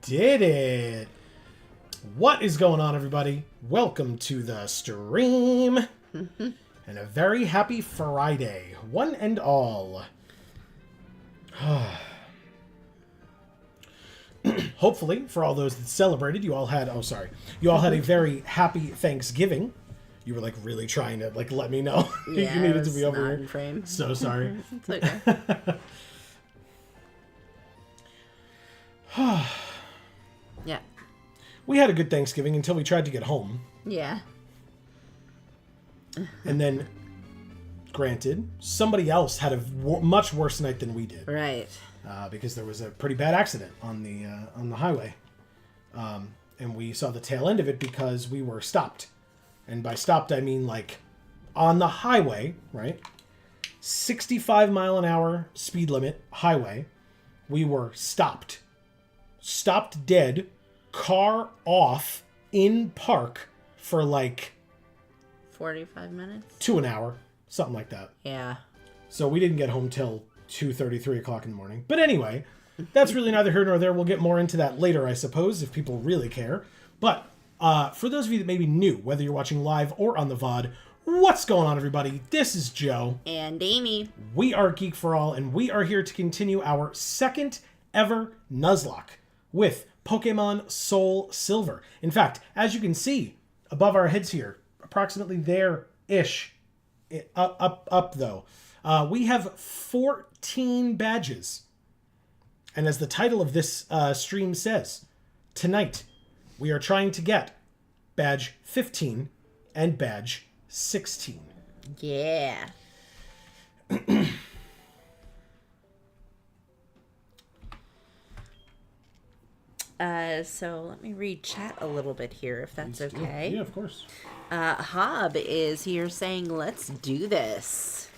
did it. What is going on, everybody? Welcome to the stream. And a very happy Friday, one and all. Hopefully, for all those that celebrated, you all had a very happy Thanksgiving. You were really trying to let me know Yeah, you needed to be over not here. in frame. So sorry. It's okay. Yeah. We had a good Thanksgiving until we tried to get home. Yeah. And then, granted, somebody else had a much worse night than we did. Right. Because there was a pretty bad accident on the highway. And we saw the tail end of it because we were stopped. And by stopped, I mean on the highway, right? 65 mile an hour speed limit highway. We were stopped. Stopped dead. Car off in park for 45 minutes? to an hour. Something like that. Yeah. So we didn't get home till 2:30, 3 o'clock in the morning. But anyway, that's really neither here nor there. We'll get more into that later, I suppose, if people really care. But for those of you that may be new, whether you're watching live or on the VOD, what's going on, everybody? This is Joe. And Amy. We are Geek for All, and we are here to continue our second ever Nuzlocke with Pokemon SoulSilver. In fact, as you can see above our heads here, approximately there-ish, up though, we have 14 badges. And as the title of this stream says, tonight we are trying to get badge 15 and badge 16. Yeah. So let me read chat a little bit here, if that's okay. Yeah, of course. Hob is here saying, let's do this.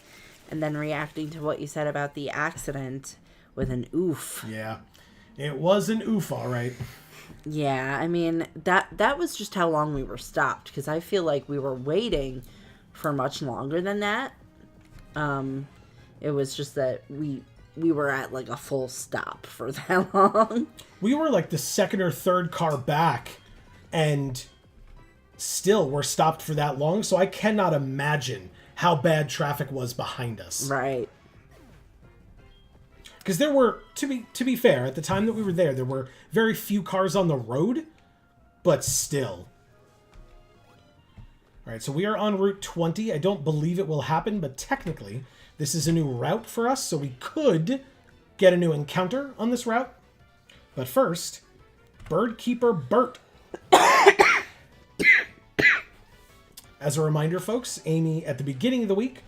And then reacting to what you said about the accident with an oof. Yeah, it was an oof, all right. Yeah, I mean, that was just how long we were stopped, because I feel like we were waiting for much longer than that. It was just that we were at a full stop for that long. We were the second or third car back, and still we're stopped for that long, so I cannot imagine how bad traffic was behind us. Right. Because there were, to be fair, at the time that we were there were very few cars on the road, but still. Alright, so we are on Route 20. I don't believe it will happen, but technically, this is a new route for us, so we could get a new encounter on this route. But first, Birdkeeper Bert. As a reminder, folks, Amy, at the beginning of the week,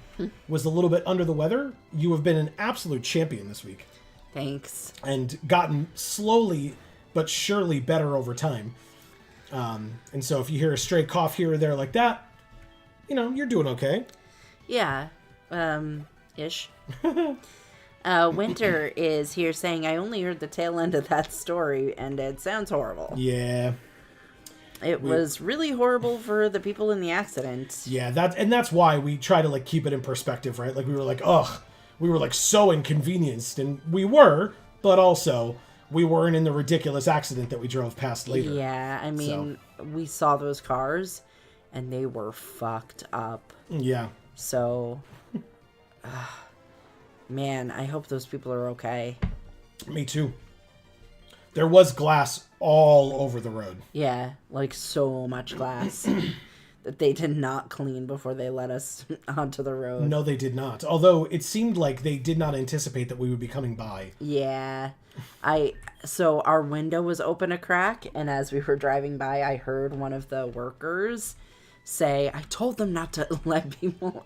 was a little bit under the weather. You have been an absolute champion this week. Thanks. And gotten slowly but surely better over time. And so if you hear a stray cough here or there like that, you're doing okay. Yeah. Ish. Winter is here saying, I only heard the tail end of that story, and it sounds horrible. Yeah. It was really horrible for the people in the accident. Yeah, that's why we try to keep it in perspective, right? We were we were so inconvenienced, and we were, but also we weren't in the ridiculous accident that we drove past later. Yeah, I mean, we saw those cars, and they were fucked up. Yeah. So, man, I hope those people are okay. Me too. There was glass all over the road. Yeah, so much glass that they did not clean before they let us onto the road. No, they did not. Although it seemed like they did not anticipate that we would be coming by. Yeah. So our window was open a crack, and as we were driving by, I heard one of the workers say, I told them not to let people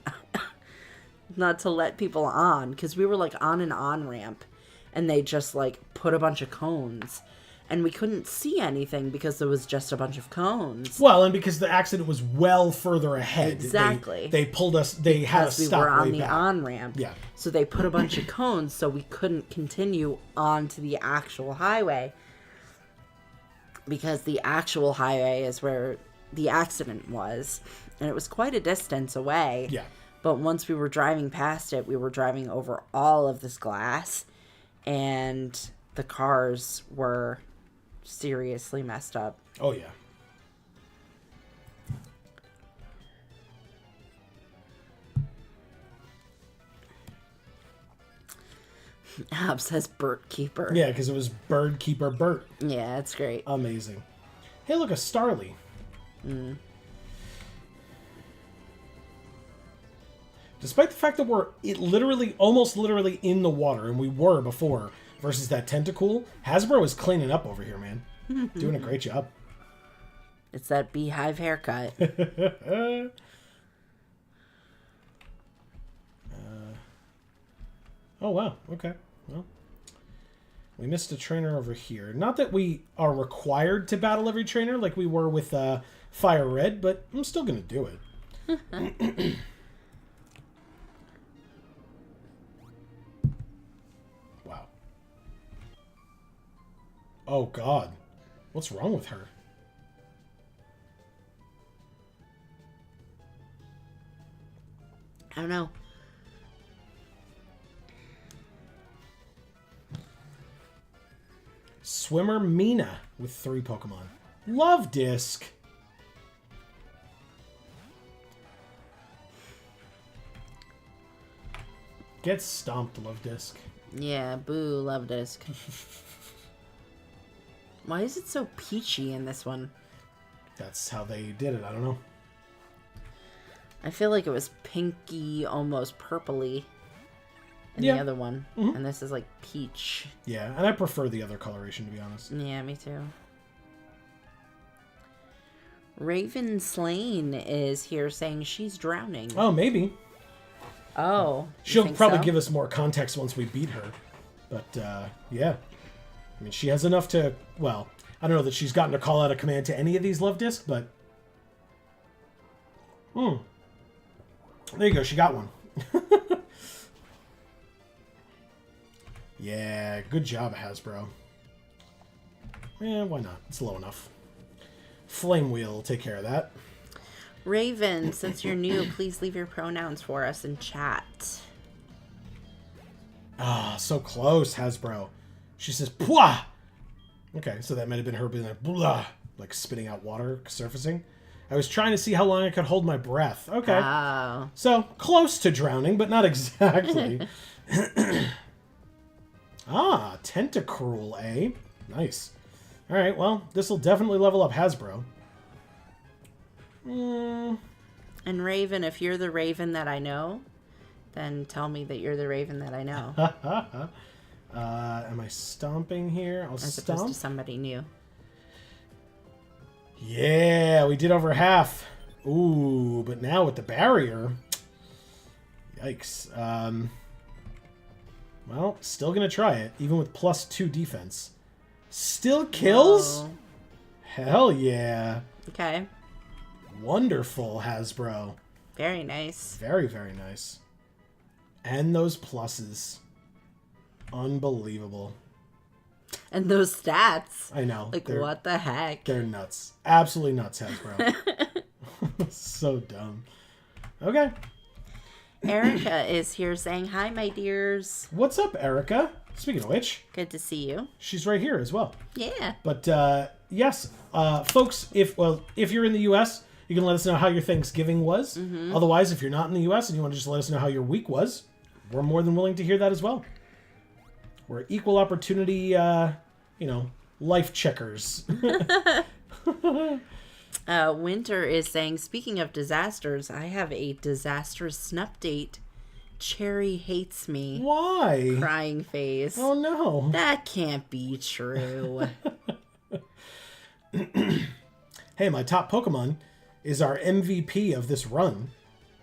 on, because we were on an on-ramp, and they just put a bunch of cones, and we couldn't see anything because there was just a bunch of cones. Well, and because the accident was well further ahead. Exactly. They pulled us, they had us stop way back. Because we were on the on-ramp. Yeah. So they put a bunch of cones so we couldn't continue onto the actual highway. Because the actual highway is where the accident was. And it was quite a distance away. Yeah. But once we were driving past it, we were driving over all of this glass. And the cars were seriously messed up. Oh, yeah. Ab says Bert Keeper. Yeah, because it was Bird Keeper Bert. Yeah, it's great. Amazing. Hey, look, a Starly. Despite the fact that we're almost literally in the water, and we were before, versus that Tentacool, Hasbro is cleaning up over here, man. Doing a great job. It's that beehive haircut. Oh, wow. Okay. Well, we missed a trainer over here. Not that we are required to battle every trainer like we were with Fire Red, but I'm still going to do it. Wow. Oh, God. What's wrong with her? I don't know. Swimmer Mina with 3 Pokemon. Love Disc. Get stomped, Love Disc. Yeah, boo, love disc. Why is it so peachy in this one? That's how they did it. I don't know. I feel like it was pinky, almost purpley in Yeah. the other one. And this is like peach. Yeah, and I prefer the other coloration, to be honest. Yeah, me too. Raven Slain is here saying she's drowning. Oh, maybe. Oh. you She'll think probably so? give us more context once we beat her. But, yeah. I mean, she has enough to... Well, I don't know that she's gotten to call out a command to any of these Love Disc, but... There you go, she got one. Yeah, good job, Hasbro. Why not? It's low enough. Flame Wheel will take care of that. Raven, since you're new, please leave your pronouns for us in chat. Ah, so close, Hasbro. She says, "Pwah!" Okay, so that might have been her being like, blah, like spitting out water, surfacing. I was trying to see how long I could hold my breath. Okay. Oh. So, close to drowning, but not exactly. Ah, Tentacruel, eh? Nice. Alright, well, this will definitely level up Hasbro. And Raven, if you're the Raven that I know, then tell me that you're the Raven that I know. Am I stomping here? I'll As stomp. opposed to somebody new. Yeah, we did over half. Ooh, but now with the barrier. Yikes. Well, still gonna try it, even with +2 defense. Still kills? Whoa. Hell yeah. Okay. Wonderful, Hasbro. Very nice. Very, very nice. And those pluses. Unbelievable. And those stats. I know. Like, what the heck? They're nuts. Absolutely nuts, Hasbro. So dumb. Okay. Erica is here saying, hi, my dears. What's up, Erica? Speaking of which, Good to see you. she's right here as well. Yeah. But yes, folks, if you're in the U.S., you can let us know how your Thanksgiving was. Otherwise, if you're not in the U.S. and you want to just let us know how your week was, we're more than willing to hear that as well. We're equal opportunity, life checkers. Winter is saying, speaking of disasters, I have a disastrous update. Cherry hates me. Why? Crying face. Oh, no. That can't be true. Hey, my top Pokemon is our MVP of this run,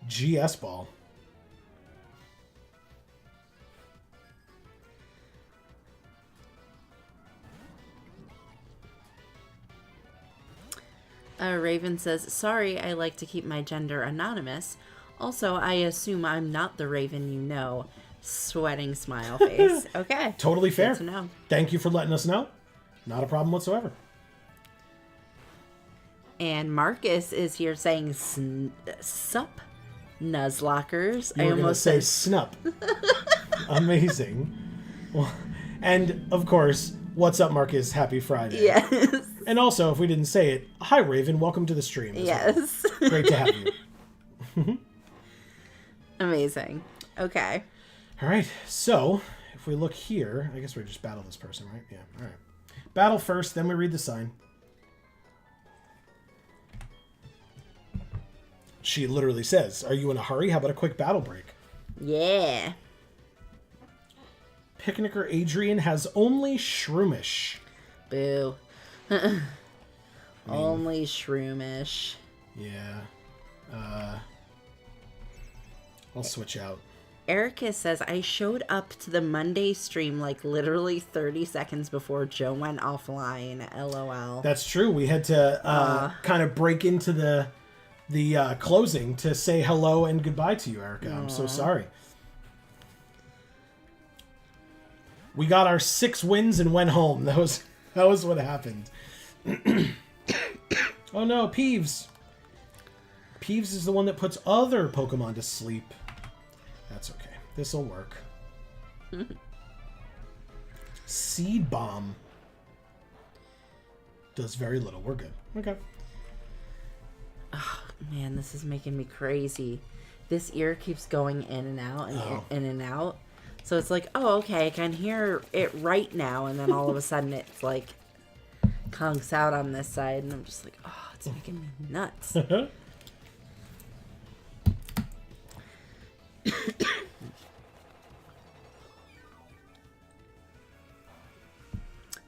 GS Ball. Raven says, sorry, I like to keep my gender anonymous. Also, I assume I'm not the Raven you know. Sweating smile face. Okay. Totally fair. Good to know. Thank you for letting us know. Not a problem whatsoever. And Marcus is here saying, sup, Nuzlockers. You were going to say snup. Amazing. Well, and, of course, What's up, Marcus? Happy Friday. Yes. And also, if we didn't say it, hi, Raven. Welcome to the stream. Yes. Well. Great to have you. Amazing. Okay. All right. So, if we look here, I guess we just battle this person, right? Yeah. All right. Battle first, then we read the sign. She literally says, "Are you in a hurry? How about a quick battle break?" Yeah. Picnicker Adrian has only Shroomish. Boo. Only Shroomish. Yeah. I'll switch out. Erica says, I showed up to the Monday stream like literally 30 seconds before Joe went offline. LOL. That's true. We had to kind of break into the closing to say hello and goodbye to you, Erica. I'm so sorry. We got our 6 wins and went home. That was what happened. Oh no, Peeves. Peeves is the one that puts other Pokemon to sleep. That's okay. This'll work. Seed Bomb. Does very little. We're good. Okay. Oh, man, this is making me crazy. This ear keeps going in and out and in and out. So it's like, oh, okay, I can hear it right now. And then all of a sudden it's like conks out on this side. And I'm just like, oh, it's making me nuts.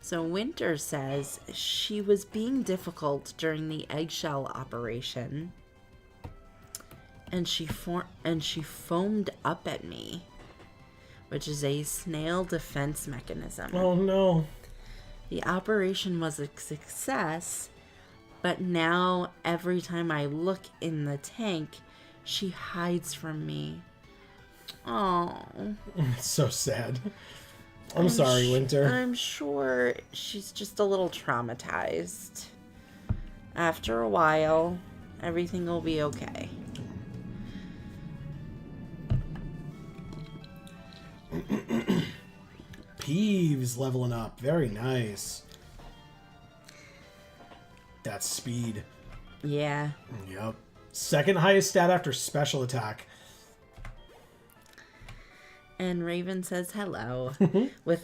So Winter says she was being difficult during the eggshell operation, and she foamed up at me, which is a snail defense mechanism. Oh no. The operation was a success, but now every time I look in the tank, she hides from me. Oh. It's so sad. I'm sorry, Winter. I'm sure she's just a little traumatized. After a while, everything will be okay. Peeves leveling up. Very nice. That's speed. Yeah. Yep. Second highest stat after special attack. And Raven says hello with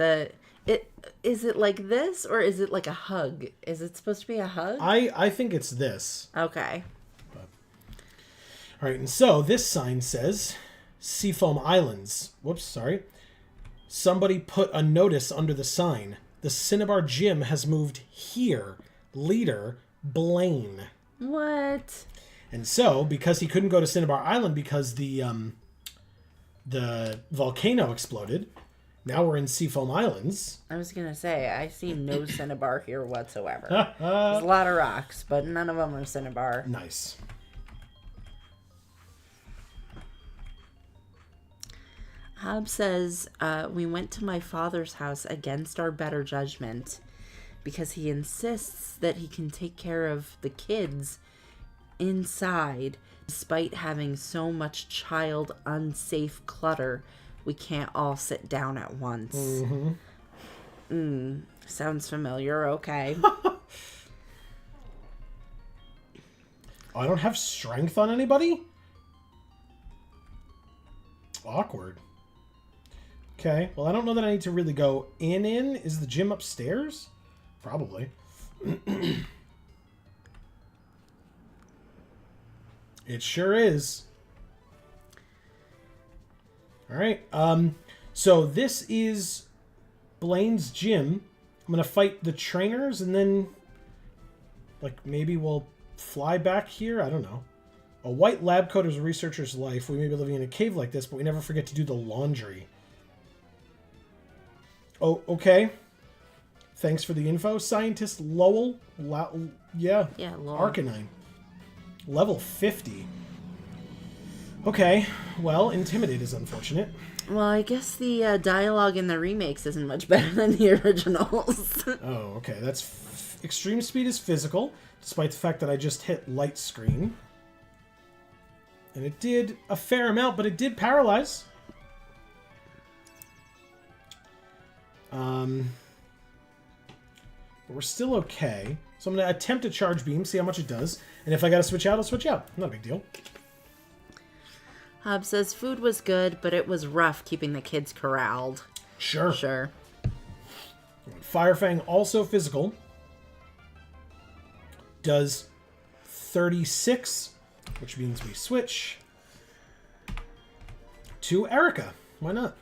is it like this or is it like a hug? Is it supposed to be a hug? I think it's this. Okay. But. All right, and so this sign says Seafoam Islands. Whoops, sorry. Somebody put a notice under the sign. The Cinnabar gym has moved here. Leader, Blaine. What? And so, because he couldn't go to Cinnabar Island because the volcano exploded, now we're in Seafoam Islands. I was going to say, I see no Cinnabar here whatsoever. There's a lot of rocks, but none of them are Cinnabar. Nice. Hob says, we went to my father's house against our better judgment because he insists that he can take care of the kids inside despite having so much child unsafe clutter. We can't all sit down at once. Sounds familiar. Okay. I don't have strength on anybody? Awkward. Okay, well, I don't know that I need to really go in. Is the gym upstairs? Probably. It sure is. All right. So this is Blaine's gym. I'm going to fight the trainers and then, like, maybe we'll fly back here. I don't know. A white lab coat is a researcher's life. We may be living in a cave like this, but we never forget to do the laundry. Oh, okay. Thanks for the info. Scientist Lowell. Yeah, Lowell. Arcanine. Level 50. Okay. Well, Intimidate is unfortunate. Well, I guess the dialogue in the remakes isn't much better than the originals. Oh, okay. That's Extreme Speed is physical, despite the fact that I just hit light screen. And it did a fair amount, but it did paralyze. but we're still okay. So I'm going to attempt a charge beam, see how much it does. And if I got to switch out, I'll switch out. Not a big deal. Hob says food was good, but it was rough keeping the kids corralled. Sure. Sure. Firefang, also physical, does 36, which means we switch to Erica. Why not?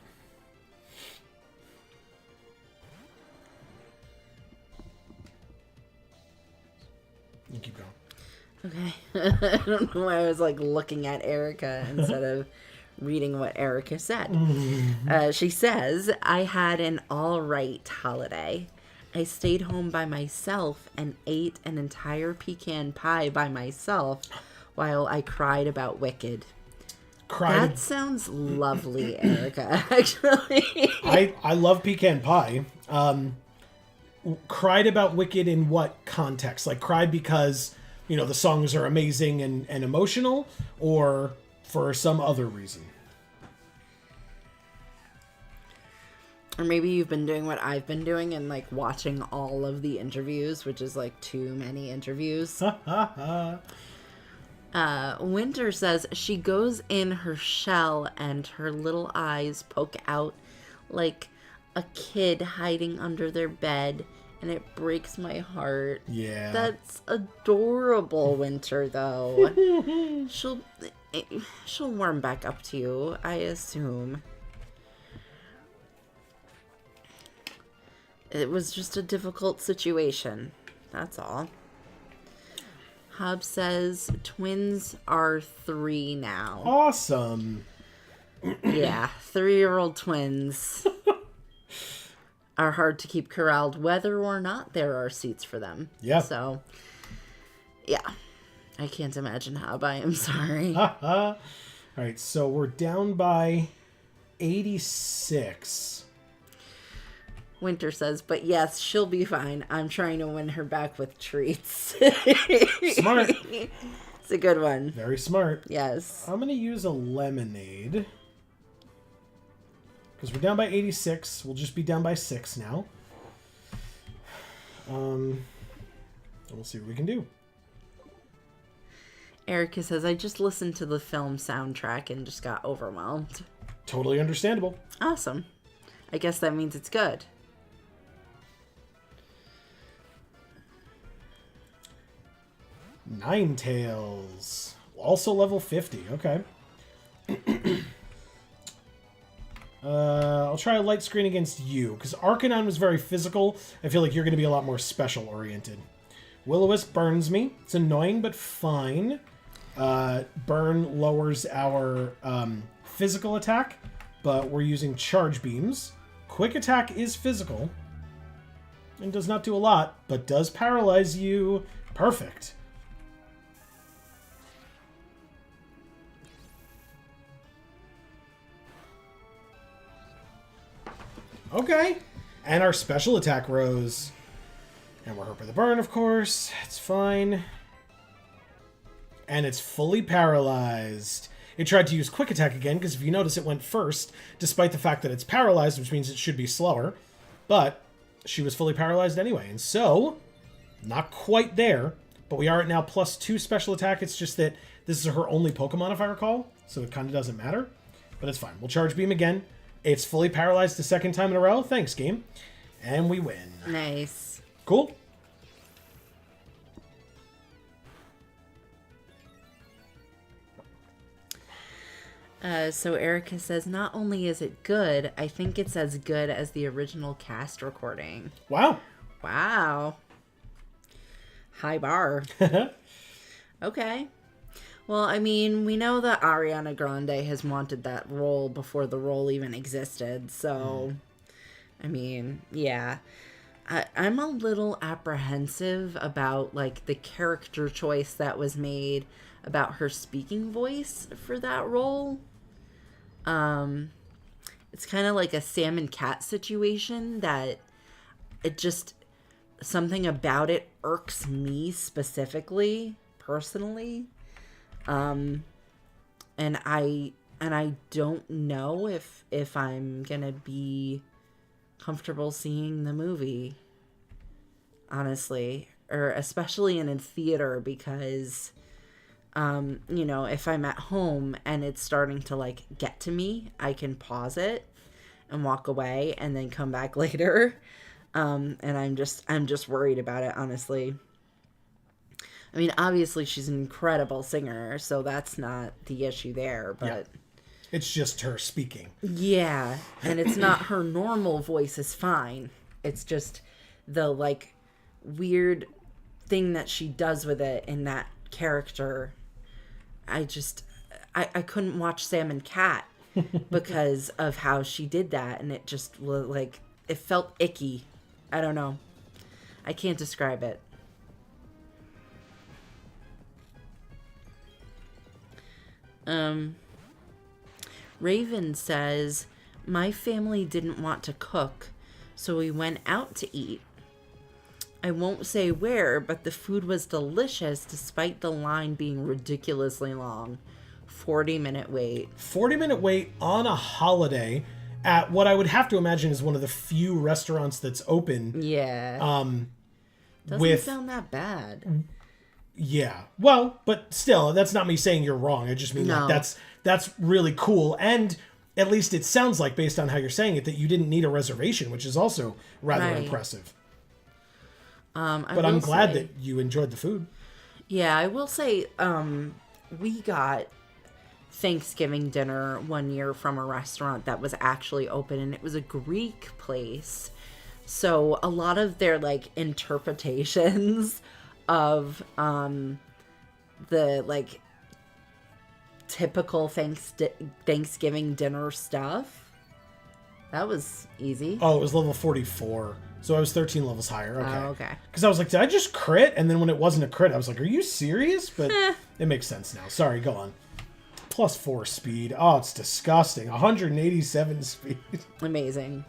You keep going. Okay. I don't know why I was like looking at Erica instead of reading what Erica said. She says, I had an all right holiday. I stayed home by myself and ate an entire pecan pie by myself while I cried about Wicked. That sounds lovely, Erica, actually. I love pecan pie. Cried about Wicked in what context? Like cried because, you know, the songs are amazing and emotional, or for some other reason? Or maybe you've been doing what I've been doing and like watching all of the interviews, which is like too many interviews. Winter says she goes in her shell and her little eyes poke out like a kid hiding under their bed, and it breaks my heart. Yeah. That's adorable, Winter, though. She'll warm back up to you, I assume. It was just a difficult situation. That's all. Hob says twins are 3 now. Awesome. Yeah, 3-year-old twins are hard to keep corralled, whether or not there are seats for them. Yeah. So, yeah. I can't imagine Hob. I am sorry. All right, so we're down by 86. Winter says, but yes, she'll be fine. I'm trying to win her back with treats. Smart. It's a good one. Very smart. Yes. I'm going to use a lemonade. Because we're down by 86. We'll just be down by 6 now. We'll see what we can do. Erica says, I just listened to the film soundtrack and just got overwhelmed. Totally understandable. Awesome. I guess that means it's good. Ninetales. Also level 50. Okay. I'll try a light screen against you, because Arcanine was very physical. I feel like you're going to be a lot more special oriented. Will-O-Wisp burns me. It's annoying, but fine. Burn lowers our physical attack, but we're using charge beams. Quick attack is physical and does not do a lot, but does paralyze you. Perfect. Okay. And our special attack rose. And we're hurt by the burn, of course. It's fine. And it's fully paralyzed. It tried to use quick attack again, because if you notice, it went first, despite the fact that it's paralyzed, which means it should be slower. But she was fully paralyzed anyway. And so, not quite there, but we are at now +2 special attack. It's just that this is her only Pokemon, if I recall, so it kind of doesn't matter. But it's fine. We'll charge beam again. It's fully paralyzed the second time in a row. Thanks, game. And we win. Nice. Cool. So Erica says, not only is it good, I think it's as good as the original cast recording. Wow. Wow. High bar. Okay. Well, I mean, we know that Ariana Grande has wanted that role before the role even existed. So, I mean, yeah. I'm a little apprehensive about, like, the character choice that was made about her speaking voice for that role. It's kind of like a Sam and Cat situation that it just, something about it irks me specifically, personally. And I don't know if I'm gonna be comfortable seeing the movie. honestly, or especially in theater, because you know, if I'm at home and it's starting to like get to me, I can pause it and walk away and then come back later. And I'm just worried about it, honestly. I mean, obviously she's an incredible singer, so that's not the issue there, but Yeah. It's just her speaking. yeah, and it's not her normal voice is fine. It's just the like weird thing that she does with it in that character. I couldn't watch Sam and Cat because of how she did that, and it just was like, it felt icky. I don't know. I can't describe it. Raven says, my family didn't want to cook, so we went out to eat. I won't say where, but the food was delicious despite the line being ridiculously long. 40-minute wait. 40-minute wait on a holiday at what I would have to imagine is one of the few restaurants that's open. Yeah. Doesn't sound that bad. Yeah. Well, but still, that's not me saying you're wrong. I just mean like that's really cool. And at least it sounds like, based on how you're saying it, that you didn't need a reservation, which is also rather impressive. But I'm glad that you enjoyed the food. Yeah, I will say we got Thanksgiving dinner one year from a restaurant that was actually open, and it was a Greek place. So a lot of their like interpretations of the like typical Thanksgiving dinner stuff, that was easy. Oh, it was level 44. So I was 13 levels higher. Okay. Oh, okay. Because I was like, did I just crit? And then when it wasn't a crit, I was like, are you serious? But it makes sense now. Sorry, go on. +4 speed. Oh, it's disgusting. 187 speed. Amazing.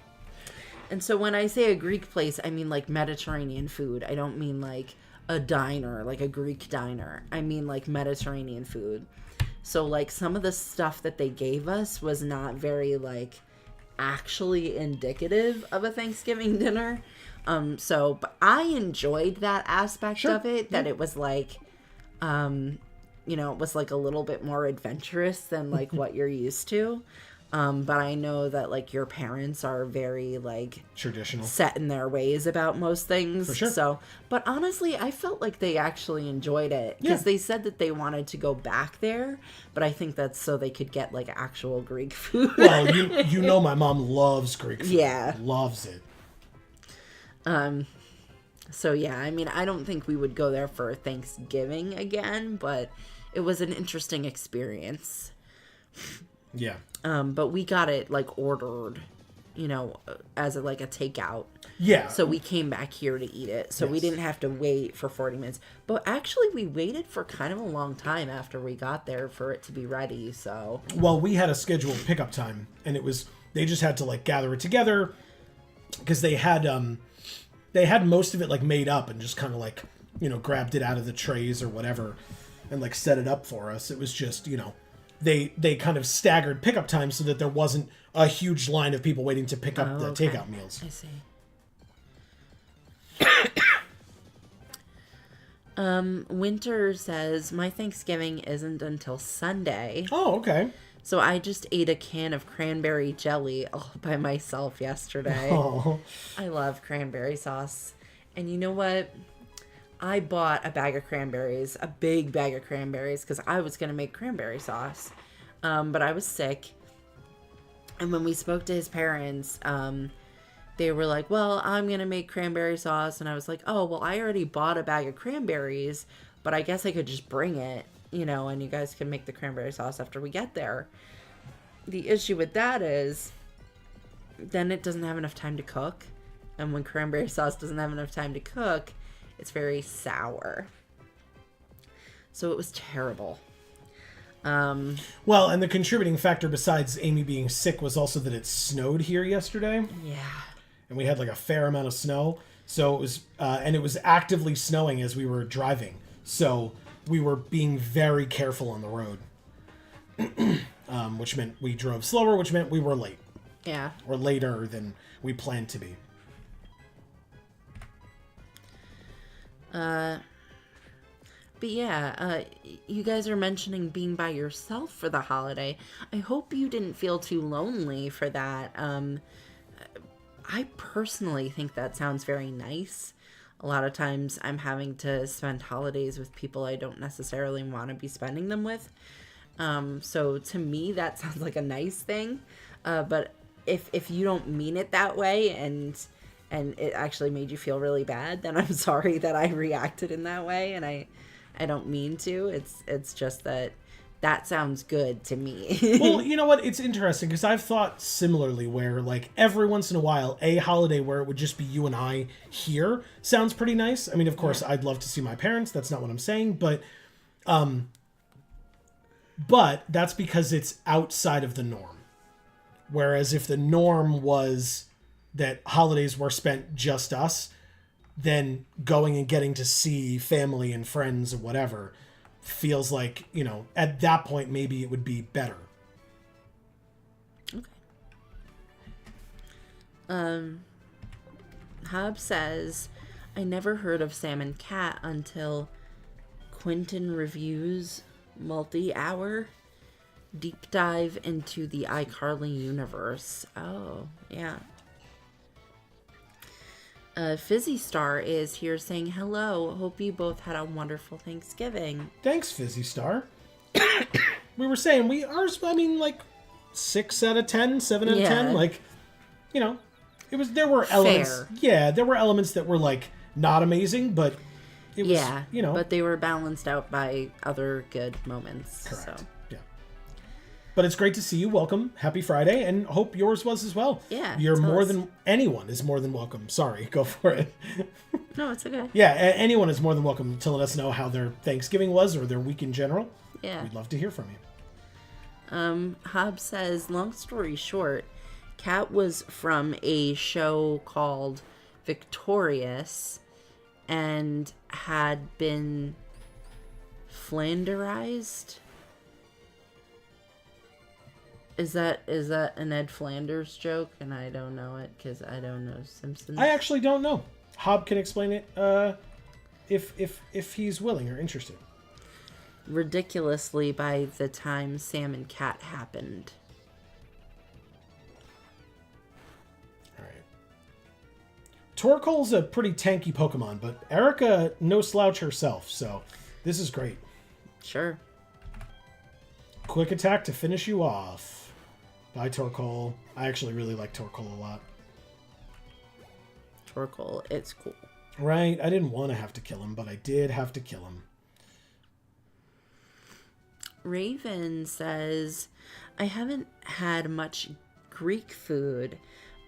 And so when I say a Greek place, I mean like Mediterranean food. I don't mean like a diner, like a Greek diner. I mean like Mediterranean food. So like some of the stuff that they gave us was not very like actually indicative of a Thanksgiving dinner. But I enjoyed that aspect of it, that it was like, you know, it was like a little bit more adventurous than like what you're used to. But I know that like your parents are very like traditional, set in their ways about most things. For sure. So, but honestly, I felt like they actually enjoyed it because they said that they wanted to go back there. But I think that's so they could get like actual Greek food. Well, you know my mom loves Greek food. Yeah, loves it. So yeah, I mean, I don't think we would go there for Thanksgiving again, but it was an interesting experience. Yeah. But we got it like ordered, you know, as a takeout. Yeah. So we came back here to eat it. So we didn't have to wait for 40 minutes. But actually we waited for kind of a long time after we got there for it to be ready. So well, we had a scheduled pickup time, and it was, they just had to like gather it together because they had most of it like made up and just kind of like, you know, grabbed it out of the trays or whatever and like set it up for us. It was just, you know, they kind of staggered pickup time so that there wasn't a huge line of people waiting to pick up the takeout meals. I see. Winter says, my Thanksgiving isn't until Sunday. Oh, okay. So I just ate a can of cranberry jelly all by myself yesterday. Oh. I love cranberry sauce. And you know what? I bought a bag of cranberries, a big bag of cranberries, because I was going to make cranberry sauce. But I was sick. And when we spoke to his parents, they were like, well, I'm going to make cranberry sauce. And I was like, oh, well, I already bought a bag of cranberries, but I guess I could just bring it, you know, and you guys can make the cranberry sauce after we get there. The issue with that is then it doesn't have enough time to cook. And when cranberry sauce doesn't have enough time to cook, it's very sour. So it was terrible. Well, and the contributing factor besides Amy being sick was also that it snowed here yesterday. Yeah. And we had like a fair amount of snow. So it was, and it was actively snowing as we were driving. So we were being very careful on the road. Which meant we drove slower, which meant we were late. Yeah. Or later than we planned to be. But yeah, you guys are mentioning being by yourself for the holiday. I hope you didn't feel too lonely for that. I personally think that sounds very nice. A lot of times I'm having to spend holidays with people I don't necessarily want to be spending them with. So to me, that sounds like a nice thing. But if you don't mean it that way and it actually made you feel really bad, then I'm sorry that I reacted in that way, and I don't mean to. It's just that sounds good to me. Well, you know what? It's interesting because I've thought similarly where, like, every once in a while, a holiday where it would just be you and I here sounds pretty nice. I mean, of course, I'd love to see my parents. That's not what I'm saying. But that's because it's outside of the norm. Whereas if the norm was that holidays were spent just us, then going and getting to see family and friends or whatever feels like, you know, at that point, maybe it would be better. Okay. Hob says, I never heard of Sam and Cat until Quentin Reviews multi-hour deep dive into the iCarly universe. Oh, yeah. Fizzy Star is here saying hello. Hope you both had a wonderful Thanksgiving. Thanks, Fizzy Star. We were saying ours, I mean, like 6 out of 10, 7 out of 10. Like, you know, there were elements. Fair. Yeah, there were elements that were like not amazing, but it was, you know. But they were balanced out by other good moments. Correct. So. Yeah. But it's great to see you. Welcome. Happy Friday. And hope yours was as well. Yeah. Anyone is more than welcome. Sorry. Go for it. No, it's okay. Yeah. Anyone is more than welcome to let us know how their Thanksgiving was or their week in general. Yeah. We'd love to hear from you. Hob says, long story short, Kat was from a show called Victorious and had been Flanderized. Is that an Ed Flanders joke? And I don't know it because I don't know Simpsons. I actually don't know. Hob can explain it if he's willing or interested. Ridiculously by the time Sam and Cat happened. All right. Torkoal's a pretty tanky Pokemon, but Erica no slouch herself, so this is great. Sure. Quick attack to finish you off. Bye, Torkoal. I actually really like Torkoal a lot. Torkoal, it's cool. Right, I didn't want to have to kill him, but I did have to kill him. Raven says, I haven't had much Greek food,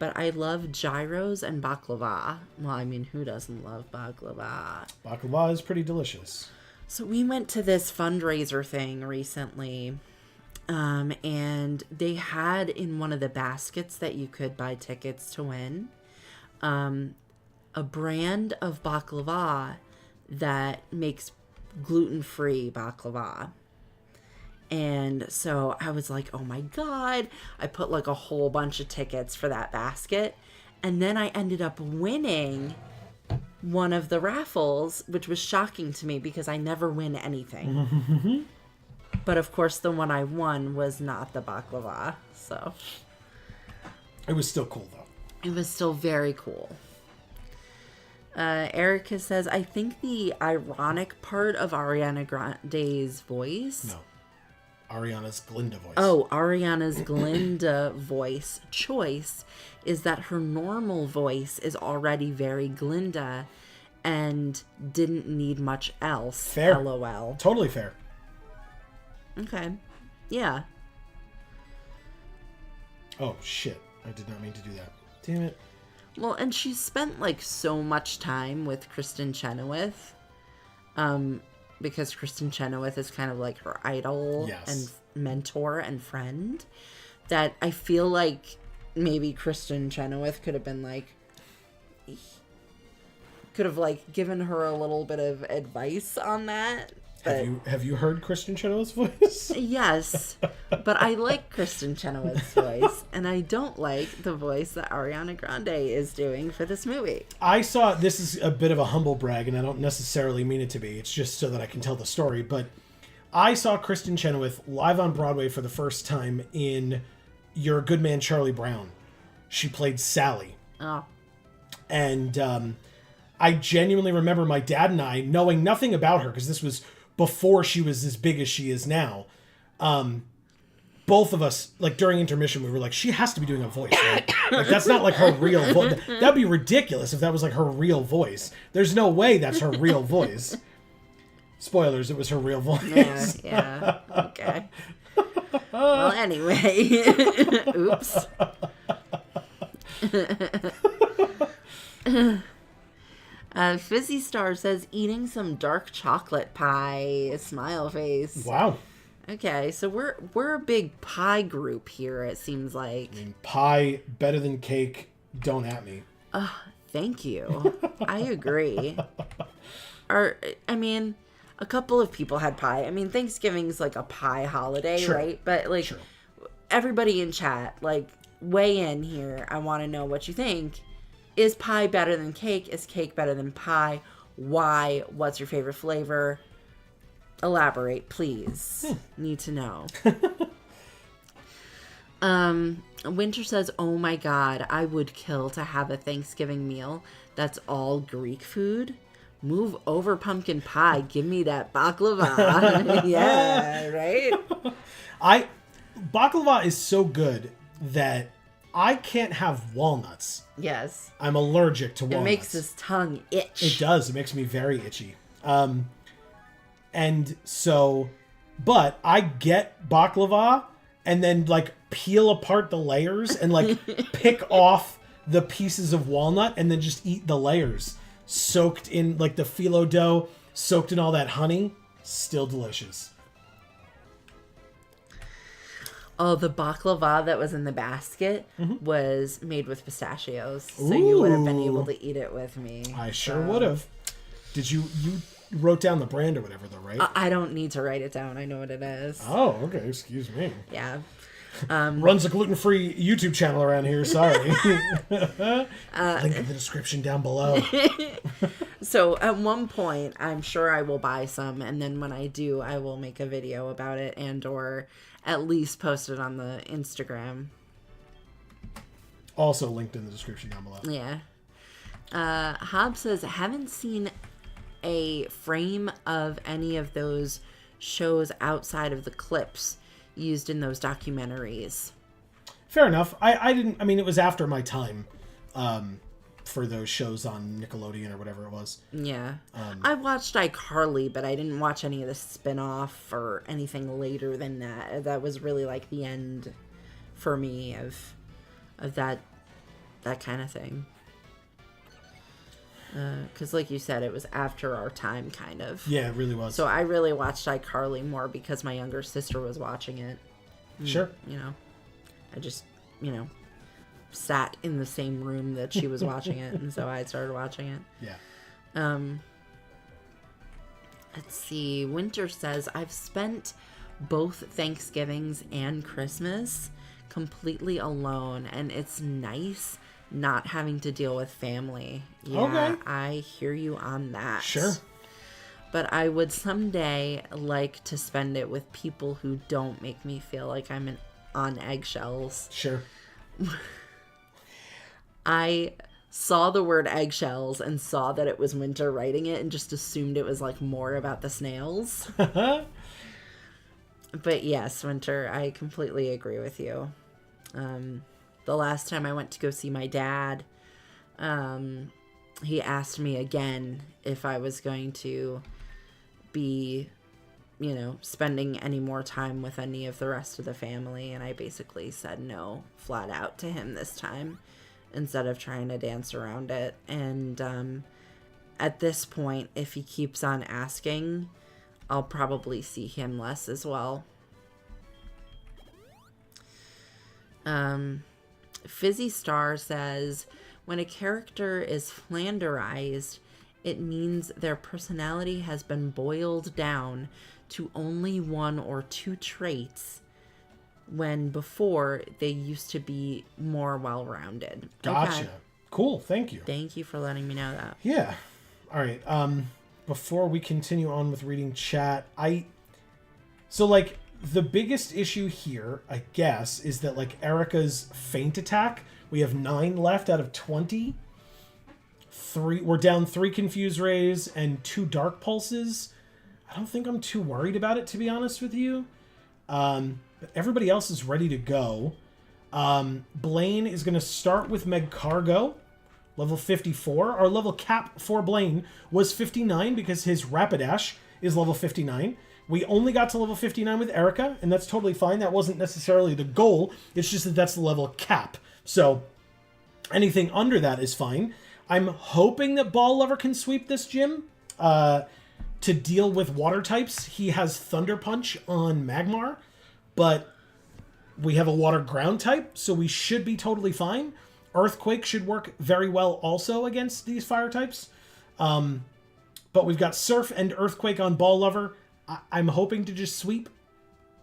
but I love gyros and baklava. Well, I mean, who doesn't love baklava? Baklava is pretty delicious. So we went to this fundraiser thing recently, and they had in one of the baskets that you could buy tickets to win, a brand of baklava that makes gluten-free baklava. And so I was like, oh my God. I put like a whole bunch of tickets for that basket. And then I ended up winning one of the raffles, which was shocking to me because I never win anything. But of course, the one I won was not the baklava. So it was still cool, though. It was still very cool. Erica says, I think the ironic part of Ariana Grande's voice... No. Ariana's Glinda voice. Oh, Ariana's Glinda voice choice is that her normal voice is already very Glinda and didn't need much else. Fair. LOL. Totally fair. Okay. Yeah. Oh, shit. I did not mean to do that. Damn it. Well, and she's spent like so much time with Kristen Chenoweth. Because Kristen Chenoweth is kind of like her idol and mentor and friend, that I feel like maybe Kristen Chenoweth could have been like, given her a little bit of advice on that. But Have you heard Kristen Chenoweth's voice? yes, but I like Kristen Chenoweth's voice, and I don't like the voice that Ariana Grande is doing for this movie. I saw, this is a bit of a humble brag, and I don't necessarily mean it to be. It's just so that I can tell the story. But I saw Kristen Chenoweth live on Broadway for the first time in You're a Good Man, Charlie Brown. She played Sally. Oh. And I genuinely remember my dad and I, knowing nothing about her, because this was before she was as big as she is now, both of us, like during intermission, we were like, she has to be doing a voice, right? Like, that's not like her real voice. That'd be ridiculous if that was like her real voice. There's no way that's her real voice. Spoilers, it was her real voice. Yeah, okay. Well, anyway. Oops. Fizzy Star says, eating some dark chocolate pie. Smile face. Wow. Okay, so we're a big pie group here, it seems like. I mean, pie, better than cake, don't at me. Thank you. I agree. A couple of people had pie. I mean, Thanksgiving's like a pie holiday, Sure. right? But like, Sure. Everybody in chat, like, weigh in here. I want to know what you think. Is pie better than cake? Is cake better than pie? Why? What's your favorite flavor? Elaborate, please. Need to know. Winter says, oh my god, I would kill to have a Thanksgiving meal that's all Greek food. Move over pumpkin pie. Give me that baklava. Yeah, right? Baklava is so good that I can't have walnuts. Yes. I'm allergic to walnuts. It makes his tongue itch. It does. It makes me very itchy. And so, but I get baklava and then like peel apart the layers and like pick off the pieces of walnut and then just eat the layers soaked in like the phyllo dough, soaked in all that honey. Still delicious. Oh, the baklava that was in the basket was made with pistachios. So you would have been able to eat it with me. I sure would have. Did you wrote down the brand or whatever though, right? I don't need to write it down. I know what it is. Oh, okay. Excuse me. Yeah. Runs a gluten-free YouTube channel around here. Sorry. Link in the description down below. So at one point, I'm sure I will buy some, and then when I do, I will make a video about it and or at least post it on the Instagram. Also linked in the description down below. Yeah. Hobbs says, haven't seen a frame of any of those shows outside of the clips used in those documentaries. Fair enough. I didn't, I mean, it was after my time for those shows on Nickelodeon or whatever it was. Yeah. I watched iCarly, but I didn't watch any of the spin-off or anything later than that. That was really like the end for me of that kind of thing. Because like you said, it was after our time, kind of. Yeah, it really was. So I really watched iCarly more because my younger sister was watching it. Sure. You know, I just, sat in the same room that she was watching it, and so I started watching it. Yeah. Let's see. Winter says, I've spent both Thanksgivings and Christmas completely alone, and it's nice not having to deal with family. Yeah, Okay. I hear you on that. Sure. But I would someday like to spend it with people who don't make me feel like I'm on eggshells. Sure. I saw the word eggshells and saw that it was Winter writing it and just assumed it was like more about the snails. But yes, Winter, I completely agree with you. The last time I went to go see my dad, he asked me again if I was going to be, spending any more time with any of the rest of the family. And I basically said no flat out to him this time instead of trying to dance around it. And at this point, if he keeps on asking, I'll probably see him less as well. Fizzy Star says, when a character is flanderized it means their personality has been boiled down to only 1 or 2 traits, when before they used to be more well-rounded. Gotcha. Okay. Cool. Thank you. Thank you for letting me know that. Yeah. All right. Before we continue on with reading chat, so like the biggest issue here, I guess, is that like Erica's feint attack, we have 9 left out of 20. We're down 3 confused rays and 2 dark pulses. I don't think I'm too worried about it, to be honest with you. But everybody else is ready to go. Blaine is going to start with Magcargo, level 54. Our level cap for Blaine was 59 because his Rapidash is level 59. We only got to level 59 with Erica, and that's totally fine. That wasn't necessarily the goal. It's just that that's the level cap. So anything under that is fine. I'm hoping that Ball Lover can sweep this gym. To deal with water types, he has Thunder Punch on Magmar, but we have a water ground type, so we should be totally fine. Earthquake should work very well also against these fire types. But we've got Surf and Earthquake on Ball Lover. I'm hoping to just sweep.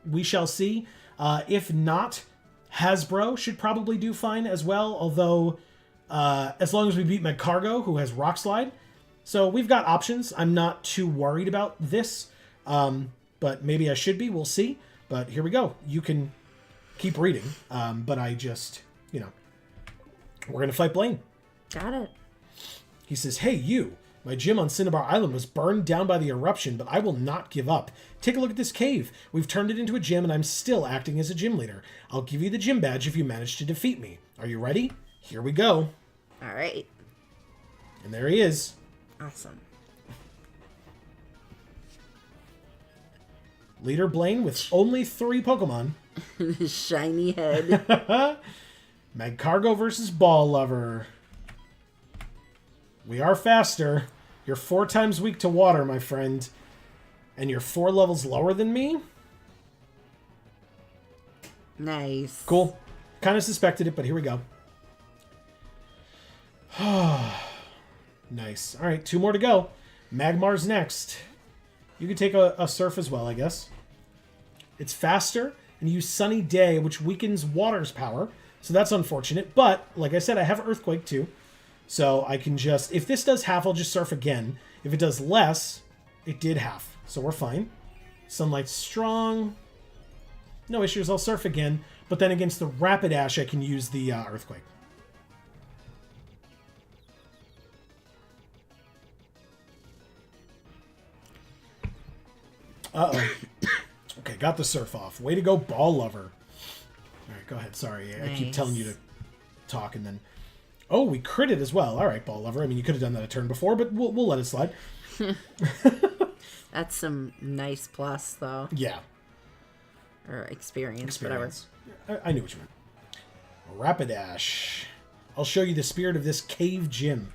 We shall see. If not, Hasbro should probably do fine as well, although as long as we beat Magcargo, who has Rock Slide. So we've got options. I'm not too worried about this, but maybe I should be. We'll see. But here we go. You can keep reading, but I just, we're going to fight Blaine. Got it. He says, "Hey, you. My gym on Cinnabar Island was burned down by the eruption, but I will not give up. Take a look at this cave. We've turned it into a gym, and I'm still acting as a gym leader. I'll give you the gym badge if you manage to defeat me. Are you ready? Here we go." All right. And there he is. Awesome. Leader Blaine with only 3 Pokemon. Shiny head. Magcargo versus Ball Lover. We are faster. You're 4 times weak to water, my friend. And you're 4 levels lower than me? Nice. Cool. Kind of suspected it, but here we go. Nice. All right, 2 more to go. Magmar's next. You could take a Surf as well, I guess. It's faster, and you use Sunny Day, which weakens Water's power. So that's unfortunate. But, like I said, I have Earthquake too. So I can just... If this does half, I'll just Surf again. If it does less, it did half. So we're fine. Sunlight's strong. No issues, I'll Surf again. But then against the Rapidash, I can use the Earthquake. Uh-oh. Okay, got the Surf off. Way to go, Ball Lover. All right, go ahead. Sorry, I keep telling you to talk and then... Oh, we critted as well. All right, Ball Lover. I mean, you could have done that a turn before, but we'll let it slide. That's some nice plus, though. Yeah. Or experience. Whatever. I knew what you meant. Rapidash. I'll show you the spirit of this cave gym.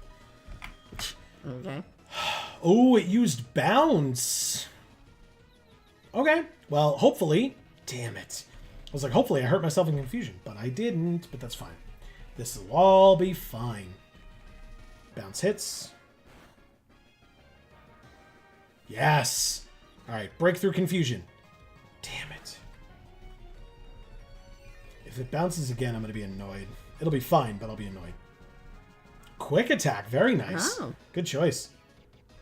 Okay. Oh, it used Bounce. Okay. Well, hopefully... Damn it. I was like, hopefully I hurt myself in confusion, but I didn't, but that's fine. This will all be fine. Bounce hits. Yes. All right, breakthrough confusion. Damn it. If it bounces again, I'm going to be annoyed. It'll be fine, but I'll be annoyed. Quick attack. Very nice. Oh. Good choice.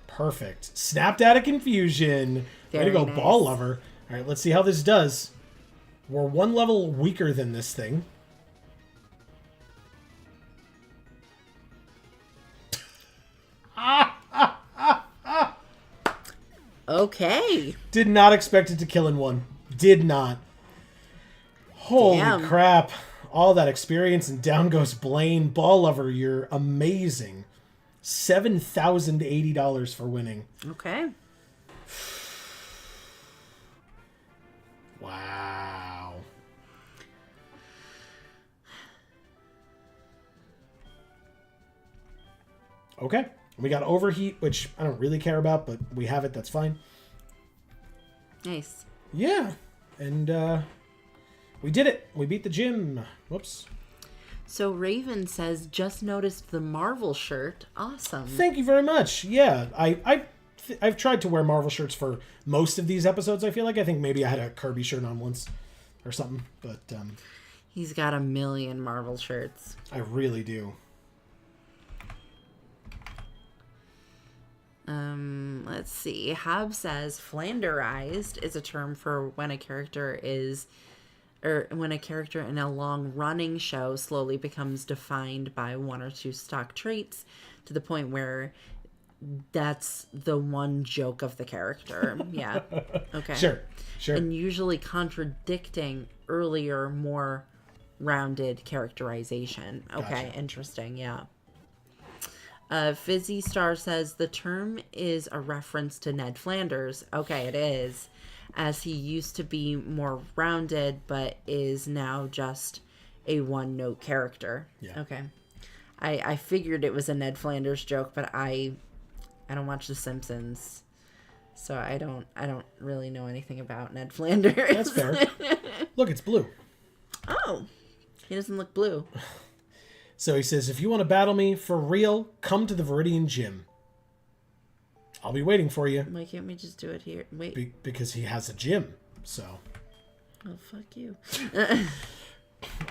Perfect. Snapped out of confusion. Way to go, nice. Ball Lover. All right, let's see how this does. We're 1 level weaker than this thing. Okay. Did not expect it to kill in 1. Did not. Holy crap. All that experience and down goes Blaine. Ball Lover, you're amazing. $7,080 for winning. Okay. Wow. Okay. We got Overheat, which I don't really care about, but we have it. That's fine. Nice. Yeah. And we did it. We beat the gym. Whoops. So Raven says, just noticed the Marvel shirt. Awesome. Thank you very much. Yeah, I've tried to wear Marvel shirts for most of these episodes. I feel like I think maybe I had a Kirby shirt on once or something, but he's got a million Marvel shirts. I really do. Let's see. Hob says flanderized is a term for when a character is, or when a character in a long-running show slowly becomes defined by one or two stock traits to the point where that's the one joke of the character. Yeah. Okay. Sure. And usually contradicting earlier, more rounded characterization. Okay, Gotcha. interesting. Yeah. Fizzy Star says the term is a reference to Ned Flanders. Okay, it is. As he used to be more rounded, but is now just a one-note character. Yeah. Okay. I figured it was a Ned Flanders joke, but I don't watch The Simpsons, so I don't really know anything about Ned Flanders. That's fair. Look, it's blue. Oh, he doesn't look blue. So he says, if you want to battle me for real, come to the Viridian gym. I'll be waiting for you. Why can't we just do it here? Wait. Because he has a gym, so. Oh, fuck you.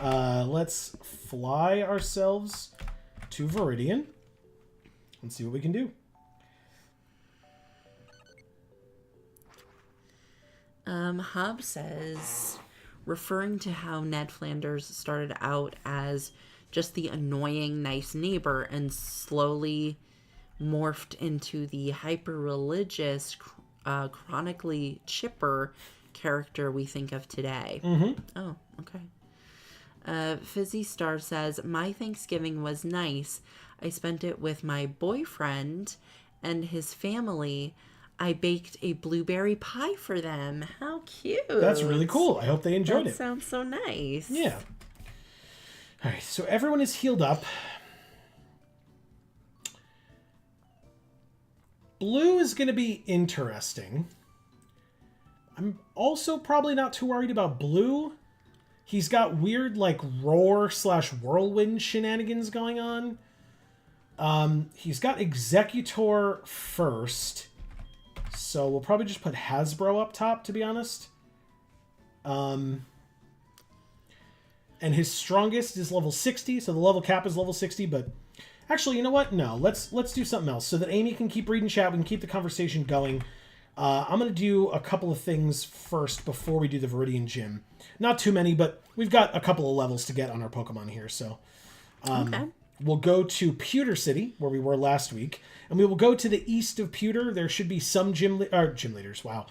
Let's fly ourselves to Viridian and see what we can do. Hob says, referring to how Ned Flanders started out as just the annoying, nice neighbor and slowly morphed into the hyper-religious, chronically chipper character we think of today. Mm-hmm. Oh, okay. Fizzy Star says, my Thanksgiving was nice. I spent it with my boyfriend and his family. I baked a blueberry pie for them. How cute. That's really cool. I hope they enjoyed it. That sounds so nice. Yeah. All right, so everyone is healed up. Blue is going to be interesting. I'm also probably not too worried about Blue. He's got weird, like, roar/whirlwind shenanigans going on. He's got Executor first. So we'll probably just put Hasbro up top, to be honest. And his strongest is level 60, so the level cap is level 60, but actually, you know what? No, let's do something else so that Amy can keep reading chat, we can keep the conversation going. I'm going to do a couple of things first before we do the Viridian Gym. Not too many, but we've got a couple of levels to get on our Pokemon here, so... Okay. We'll go to Pewter City, where we were last week, and we will go to the east of Pewter. There should be some gym leaders, wow.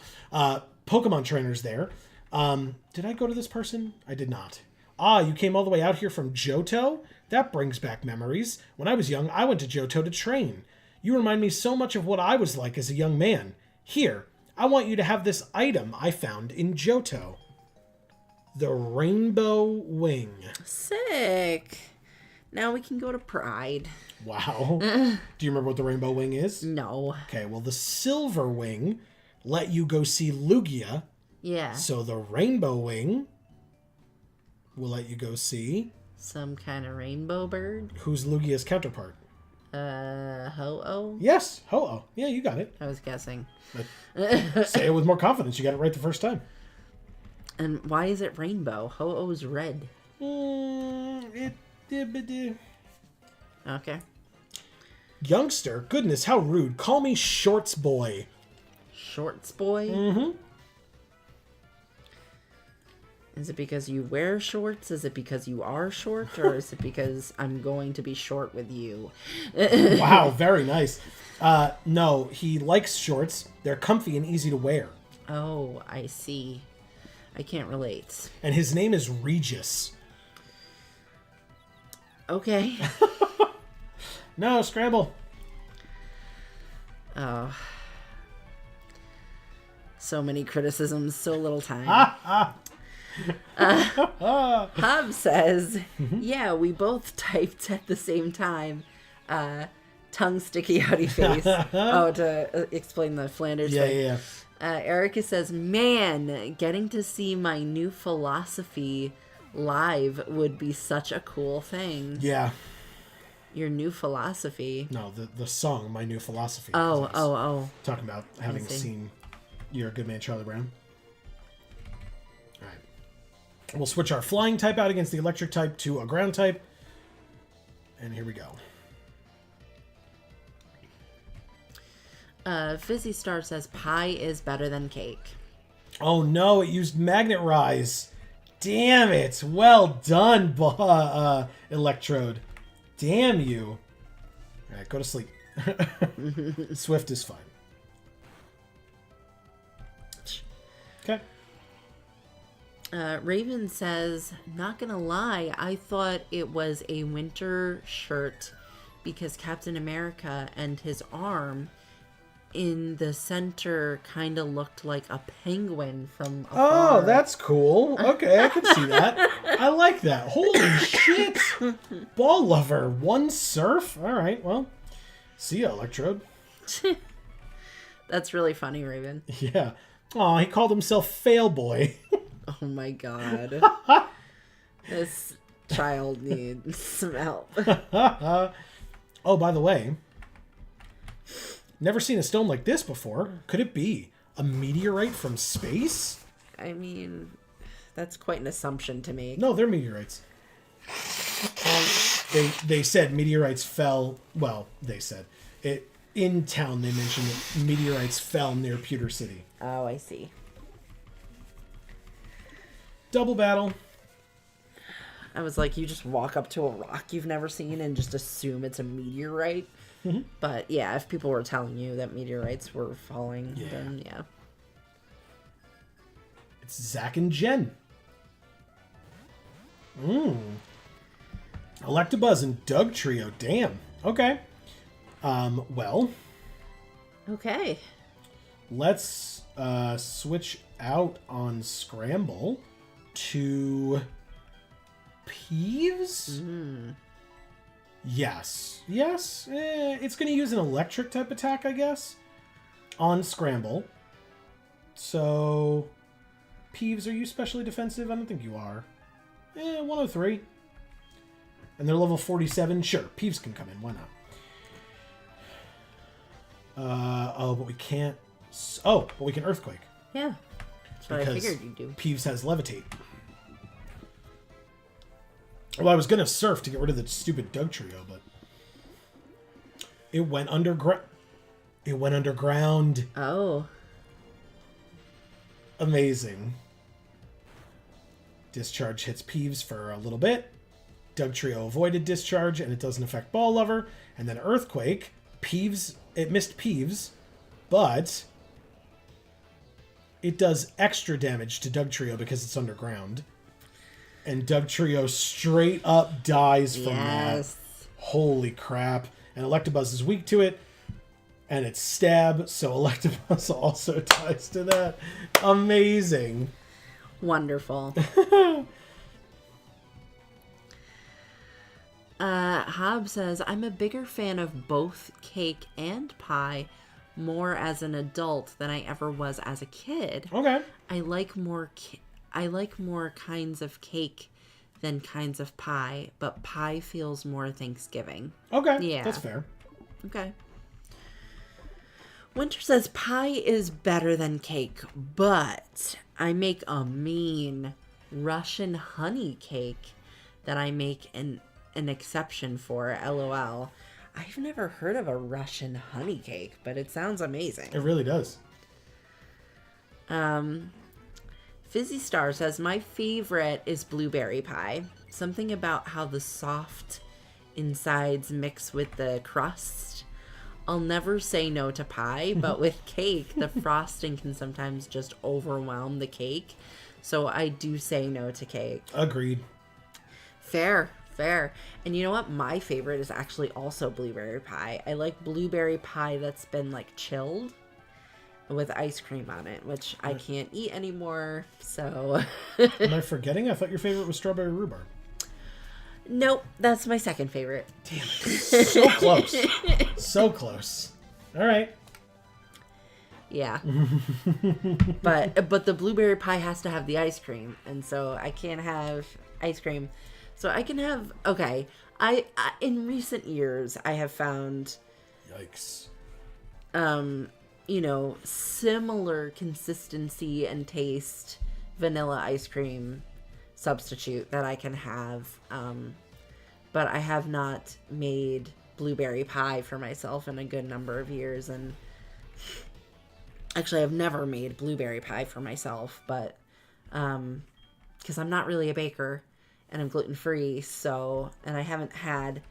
Pokemon trainers there. Did I go to this person? I did not. Ah, you came all the way out here from Johto? That brings back memories. When I was young, I went to Johto to train. You remind me so much of what I was like as a young man. Here, I want you to have this item I found in Johto. The Rainbow Wing. Sick. Now we can go to Pride. Wow. Do you remember what the Rainbow Wing is? No. Okay, well, the Silver Wing let you go see Lugia. Yeah. So the Rainbow Wing will let you go see... Some kind of rainbow bird? Who's Lugia's counterpart? Ho-Oh? Yes, Ho-Oh. Yeah, you got it. I was guessing. But say it with more confidence. You got it right the first time. And why is it rainbow? Ho-Oh's red. Okay. Youngster? Goodness, how rude. Call me Shorts Boy. Shorts boy? Mm-hmm. Is it because you wear shorts? Is it because you are short? Or is it because I'm going to be short with you? Wow, very nice. No, he likes shorts. They're comfy and easy to wear. Oh, I see. I can't relate. And his name is Regis. Okay. No, scramble. Oh. So many criticisms, so little time. Hob says, yeah, we both typed at the same time. Tongue sticky outy face. Oh, to explain the Flanders thing. Yeah. Erica says, man, getting to see my new philosophy live would be such a cool thing. Yeah. Your new philosophy. No, the song, My New Philosophy. Oh. Talking about having seen You're a Good Man, Charlie Brown. All right. We'll switch our flying type out against the electric type to a ground type. And here we go. Fizzy Star says pie is better than cake. Oh no, it used Magnet Rise. Damn it. Well done, Electrode. Damn you. All right, go to sleep. Swift is fine. Okay. Raven says, not gonna lie, I thought it was a winter shirt because Captain America and his arm in the center kind of looked like a penguin from afar. Oh, that's cool. Okay, I can see that. I like that. Holy shit. Ball lover. One surf? All right, well. See ya, Electrode. That's really funny, Raven. Yeah. Aw, he called himself Fail Boy. Oh my god. This child needs some help. Oh, by the way, never seen a stone like this before. Could it be a meteorite from space? I mean, that's quite an assumption to make. No, they're meteorites. They said meteorites fell. Well, they said it in town. They mentioned that meteorites fell near Pewter City. Oh, I see. Double battle. I was like, you just walk up to a rock you've never seen and just assume it's a meteorite. Mm-hmm. But yeah, if people were telling you that meteorites were falling, then yeah. It's Zach and Jen. Electabuzz and Doug Trio. Damn. Okay. Well. Okay. Let's switch out on Scramble to Peeves. Yes. It's going to use an electric type attack, I guess, on Scramble. So, Peeves, are you specially defensive? I don't think you are. 103. And they're level 47. Sure, Peeves can come in. Why not? But we can't... Oh, but we can Earthquake. Yeah. That's what I figured you'd do. Peeves has Levitate. Well, I was going to Surf to get rid of the stupid Doug Trio, but... It went underground. It went underground. Oh. Amazing. Discharge hits Peeves for a little bit. Doug Trio avoided Discharge, and it doesn't affect Ball Lover. And then Earthquake. Peeves... It missed Peeves, but... It does extra damage to Doug Trio because it's underground. And Doug Trio straight up dies from that. Holy crap. And Electabuzz is weak to it. And it's Stab, so Electabuzz also dies to that. Amazing. Wonderful. Hob says, I'm a bigger fan of both cake and pie more as an adult than I ever was as a kid. Okay. I like more kinds of cake than kinds of pie, but pie feels more Thanksgiving. Okay. Yeah. That's fair. Okay. Winter says pie is better than cake, but I make a mean Russian honey cake that I make an exception for, LOL. I've never heard of a Russian honey cake, but it sounds amazing. It really does. Fizzy Star says, my favorite is blueberry pie. Something about how the soft insides mix with the crust. I'll never say no to pie, but with cake, the frosting can sometimes just overwhelm the cake. So I do say no to cake. Agreed. Fair. And you know what? My favorite is actually also blueberry pie. I like blueberry pie that's been like chilled with ice cream on it, which I can't eat anymore, so... Am I forgetting? I thought your favorite was strawberry rhubarb. Nope, that's my second favorite. Damn it. So close. So close. All right. Yeah. but the blueberry pie has to have the ice cream, and so I can't have ice cream. So I can have, okay, I in recent years I have found Yikes. Similar consistency and taste vanilla ice cream substitute that I can have, but I have not made blueberry pie for myself in a good number of years. And actually I've never made blueberry pie for myself, but because I'm not really a baker and I'm gluten-free, and I haven't had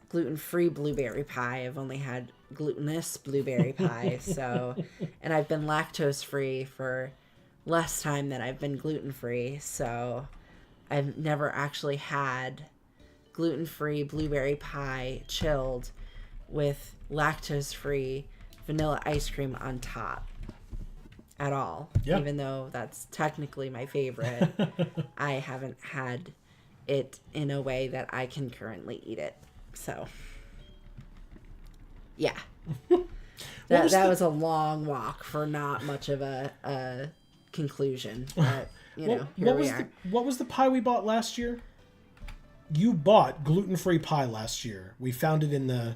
gluten-free blueberry pie. I've only had glutinous blueberry pie. And I've been lactose-free for less time than I've been gluten-free. So I've never actually had gluten-free blueberry pie chilled with lactose-free vanilla ice cream on top at all. Yeah. Even though that's technically my favorite, I haven't had it in a way that I can currently eat it. So, yeah. That was a long walk for not much of a conclusion. But, here we are. What was the pie we bought last year? You bought gluten-free pie last year. We found it in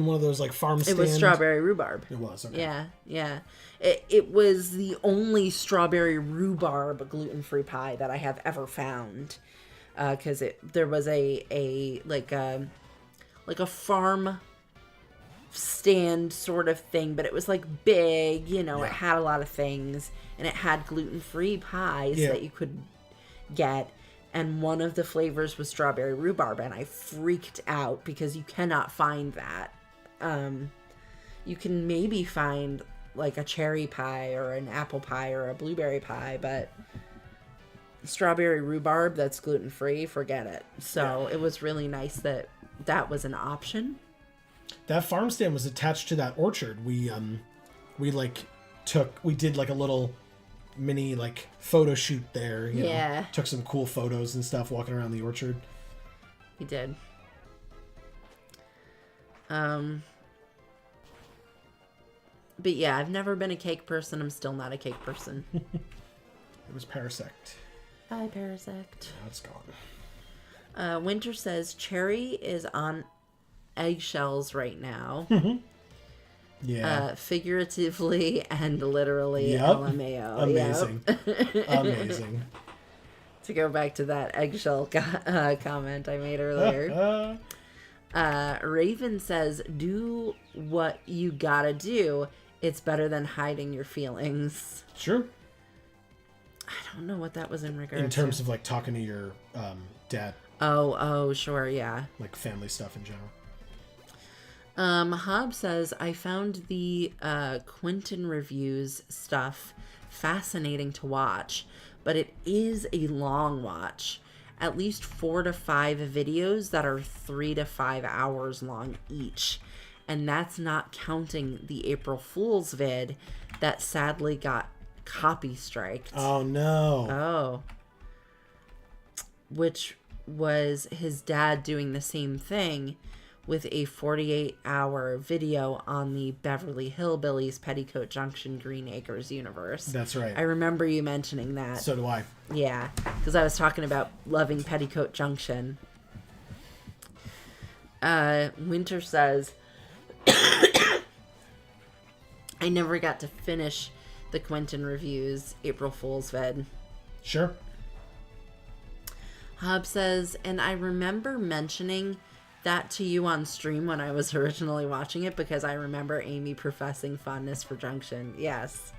one of those like farm stands. It was strawberry rhurbarb. It was, okay. Yeah. It was the only strawberry rhubarb gluten-free pie that I have ever found. Because there was a farm stand sort of thing, but it was like big, It had a lot of things, and it had gluten-free pies that you could get, and one of the flavors was strawberry rhubarb, and I freaked out because you cannot find that. You can maybe find like a cherry pie or an apple pie or a blueberry pie, but strawberry rhubarb that's gluten-free, forget it. So it was really nice that was an option. That farm stand was attached to that orchard. We did like a little mini like photo shoot there. You know, took some cool photos and stuff walking around the orchard. We did. But yeah, I've never been a cake person. I'm still not a cake person. It was Parasect. Hi, Parasect. Now it's gone. Winter says Cherry is on eggshells right now. Yeah. Figuratively and literally. Yep. LMAO. Amazing. Yep. Amazing. To go back to that eggshell comment I made earlier. Raven says, do what you gotta do. It's better than hiding your feelings. Sure. I don't know what that was in regards to. In terms of like talking to your dad. Oh, sure, yeah. Like family stuff in general. Hob says, I found the Quentin reviews stuff fascinating to watch, but it is a long watch. At least 4 to 5 videos that are 3 to 5 hours long each. And that's not counting the April Fool's vid that sadly got copy striked. Oh, no. Oh. Which was his dad doing the same thing with a 48-hour video on the Beverly Hillbillies Petticoat Junction Green Acres universe. That's right. I remember you mentioning that. So do I. Yeah, because I was talking about loving Petticoat Junction. Winter says, I never got to finish the Quentin reviews April Fool's vid. Sure. Hob says, and I remember mentioning that to you on stream when I was originally watching it because I remember Amy professing fondness for Junction. Yes.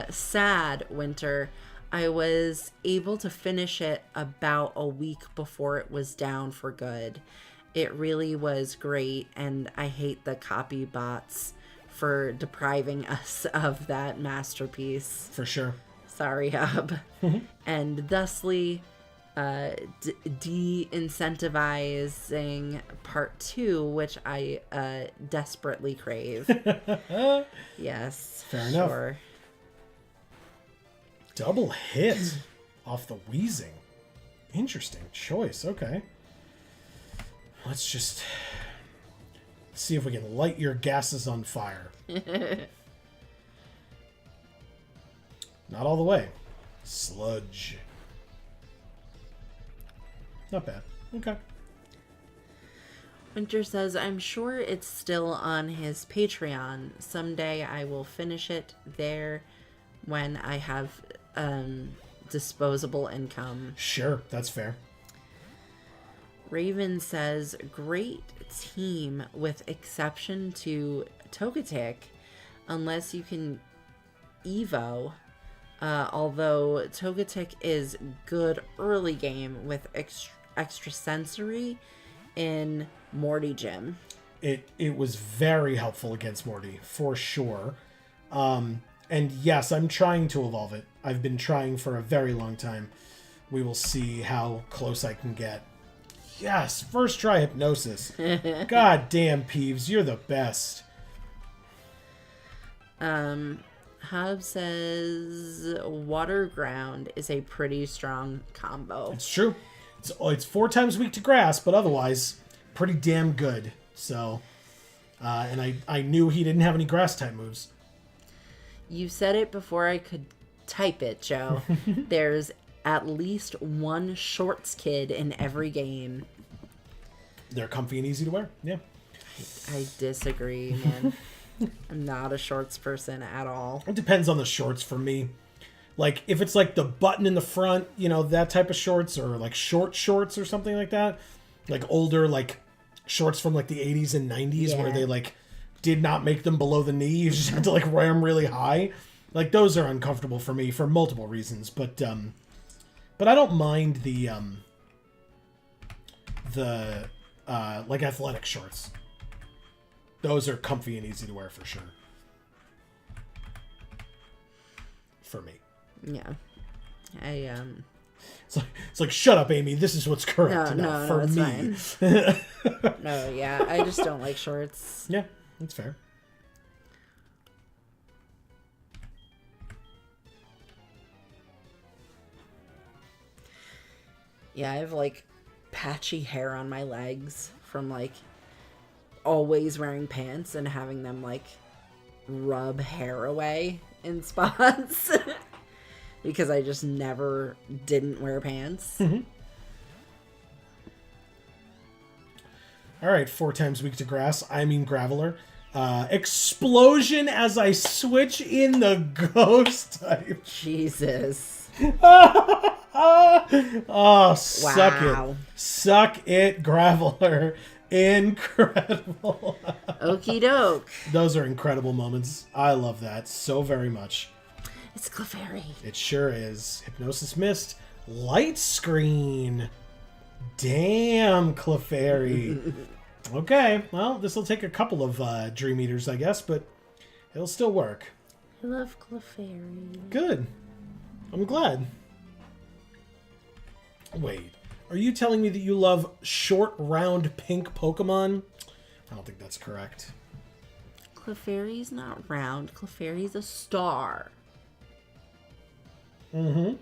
Sad, Winter. I was able to finish it about a week before it was down for good. It really was great, and I hate the copy bots for depriving us of that masterpiece. For sure. Sorry, Hub. And thusly, de-incentivizing part 2, which I desperately crave. Yes. Fair enough. Sure. Double hit off the wheezing. Interesting choice. Okay. Let's just see if we can light your gases on fire. Not all the way. Sludge. Not bad. Okay. Winter says, I'm sure it's still on his Patreon. Someday I will finish it there when I have disposable income. Sure, that's fair. Raven says, great team with exception to Togetic, unless you can Evo. Although Togetic is good early game with extra sensory in Morty Gym. It was very helpful against Morty, for sure. And yes, I'm trying to evolve it. I've been trying for a very long time. We will see how close I can get. Yes, first try hypnosis. God damn, Peeves, you're the best. Hub says Water Ground is a pretty strong combo. It's true. It's 4 times weak to grass, but otherwise pretty damn good. So, and I knew he didn't have any grass type moves. You said it before I could type it, Joe. There's at least one shorts kid in every game. They're comfy and easy to wear. Yeah. I disagree, man. I'm not a shorts person at all. It depends on the shorts for me. Like, if it's like the button in the front, you know, that type of shorts, or like short shorts or something like that. Like older, like shorts from like the 80s and 90s where they like did not make them below the knee. You just had to like wear them really high. Like, those are uncomfortable for me for multiple reasons. But I don't mind the like athletic shorts. Those are comfy and easy to wear for sure. For me. Yeah. It's like shut up, Amy. This is what's correct. No, for it's me. fine. No, yeah. I just don't like shorts. Yeah, that's fair. Yeah, I have like patchy hair on my legs from like always wearing pants and having them like rub hair away in spots because I just never didn't wear pants. Mm-hmm. All right, 4 times weak to grass. I mean Graveler. Explosion as I switch in the ghost type. Jesus. Oh, suck it. Suck it, Graveler. Incredible. Okie doke. Those are incredible moments. I love that so very much. It's Clefairy. It sure is. Hypnosis missed. Light screen. Damn, Clefairy. Okay, well, this will take a couple of Dream Eaters, I guess, but it'll still work. I love Clefairy. Good. I'm glad. Wait, are you telling me that you love short, round, pink Pokemon? I don't think that's correct. Clefairy's not round. Clefairy's a star. Mm-hmm.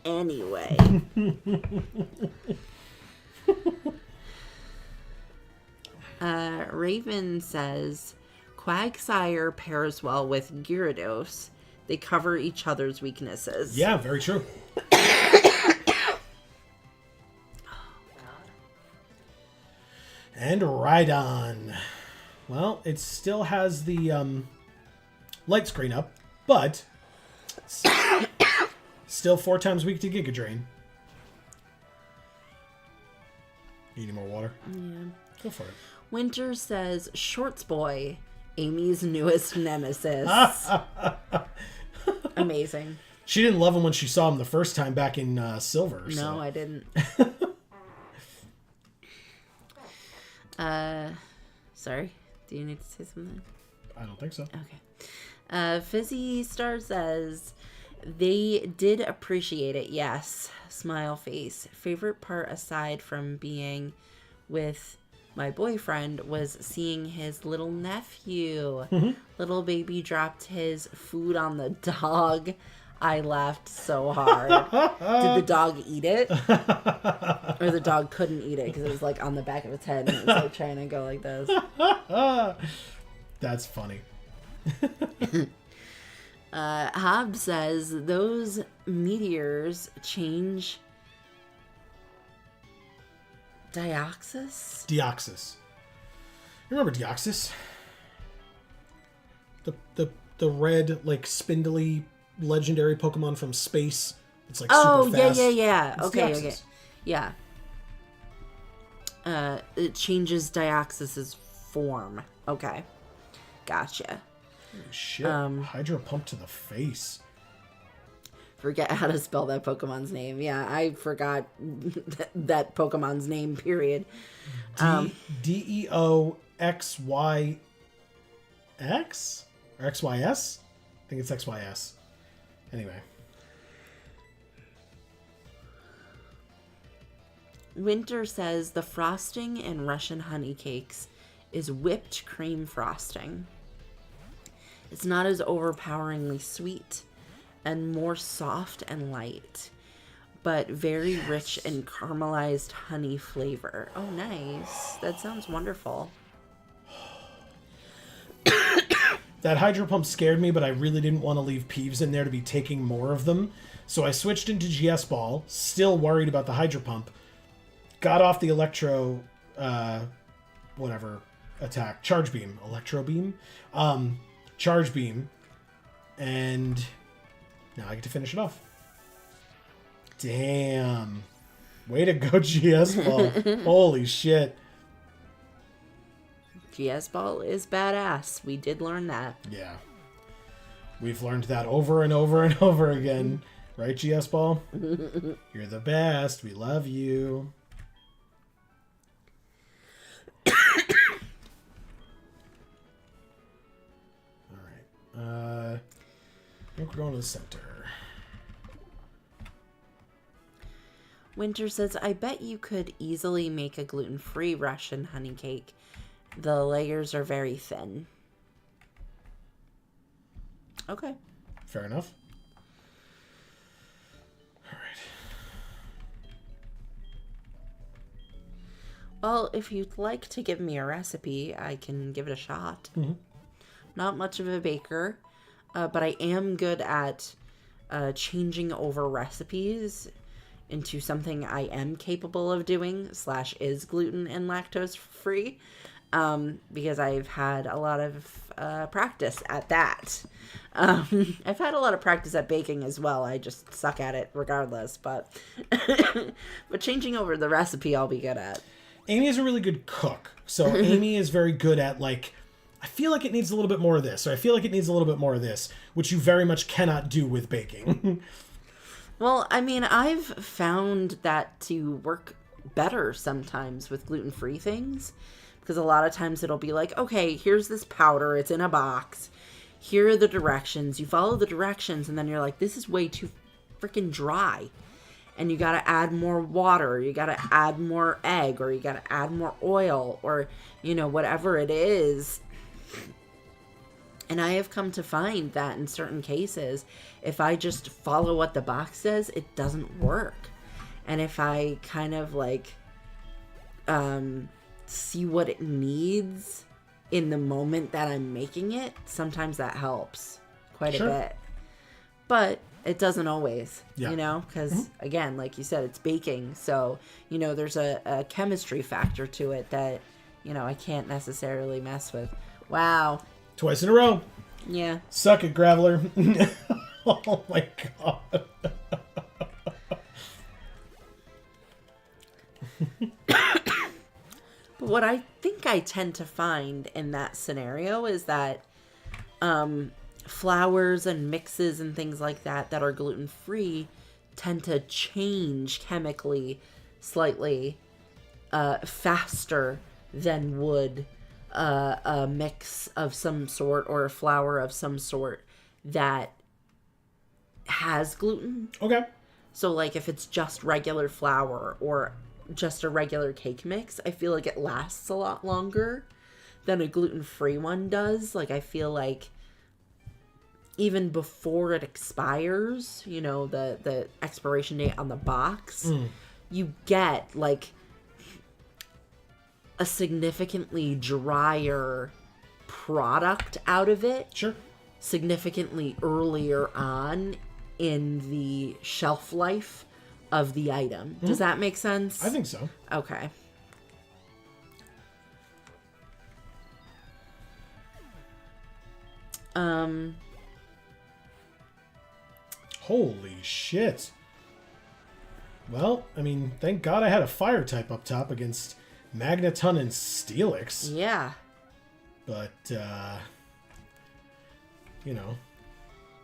Anyway. Raven says, Quagsire pairs well with Gyarados. They cover each other's weaknesses. Yeah, very true. And Rhydon. Well, it still has the light screen up, but still 4 times weak to Giga Drain. You need more water? Yeah. Go for it. Winter says, Shorts Boy, Amy's newest nemesis. Amazing. She didn't love him when she saw him the first time back in Silver. No, so. I didn't. Sorry. Do you need to say something? I don't think so. Okay. Fizzy Star says, they did appreciate it, yes. Smile face. Favorite part aside from being with my boyfriend was seeing his little nephew. Mm-hmm. Little baby dropped his food on the dog. I laughed so hard. Did the dog eat it? Or the dog couldn't eat it because it was like on the back of its head and it was like trying to go like this. That's funny. Hobbs says those meteors change Deoxys? Deoxys. You remember Deoxys? The red, like, spindly, legendary Pokemon from space. It's like super fast. Yeah. It's Okay. Deoxys. Yeah. It changes Deoxys's form. Okay. Gotcha. Holy shit. Hydro Pump to the face. Forget how to spell that Pokemon's name. Yeah, I forgot that Pokemon's name, period. Deoxyx? Or XYS? I think it's XYS. Anyway. Winter says the frosting in Russian honey cakes is whipped cream frosting. It's not as overpoweringly sweet and more soft and light, but very rich in caramelized honey flavor. Oh, nice. That sounds wonderful. That Hydro Pump scared me, but I really didn't want to leave Peeves in there to be taking more of them. So I switched into GS Ball, still worried about the Hydro Pump. Got off the Electro, attack. Charge Beam. Electro Beam? Charge Beam. And now I get to finish it off. Damn. Way to go, GS Ball. Holy shit. GS Ball is badass. We did learn that. Yeah. We've learned that over and over and over again. Right, GS Ball? You're the best. We love you. I think we're going to the center. Winter says, I bet you could easily make a gluten-free Russian honey cake. The layers are very thin. Okay. Fair enough. All right. Well, if you'd like to give me a recipe, I can give it a shot. Mm-hmm. Not much of a baker, but I am good at changing over recipes into something I am capable of doing / is gluten and lactose free, because I've had a lot of practice at that. I've had a lot of practice at baking as well. I just suck at it regardless, but but changing over the recipe I'll be good at. Amy is a really good cook, so Amy is very good at, like, I feel like it needs a little bit more of this, or I feel like it needs a little bit more of this, which you very much cannot do with baking. Well, I mean, I've found that to work better sometimes with gluten-free things, because a lot of times it'll be like, okay, here's this powder, it's in a box, here are the directions, you follow the directions, and then you're like, this is way too freaking dry, and you gotta add more water, you gotta add more egg, or you gotta add more oil, or, you know, whatever it is. And I have come to find that in certain cases, if I just follow what the box says, it doesn't work. And if I kind of like see what it needs in the moment that I'm making it, sometimes that helps quite a bit. But it doesn't always, you know, because again, like you said, it's baking. So, you know, there's a chemistry factor to it that, you know, I can't necessarily mess with. Wow. Twice in a row. Yeah. Suck it, Graveler. Oh my god. But what I think I tend to find in that scenario is that flours and mixes and things like that are gluten-free tend to change chemically slightly faster than would a mix of some sort or a flour of some sort that has gluten. Okay. So, like, if it's just regular flour or just a regular cake mix, I feel like it lasts a lot longer than a gluten-free one does. Like, I feel like even before it expires, you know, the expiration date on the box, you get, like, a significantly drier product out of it. Sure. significantly earlier on in the shelf life of the item. Does that make sense? I think so. Okay. Holy shit. Well, I mean, thank God I had a fire type up top against Magneton and Steelix. Yeah. But, you know.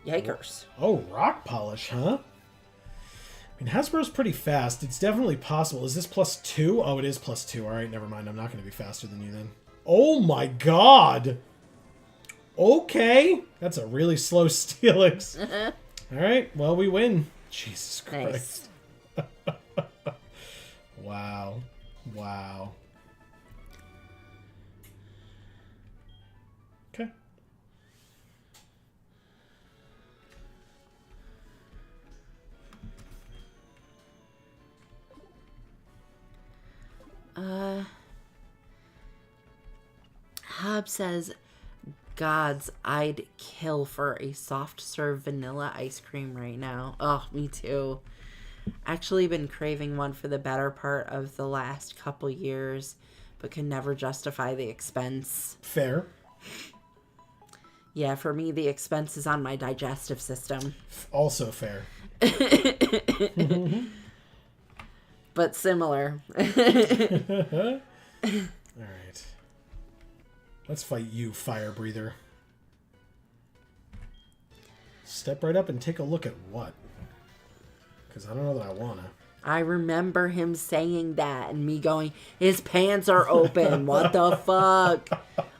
Yikers. Oh, rock polish, huh? I mean, Hasbro's pretty fast. It's definitely possible. Is this +2? Oh, it is +2. All right, never mind. I'm not going to be faster than you then. Oh my God. Okay. That's a really slow Steelix. All right, well, we win. Jesus Christ. Nice. Wow. Wow. Okay. Hob says, gods, I'd kill for a soft serve vanilla ice cream right now. Oh, me too. Actually been craving one for the better part of the last couple years, but can never justify the expense. Fair. Yeah, for me, the expense is on my digestive system. Also fair. But similar. All right. Let's fight you, fire breather. Step right up and take a look at what? Because I don't know that I want to. I remember him saying that and me going, his pants are open. What the fuck?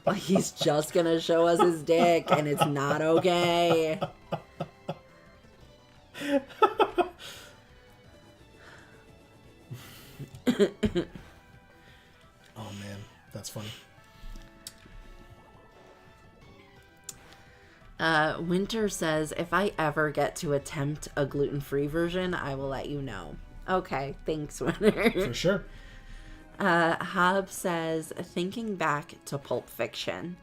Like, he's just going to show us his dick and it's not okay. Oh, man. That's funny. Winter says, if I ever get to attempt a gluten-free version, I will let you know. Okay, thanks, Winter. For sure. Hob says, thinking back to Pulp Fiction,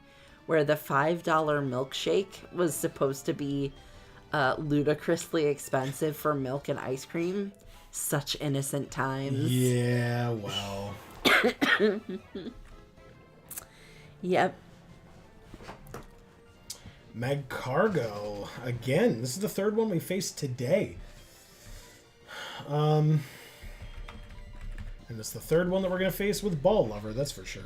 where the $5 milkshake was supposed to be ludicrously expensive for milk and ice cream. Such innocent times. Yeah, well. Yep. Magcargo. Again, this is the third one we faced today. And it's the third one that we're going to face with Ball Lover, that's for sure.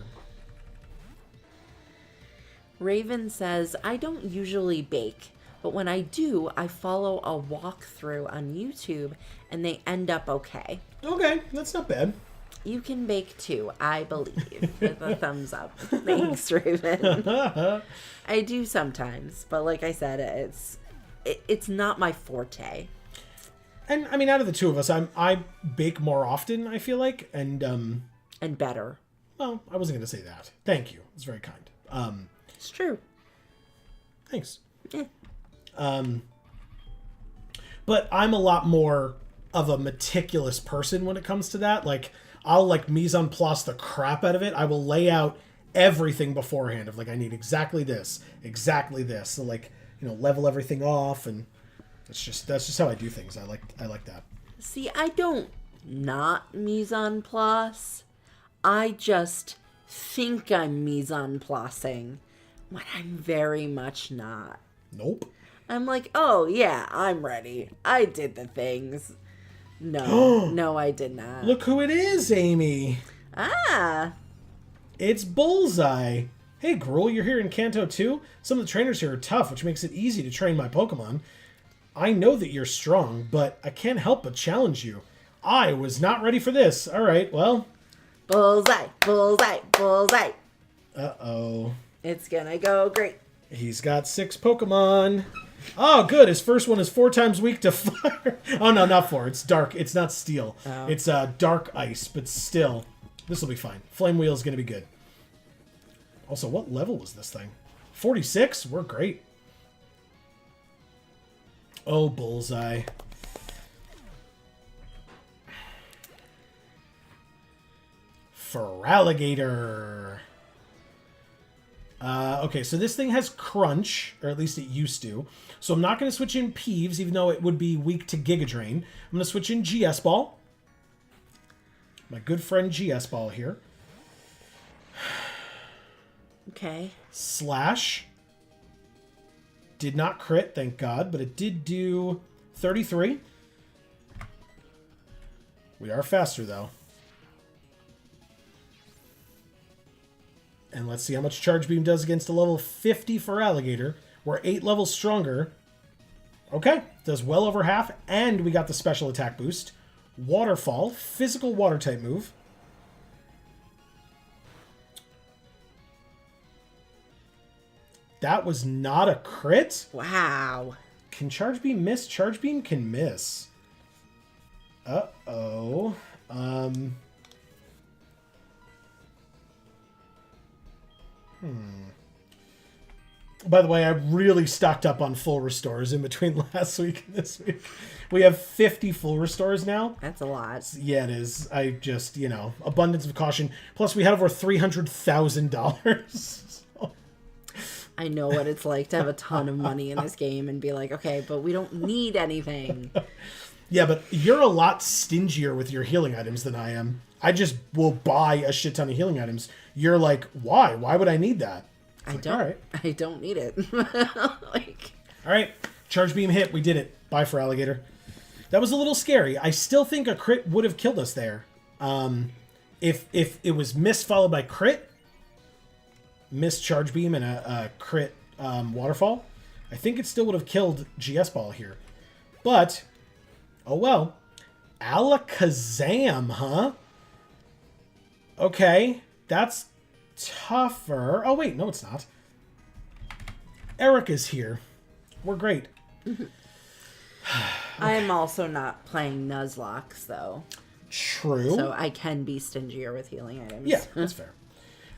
Raven says, I don't usually bake, but when I do, I follow a walkthrough on YouTube, and they end up okay. Okay, that's not bad. You can bake too, I believe, with a thumbs up. Thanks, Raven. I do sometimes, but like I said, it's not my forte. And I mean, out of the two of us, I bake more often, I feel like, and better. Well, I wasn't going to say that. Thank you. It's very kind. It's true. Thanks. Yeah. But I'm a lot more of a meticulous person when it comes to that. Like, I'll like mise en place the crap out of it. I will lay out everything beforehand of like, I need exactly this. So like, you know, level everything off, and that's just how I do things. I like that. See, I don't not mise en place. I just think I'm mise en placing when I'm very much not. Nope. I'm like, oh yeah, I'm ready. I did the things. No, no, I did not. Look who it is, Amy. Ah. It's Bullseye. Hey, Gruel, you're here in Kanto too? Some of the trainers here are tough, which makes it easy to train my Pokemon. I know that you're strong, but I can't help but challenge you. I was not ready for this. All right, well. Bullseye, bullseye, bullseye. Uh-oh. It's gonna go great. He's got 6 Pokemon. Oh, good. His first one is 4 times weak to fire. Oh, no, not 4. It's dark. It's not steel. Oh. It's dark ice, but still. This will be fine. Flame Wheel is going to be good. Also, what level was this thing? 46? We're great. Oh, Bullseye. Feraligatr. Okay, so this thing has Crunch, or at least it used to. So I'm not going to switch in Peeves, even though it would be weak to Giga Drain. I'm going to switch in GS Ball. My good friend GS Ball here. Okay. Slash. Did not crit, thank God, but it did do 33. We are faster, though. And let's see how much Charge Beam does against a level 50 for Alligator. We're 8 levels stronger. Okay, does well over half, and we got the special attack boost. Waterfall, physical water type move. That was not a crit? Wow. Can Charge Beam miss? Charge Beam can miss. Uh-oh. By the way, I really stocked up on full restores in between last week and this week. We have 50 full restores now. That's a lot. Yeah, it is. I just, abundance of caution. Plus, we had over $300,000. I know what it's like to have a ton of money in this game and be like, okay, but we don't need anything. Yeah, but you're a lot stingier with your healing items than I am. I just will buy a shit ton of healing items. You're like, why? Why would I need that? I don't need it. All right. Charge Beam hit. We did it. Bye for Alligator. That was a little scary. I still think a crit would have killed us there. If it was miss followed by crit, miss Charge Beam and a crit Waterfall, I think it still would have killed GS Ball here. But, oh well. Alakazam, huh? Okay, that's tougher. Oh, wait, no, it's not. Erica's here. We're great. I'm also not playing Nuzlocke, though. True. So I can be stingier with healing items. Yeah, that's fair.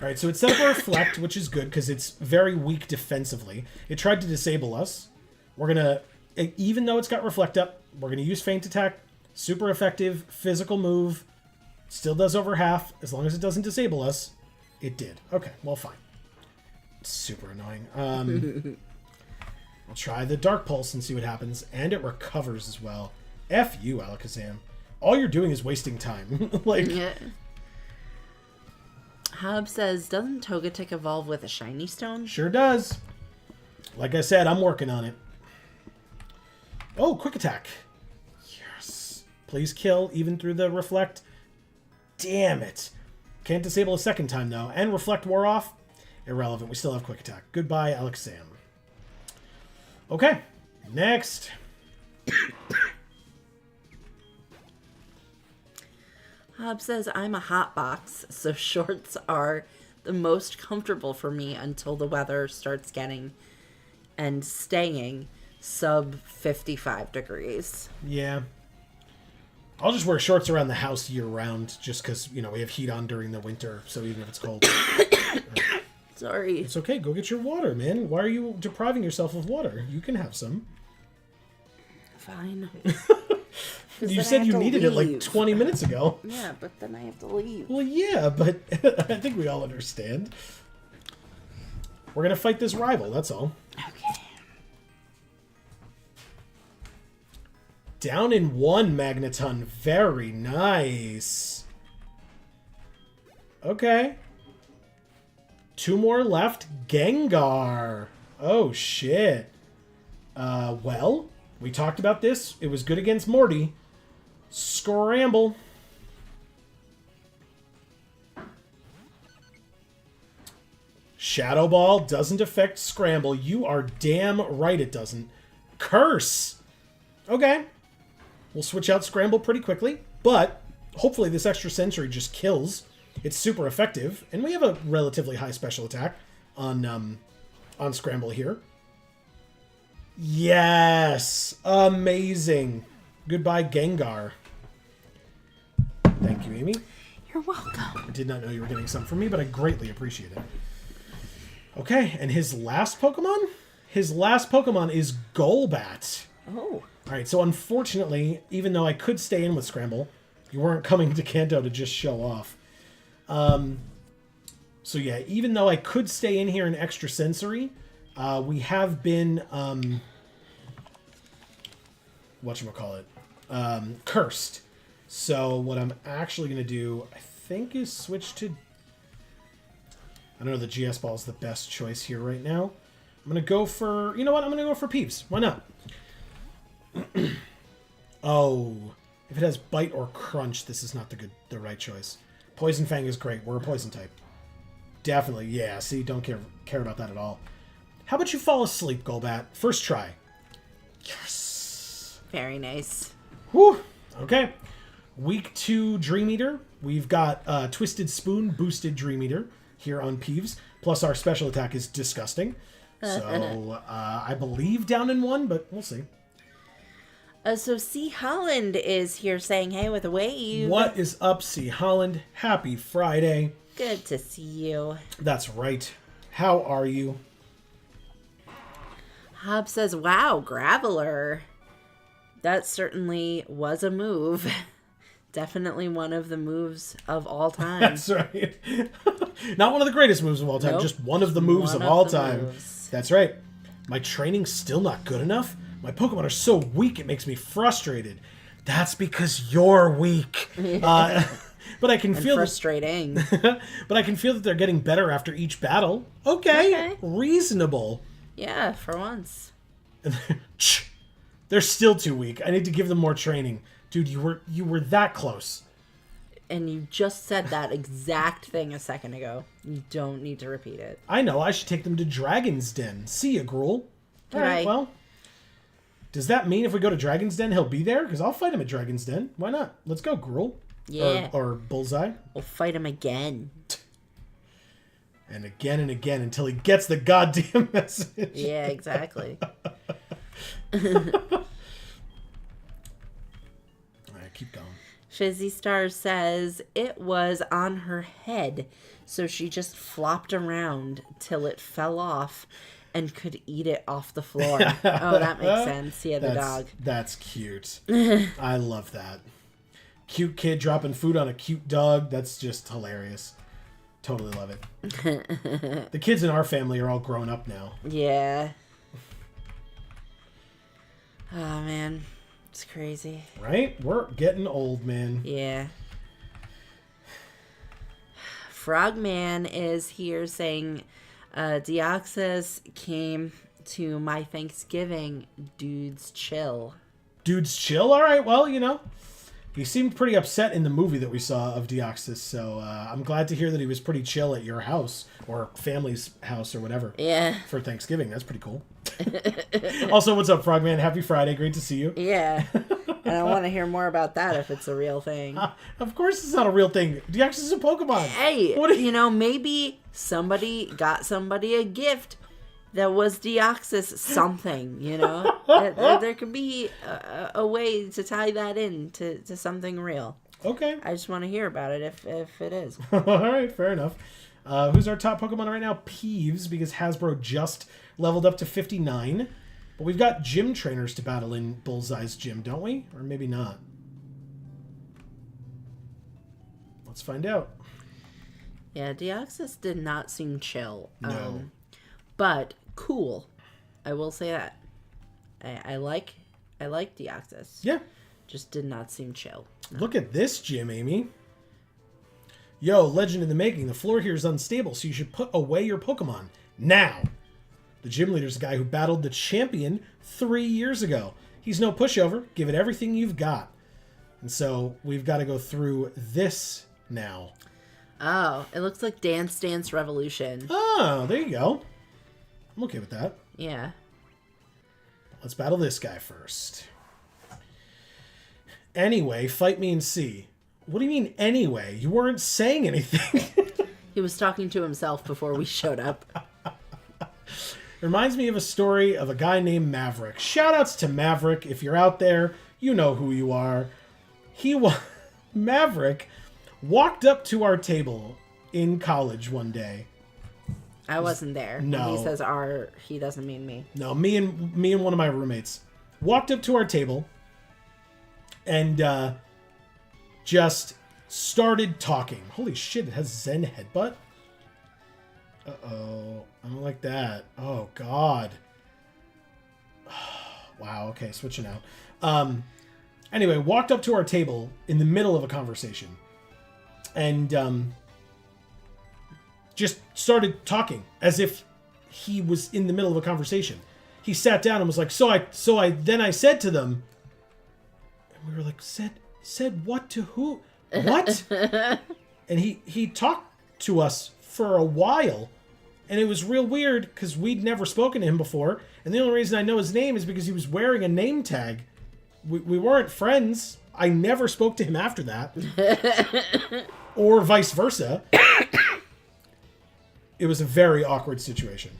All right, so it set up a Reflect, which is good because it's very weak defensively. It tried to disable us. We're going to, even though it's got Reflect up, we're going to use Feint Attack. Super effective, physical move. Still does over half. As long as it doesn't disable us. It did. Okay, well, fine. Super annoying. I'll try the Dark Pulse and see what happens. And it recovers as well. F you, Alakazam. All you're doing is wasting time. Yeah. Hub says, doesn't Togetic evolve with a shiny stone? Sure does. Like I said, I'm working on it. Oh, Quick Attack. Yes. Please kill, even through the Reflect. Damn it. Can't disable a second time, though. And Reflect wore off. Irrelevant. We still have Quick Attack. Goodbye, Alakazam. Okay. Next. Hob says, I'm a hot box, so shorts are the most comfortable for me until the weather starts getting and staying sub 55 degrees. Yeah. I'll just wear shorts around the house year round just because, we have heat on during the winter, so even if it's cold. Sorry. It's okay. Go get your water, man. Why are you depriving yourself of water? You can have some. Fine. You said you needed it like 20 minutes ago. Yeah, but then I have to leave. Well, yeah, but I think we all understand. We're going to fight this rival, that's all. Okay. Down in one, Magneton. Very nice. Okay. 2 more left. Gengar. Oh, shit. Well, we talked about this. It was good against Morty. Scramble. Shadow Ball doesn't affect Scramble. You are damn right it doesn't. Curse. Okay. We'll switch out Scramble pretty quickly, but hopefully this extra sensory just kills. It's super effective, and we have a relatively high special attack on Scramble here. Yes! Amazing. Goodbye, Gengar. Thank you, Amy. You're welcome. I did not know you were getting some from me, but I greatly appreciate it. Okay, and his last Pokemon? His last Pokemon is Golbat. Oh. Alright, so unfortunately, even though I could stay in with Scramble, you weren't coming to Kanto to just show off. So yeah, even though I could stay in here in extra sensory, we have been whatchamacallit, cursed. So what I'm actually going to do, I think, is switch to... I don't know, the GS ball is the best choice here right now. I'm going to go for... You know what? I'm going to go for Peeves. Why not? Oh, if it has Bite or Crunch, this is not the right choice. Poison Fang is great. We're a poison type. Definitely, yeah. See, don't care about that at all. How about you fall asleep, Golbat? First try. Yes. Very nice. Whew. Okay. Week 2 Dream Eater. We've got Twisted Spoon boosted Dream Eater here on Peeves. Plus our special attack is disgusting. So I believe down in 1, but we'll see. So C. Holland is here saying, hey, with a wave. What is up, C. Holland? Happy Friday. Good to see you. That's right. How are you? Hob says, wow, Graveler. That certainly was a move. Definitely one of the moves of all time. That's right. Not one of the greatest moves of all time, just one of the moves of all time. That's right. My training's still not good enough? My Pokemon are so weak it makes me frustrated. That's because you're weak. But I can feel frustrating. But I can feel that they're getting better after each battle. Okay. Reasonable. Yeah, for once. They're still too weak. I need to give them more training. Dude, you were that close. And you just said that exact thing a second ago. You don't need to repeat it. I know. I should take them to Dragon's Den. See ya, Gruul. All right, well. Does that mean if we go to Dragon's Den, he'll be there? Because I'll fight him at Dragon's Den. Why not? Let's go, Gruul. Yeah. Or Bullseye. We'll fight him again. And again until he gets the goddamn message. Yeah, exactly. All right, keep going. Shizzy Star says it was on her head, so she just flopped around till it fell off and could eat it off the floor. Oh, that makes sense. Yeah, the dog. That's cute. I love that. Cute kid dropping food on a cute dog. That's just hilarious. Totally love it. The kids in our family are all grown up now. Yeah. Oh, man. It's crazy. Right? We're getting old, man. Yeah. Frogman is here saying, Deoxys came to my Thanksgiving. Dudes chill. Dudes chill? All right, well, you know. He seemed pretty upset in the movie that we saw of Deoxys, so I'm glad to hear that he was pretty chill at your house, or family's house, or whatever. Yeah. For Thanksgiving. That's pretty cool. Also, what's up, Frogman? Happy Friday. Great to see you. Yeah. And I want to hear more about that if it's a real thing. Of course it's not a real thing. Deoxys is a Pokemon. Hey, you know, maybe somebody got somebody a gift that was Deoxys something, you know? There could be a way to tie that in to something real. Okay. I just want to hear about it if it is. All right, fair enough. Who's our top Pokemon right now? Peeves, because Hasbro just leveled up to 59. But we've got gym trainers to battle in Bullseye's gym, don't we? Or maybe not. Let's find out. Yeah, Deoxys did not seem chill. No. But cool. I will say that. I like Deoxys. Yeah. Just did not seem chill. No. Look at this gym, Amy. Yo, legend in the making. The floor here is unstable, so you should put away your Pokemon. Now. The gym leader's a guy who battled the champion 3 years ago. He's no pushover. Give it everything you've got. And so we've got to go through this now. Oh, it looks like Dance Dance Revolution. Oh, there you go. I'm okay with that. Yeah. Let's battle this guy first. Anyway, fight me and see. What do you mean, anyway? You weren't saying anything. He was talking to himself before we showed up. Reminds me of a story of a guy named Maverick. Shoutouts to Maverick. If you're out there, you know who you are. Maverick walked up to our table in college one day. I wasn't there. No. He says he doesn't mean me. No, me and one of my roommates walked up to our table and just started talking. Holy shit, it has Zen Headbutt. Uh-oh. I don't like that. Oh, God. Wow, okay, switching out. Anyway, walked up to our table in the middle of a conversation. And just started talking as if he was in the middle of a conversation. He sat down and was like, then I said to them, and we were like, said what to who? What? And he talked to us for a while, and it was real weird because we'd never spoken to him before, and the only reason I know his name is because he was wearing a name tag. We weren't friends. I never spoke to him after that. Or vice versa. It was a very awkward situation.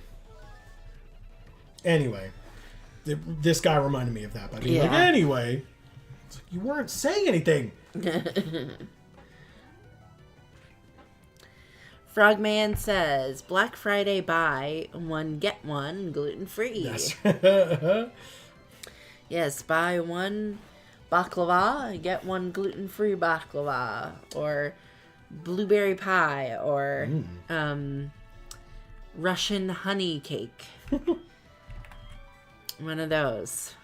Anyway, this guy reminded me of that by being like, anyway, it's like, you weren't saying anything. Frogman says, Black Friday buy one, get one, gluten-free. Yes. Yes, buy one baklava, get one gluten-free baklava. Or blueberry pie. Or Russian honey cake. One of those.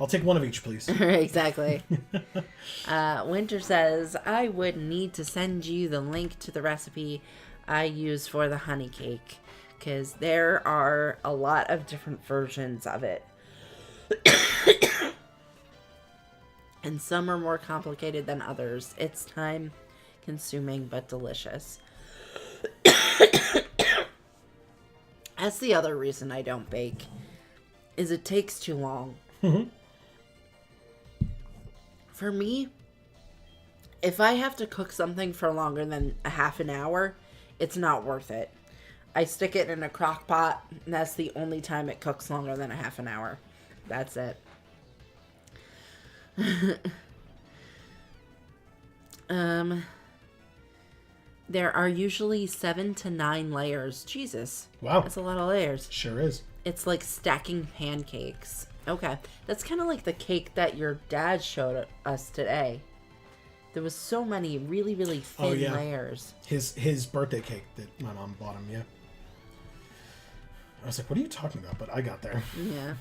I'll take one of each, please. Exactly. Winter says, I would need to send you the link to the recipe I use for the honey cake, because there are a lot of different versions of it. And some are more complicated than others. It's time consuming but delicious. That's the other reason I don't bake, is it takes too long. Mm-hmm. For me, if I have to cook something for longer than a half an hour, it's not worth it. I stick it in a crock pot, and that's the only time it cooks longer than a half an hour. That's it. There are usually 7 to 9 layers. Jesus. Wow. That's a lot of layers. Sure is. It's like stacking pancakes. Okay. That's kind of like the cake that your dad showed us today. There was so many really, really thin layers. His birthday cake that my mom bought him, yeah. I was like, what are you talking about? But I got there. Yeah.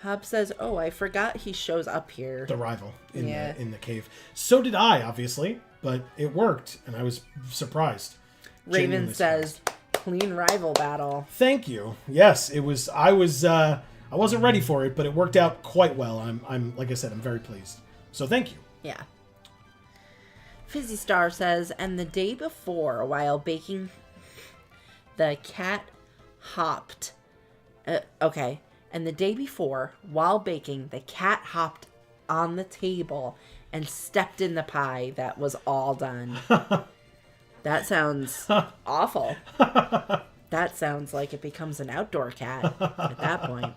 Hub says, oh, I forgot he shows up here. The rival in the cave. So did I, obviously, but it worked, and I was surprised. Raven says, clean rival battle. Thank you. Yes, it was. I wasn't ready for it, but it worked out quite well. I'm like I said, I'm very pleased. So thank you. Yeah. Fizzy Star says, and the day before, while baking, the cat hopped. Okay. And the day before, while baking, the cat hopped on the table and stepped in the pie that was all done. That sounds awful. That sounds like it becomes an outdoor cat at that point.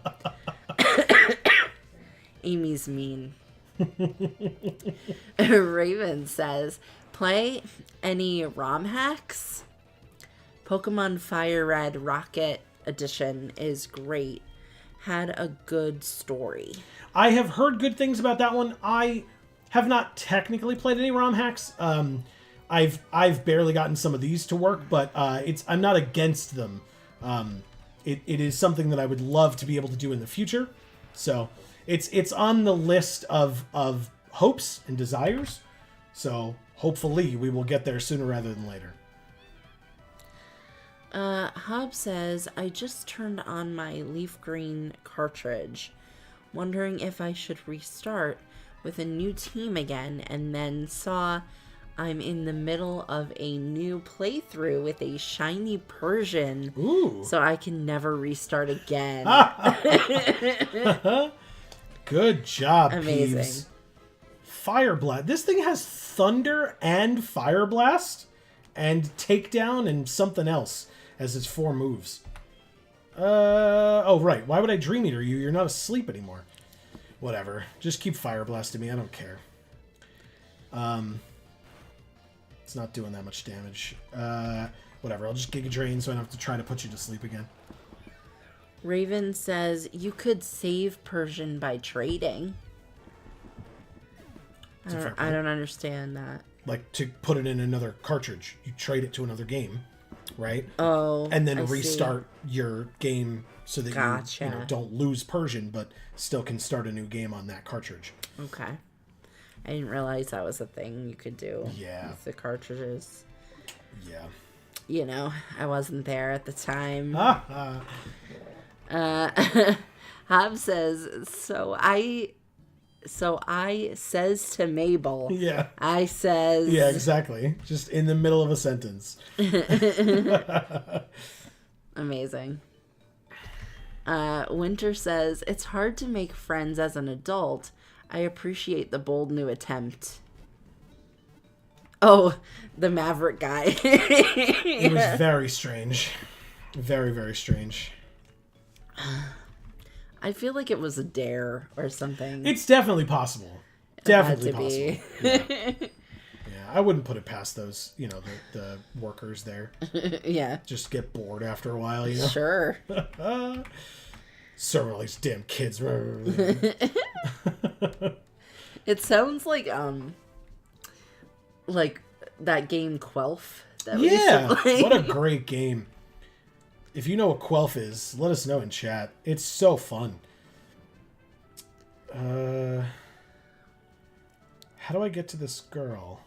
Amy's mean. Raven says, play any ROM hacks? Pokemon Fire Red Rocket Edition is great. Had a good story. I have heard good things about that one. I have not technically played any ROM hacks. I've barely gotten some of these to work, but I'm not against them. It is something that I would love to be able to do in the future. So it's on the list of hopes and desires. So hopefully we will get there sooner rather than later. Hub says, I just turned on my leaf green cartridge, wondering if I should restart with a new team again, and then saw I'm in the middle of a new playthrough with a shiny Persian. Ooh. So I can never restart again. Good job, Amazing. Peeves. Fire Blast. This thing has Thunder and Fire Blast and Takedown and something else as its 4 moves. Oh, right. Why would I Dream Eater you? You're not asleep anymore. Whatever. Just keep Fire Blasting me. I don't care. It's not doing that much damage. Whatever. I'll just Giga Drain so I don't have to try to put you to sleep again. Raven says, you could save Persian by trading. It's a fair I point. don't understand that. Like to put it in another cartridge, you trade it to another game, right? Oh, And then I see. restart your game so that Gotcha. you don't lose Persian, but still can start a new game on that cartridge. Okay. I didn't realize that was a thing you could do Yeah. with the cartridges. Yeah. You know, I wasn't there at the time. Hob says, so I says to Mabel. Yeah. I says. Yeah, exactly. Just in the middle of a sentence. Amazing. Winter says, it's hard to make friends as an adult. I appreciate the bold new attempt. Oh, the Maverick guy. It was very strange. Very, very strange. I feel like it was a dare or something. It's definitely possible. Definitely Had to be. possible. Yeah, I wouldn't put it past those, the workers there. Yeah. Just get bored after a while, Sure. Serving all these damn kids. It sounds like that game Quelf that we used to play. What a great game. If you know what Quelf is, let us know in chat. It's so fun. How do I get to this girl?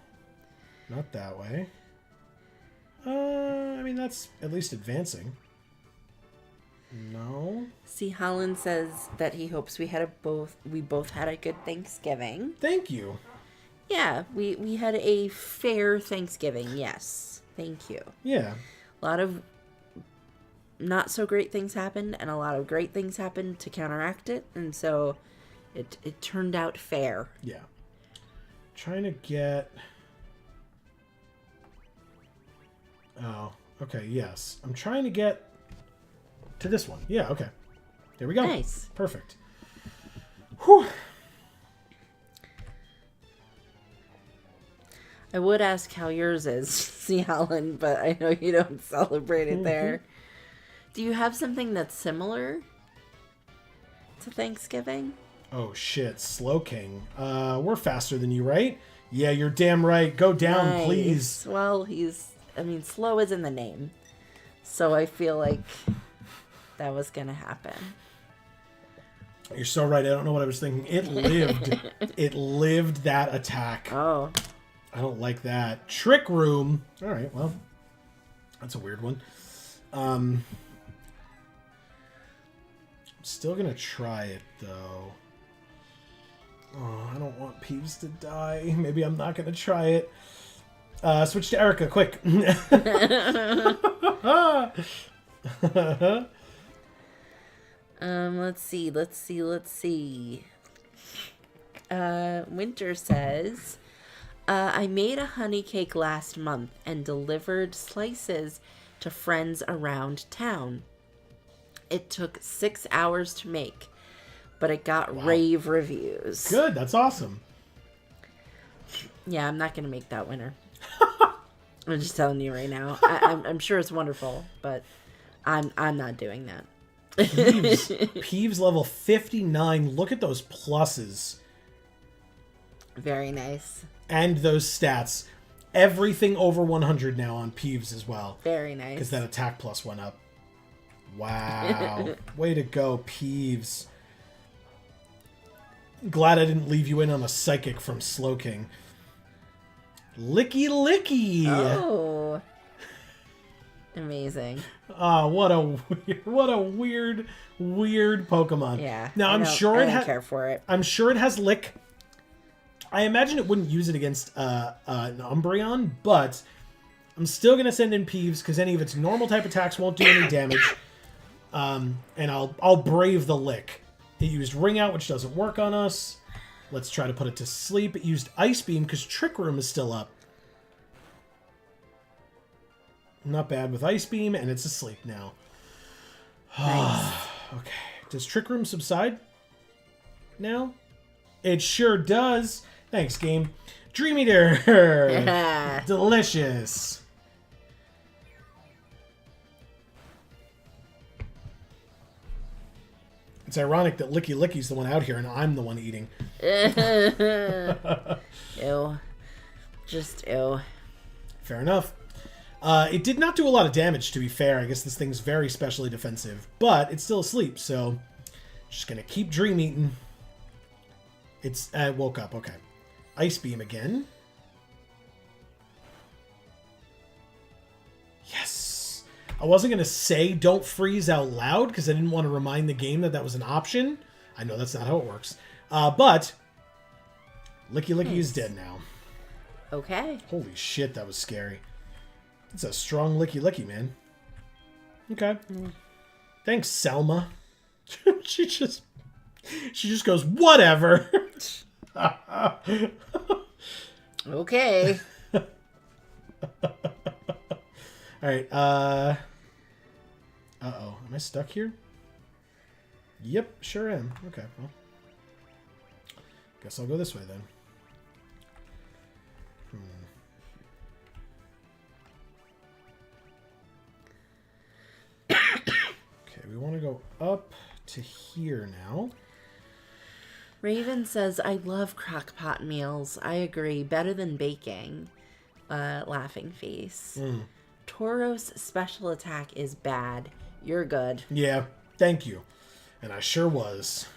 Not that way. I mean, that's at least advancing. No. See, Holland says that he hopes we both had a good Thanksgiving. Thank you. Yeah, we had a fair Thanksgiving. Yes, thank you. Yeah. A lot of not so great things happened, and a lot of great things happened to counteract it, and so it turned out fair. Yeah. Trying to get... Oh, okay, yes. I'm trying to get to this one. Yeah, okay. There we go. Nice. Perfect. Whew. I would ask how yours is, see, Holland, but I know you don't celebrate it there. Do you have something that's similar to Thanksgiving? Oh, shit. Slow King. We're faster than you, right? Yeah, you're damn right. Go down, Nice. please. Well, slow is in the name. So I feel like that was going to happen. You're so right. I don't know what I was thinking. It lived. It lived that attack. Oh. I don't like that. Trick Room. All right, well, that's a weird one. I'm still going to try it, though. Oh, I don't want Peeves to die. Maybe I'm not going to try it. Switch to Erica, quick. Let's see. Winter says, I made a honey cake last month and delivered slices to friends around town. It took 6 hours to make, but it got rave reviews. Good, that's awesome. Yeah, I'm not gonna make that winner. I'm just telling you right now. I'm sure it's wonderful, but I'm not doing that. Peeves level 59. Look at those pluses. Very nice. And those stats. Everything over 100 now on Peeves as well. Very nice. Because that attack plus went up. Wow. Way to go, Peeves. Glad I didn't leave you in on a psychic from Slow King. Licky Licky! Oh. Amazing. What a weird Pokemon. Yeah. Now I don't care for it. I'm sure it has Lick. I imagine it wouldn't use it against an Umbreon, but I'm still gonna send in Peeves because any of its normal type attacks won't do any damage. And I'll brave the Lick. It used Ring Out, which doesn't work on us. Let's try to put it to sleep. It used Ice Beam because Trick Room is still up. Not bad with Ice Beam, and it's asleep now. Nice. Okay. Does Trick Room subside now? It sure does. Thanks, game. Dream Eater! Delicious. It's ironic that Licky Licky's the one out here and I'm the one eating. Ew. Just ew. Fair enough. It did not do a lot of damage, to be fair. I guess this thing's very specially defensive. But it's still asleep, so... Just gonna keep dream eating. It's... woke up, okay. Ice Beam again. Yes! I wasn't gonna say don't freeze out loud, because I didn't want to remind the game that that was an option. I know that's not how it works. But... Licky Licky is dead now. Okay. Holy shit, that was scary. It's a strong Licky Licky, man. Okay. Thanks, Selma. she just goes, whatever. Okay. Alright, uh-oh. Am I stuck here? Yep, sure am. Okay, well. Guess I'll go this way then. Okay, we want to go up to here now. Raven says, I love crockpot meals. I agree. Better than baking. Laughing face. Tauros' special attack is bad. You're good. Yeah, thank you. And I sure was.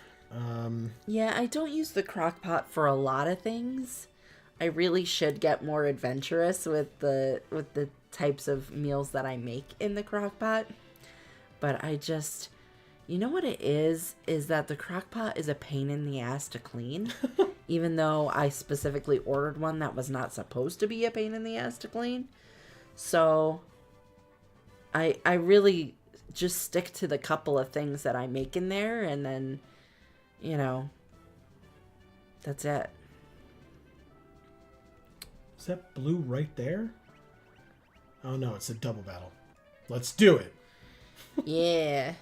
Yeah, I don't use the crockpot for a lot of things. I really should get more adventurous with the types of meals that I make in the crockpot. But I just... You know what it is? Is that the crockpot is a pain in the ass to clean. Even though I specifically ordered one that was not supposed to be a pain in the ass to clean. So... I really just stick to the couple of things that I make in there. And then, you know... That's it. Is that blue right there? Oh no, it's a double battle. Let's do it. Yeah.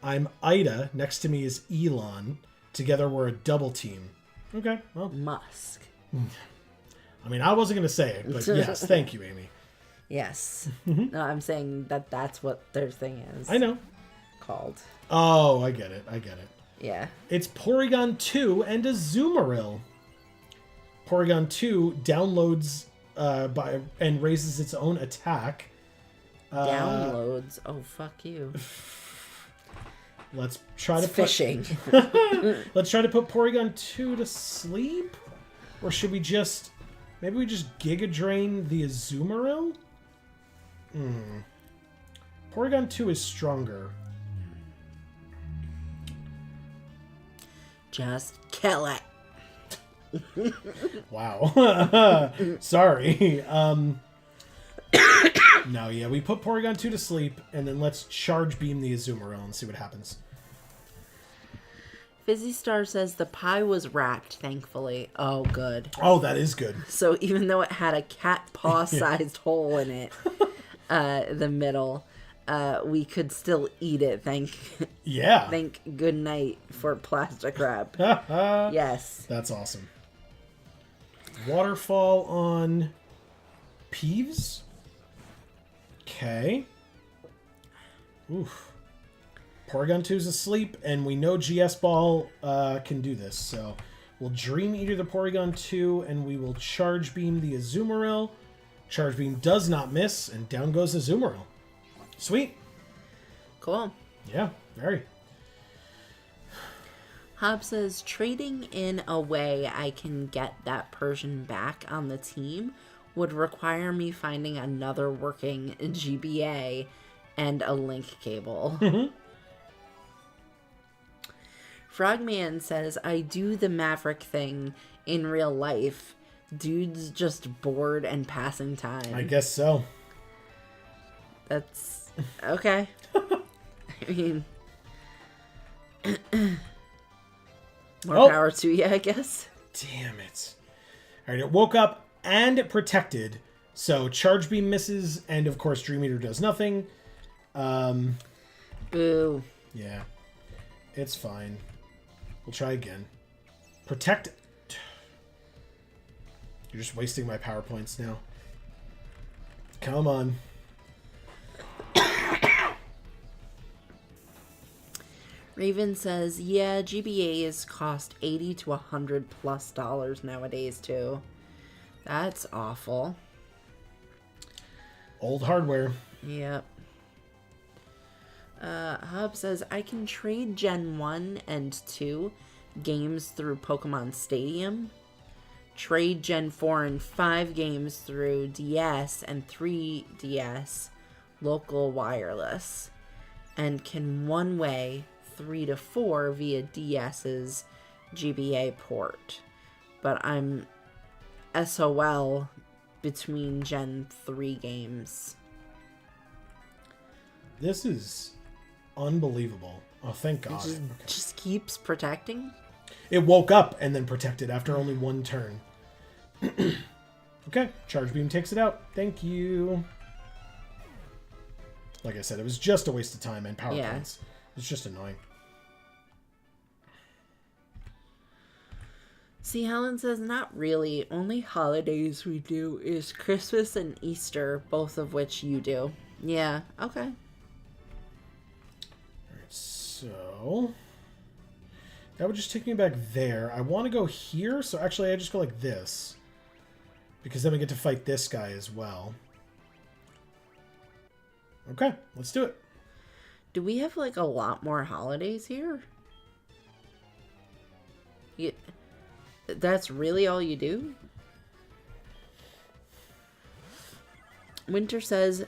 I'm Ida. Next to me is Elon. Together we're a double team. Okay, well. Musk. I mean, I wasn't going to say it, but yes, thank you, Amy. Yes. No, I'm saying that that's what their thing is. I know. Called. Oh, I get it. Yeah. It's Porygon 2 and a Zoomeril. Porygon 2 downloads and raises its own attack. Downloads. Oh, fuck you. Let's try to fishing. Let's try to put Porygon 2 to sleep? Or should we just... Maybe we just Giga Drain the Azumarill? Porygon 2 is stronger. Just kill it. Wow. Sorry. No, yeah, we put Porygon 2 to sleep, and then let's Charge Beam the Azumarill and see what happens. Fizzy Star says the pie was wrapped, thankfully. Oh, good. Oh, that is good. So even though it had a cat paw-sized hole in it, the middle, we could still eat it. Thank good night for plastic wrap. Yes. That's awesome. Waterfall on Peeves. Okay. Oof. Porygon 2's asleep, and we know GS Ball can do this, so we'll Dream Eater the Porygon 2, and we will Charge Beam the Azumarill. Charge Beam does not miss, and down goes Azumarill. Sweet. Cool. Yeah, very. Hob says, trading in a way I can get that Persian back on the team would require me finding another working GBA and a link cable. Frogman says, I do the Maverick thing in real life. Dude's just bored and passing time. I guess so. That's okay. I mean, more power to you, I guess. Damn it. All right, it woke up and it protected. So Charge Beam misses, and of course Dream Eater does nothing. Boo. Yeah. It's fine. We'll try again. Protect. You're just wasting my power points now. Come on. Raven says, yeah, GBAs cost $80 to $100+ nowadays, too. That's awful. Old hardware. Yep. Hub says, I can trade Gen 1 and 2 games through Pokemon Stadium. Trade Gen 4 and 5 games through DS and 3DS local wireless. And can one-way 3 to 4 via DS's GBA port. But I'm SOL between Gen 3 games. This is unbelievable. Oh, thank God. It just keeps protecting. It woke up and then protected after only one turn. Okay, Charge Beam takes it out. Thank you. Like I said, it was just a waste of time and power points. It's just annoying. See, Helen says, not really. Only holidays we do is Christmas and Easter, both of which you do. Yeah, okay. Alright, so that would just take me back there. I want to go here, so actually I just go like this. Because then we get to fight this guy as well. Okay, let's do it. Do we have, like, a lot more holidays here? That's really all you do? Winter says,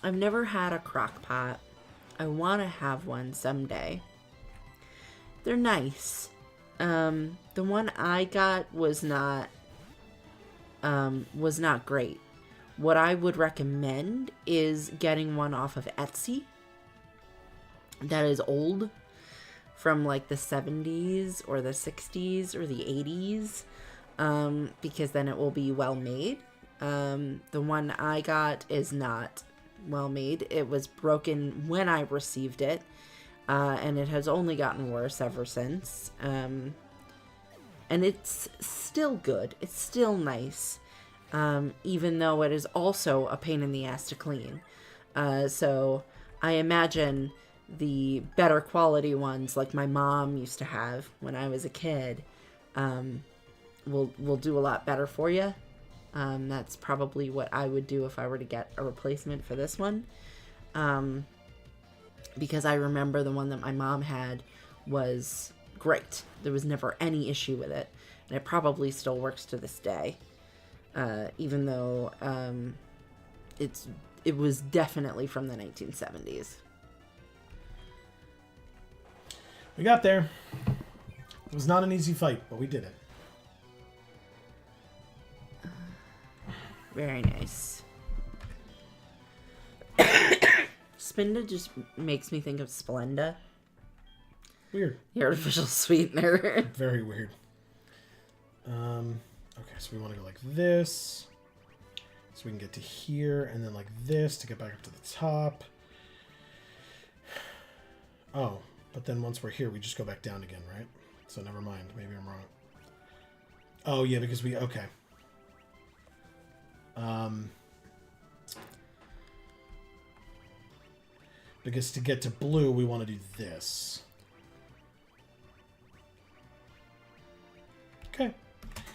I've never had a crock pot. I want to have one someday. They're nice. The one I got was not great. What I would recommend is getting one off of Etsy that is old, from like the 70s or the 60s or the 80s, because then it will be well made. The one I got is not well made. It was broken when I received it, and it has only gotten worse ever since. And it's still good. It's still nice. Even though it is also a pain in the ass to clean. So I imagine the better quality ones, like my mom used to have when I was a kid, will do a lot better for you. That's probably what I would do if I were to get a replacement for this one. Because I remember the one that my mom had was great. There was never any issue with it. And it probably still works to this day. Even though it was definitely from the 1970s. We got there. It was not an easy fight, but we did it. Very nice. Spinda just makes me think of Splenda. Weird. The artificial sweetener. Very weird. Okay, so we want to go like this. So we can get to here, and then like this to get back up to the top. Oh, but then once we're here, we just go back down again, right? So never mind. Maybe I'm wrong. Oh, yeah, because we... Okay. Because to get to blue, we want to do this. Okay.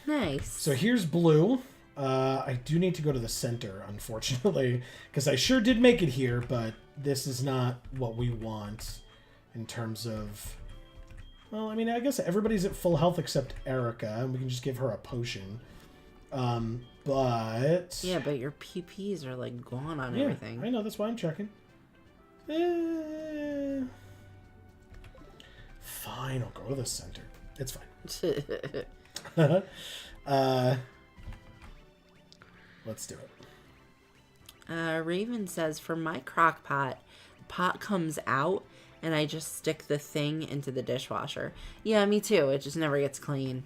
Nice. So here's blue. I do need to go to the center, unfortunately, because I sure did make it here, but this is not what we want in terms of... Well, I mean, I guess everybody's at full health except Erica, and we can just give her a potion. But... Yeah, but your PPs are, like, gone on yeah, everything. I know, that's why I'm checking. Fine, I'll go to the center. It's fine. Let's do it. Raven says, for my crock pot, the pot comes out and I just stick the thing into the dishwasher. Yeah, me too. It just never gets clean.